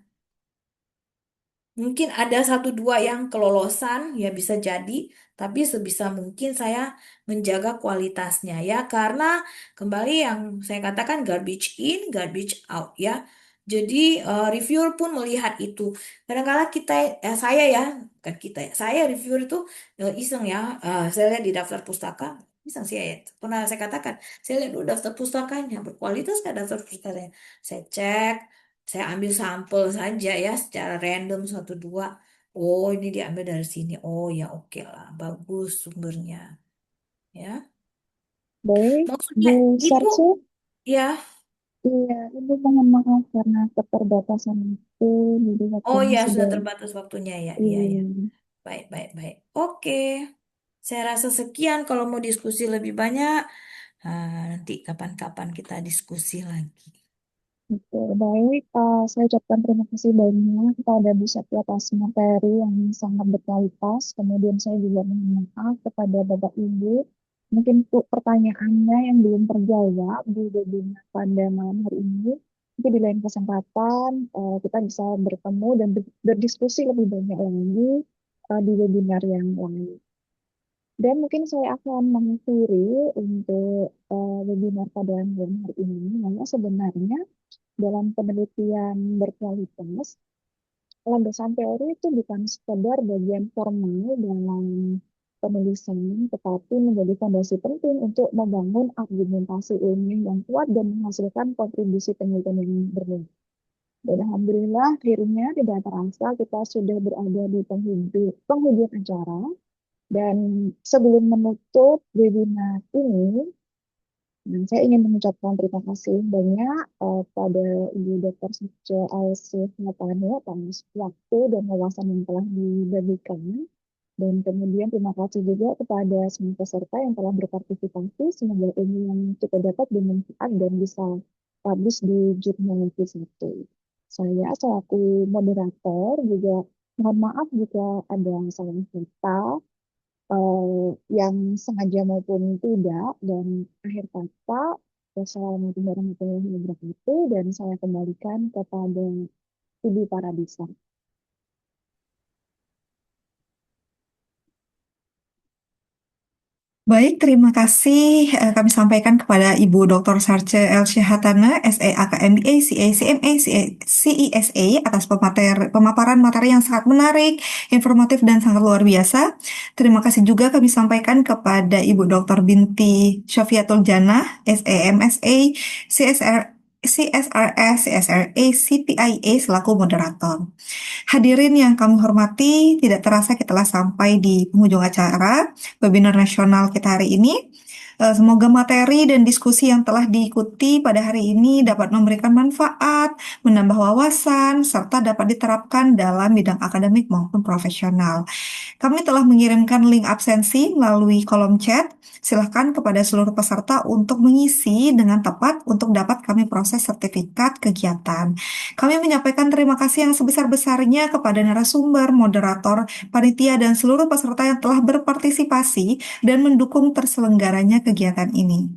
Mungkin ada satu dua yang kelolosan, ya bisa jadi, tapi sebisa mungkin saya menjaga kualitasnya ya, karena kembali yang saya katakan garbage in, garbage out ya. Jadi reviewer pun melihat itu. Kadang-kadang saya ya, bukan kita ya, saya reviewer itu iseng ya, saya lihat di daftar pustaka, iseng sih ya. Pernah saya katakan, saya lihat dulu daftar pustakanya, berkualitas nggak daftar pustakanya. Saya cek, saya ambil sampel saja ya secara random satu dua. Oh ini diambil dari sini. Oh ya oke lah, bagus sumbernya. Ya, Baik, maksudnya Bu Ibu Sarce, ya. iya, Ibu mohon maaf karena keterbatasan waktu, jadi Oh waktunya ya sudah sudah, terbatas waktunya ya. Iya ya. iya, Baik baik baik. Oke, saya rasa sekian. Kalau mau diskusi lebih banyak, nanti kapan-kapan kita diskusi lagi. betul. Baik, saya ucapkan terima kasih banyak kepada Bu Septi atas materi yang sangat berkualitas. Kemudian saya juga mohon maaf kepada Bapak Ibu. Mungkin untuk pertanyaannya yang belum terjawab di webinar pada malam hari ini, mungkin di lain kesempatan kita bisa bertemu dan berdiskusi lebih banyak lagi di webinar yang lain. Dan mungkin saya akan mengakhiri untuk webinar pada malam hari ini, karena sebenarnya dalam penelitian berkualitas, landasan teori itu bukan sekedar bagian formal dalam penulisan, tetapi menjadi fondasi penting untuk membangun argumentasi ilmiah yang kuat dan menghasilkan kontribusi penelitian yang bermutu. Dan Alhamdulillah, akhirnya tidak terasa kita sudah berada di penghujung acara. Dan sebelum menutup webinar ini, dan saya ingin mengucapkan terima kasih banyak pada Ibu Dr. Suce Alsih-Natani atas waktu dan wawasan yang telah dibagikan. Dan kemudian terima kasih juga kepada semua peserta yang telah berpartisipasi. Semoga ilmu yang kita dapat bermanfaat dan bisa publish di jurnal satu. Saya selaku moderator juga mohon maaf jika ada salah kata yang sengaja maupun tidak. Dan akhir kata, wassalamualaikum warahmatullahi wabarakatuh, dan saya kembalikan kepada Ibu Paradisa. Baik, terima kasih kami sampaikan kepada Ibu Dr. Sarce Elsyahatana, SEAK MBA, CA, CMA, CESA atas pemaparan materi yang sangat menarik, informatif, dan sangat luar biasa. Terima kasih juga kami sampaikan kepada Ibu Dr. Binti Syafiatul Janah, SE, MSA, CSRS, CSRA, CPIA selaku moderator. Hadirin yang kami hormati, tidak terasa kita telah sampai di penghujung acara webinar nasional kita hari ini. Semoga materi dan diskusi yang telah diikuti pada hari ini dapat memberikan manfaat, menambah wawasan, serta dapat diterapkan dalam bidang akademik maupun profesional. Kami telah mengirimkan link absensi melalui kolom chat. Silahkan kepada seluruh peserta untuk mengisi dengan tepat untuk dapat kami proses sertifikat kegiatan. Kami menyampaikan terima kasih yang sebesar-besarnya kepada narasumber, moderator, panitia, dan seluruh peserta yang telah berpartisipasi dan mendukung terselenggaranya kegiatan ini.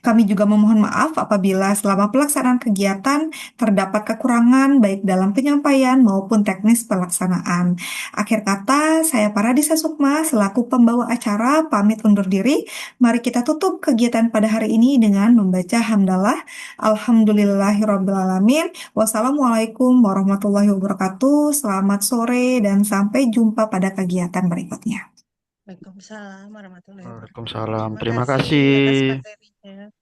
Kami juga memohon maaf apabila selama pelaksanaan kegiatan terdapat kekurangan baik dalam penyampaian maupun teknis pelaksanaan. Akhir kata, saya Paradisa Sukma selaku pembawa acara pamit undur diri. Mari kita tutup kegiatan pada hari ini dengan membaca hamdalah. Alhamdulillahirrabbilalamin. Wassalamualaikum warahmatullahi wabarakatuh. Selamat sore dan sampai jumpa pada kegiatan berikutnya. Waalaikumsalam warahmatullahi wabarakatuh. Waalaikumsalam. Terima Terima kasih atas kasih. materinya.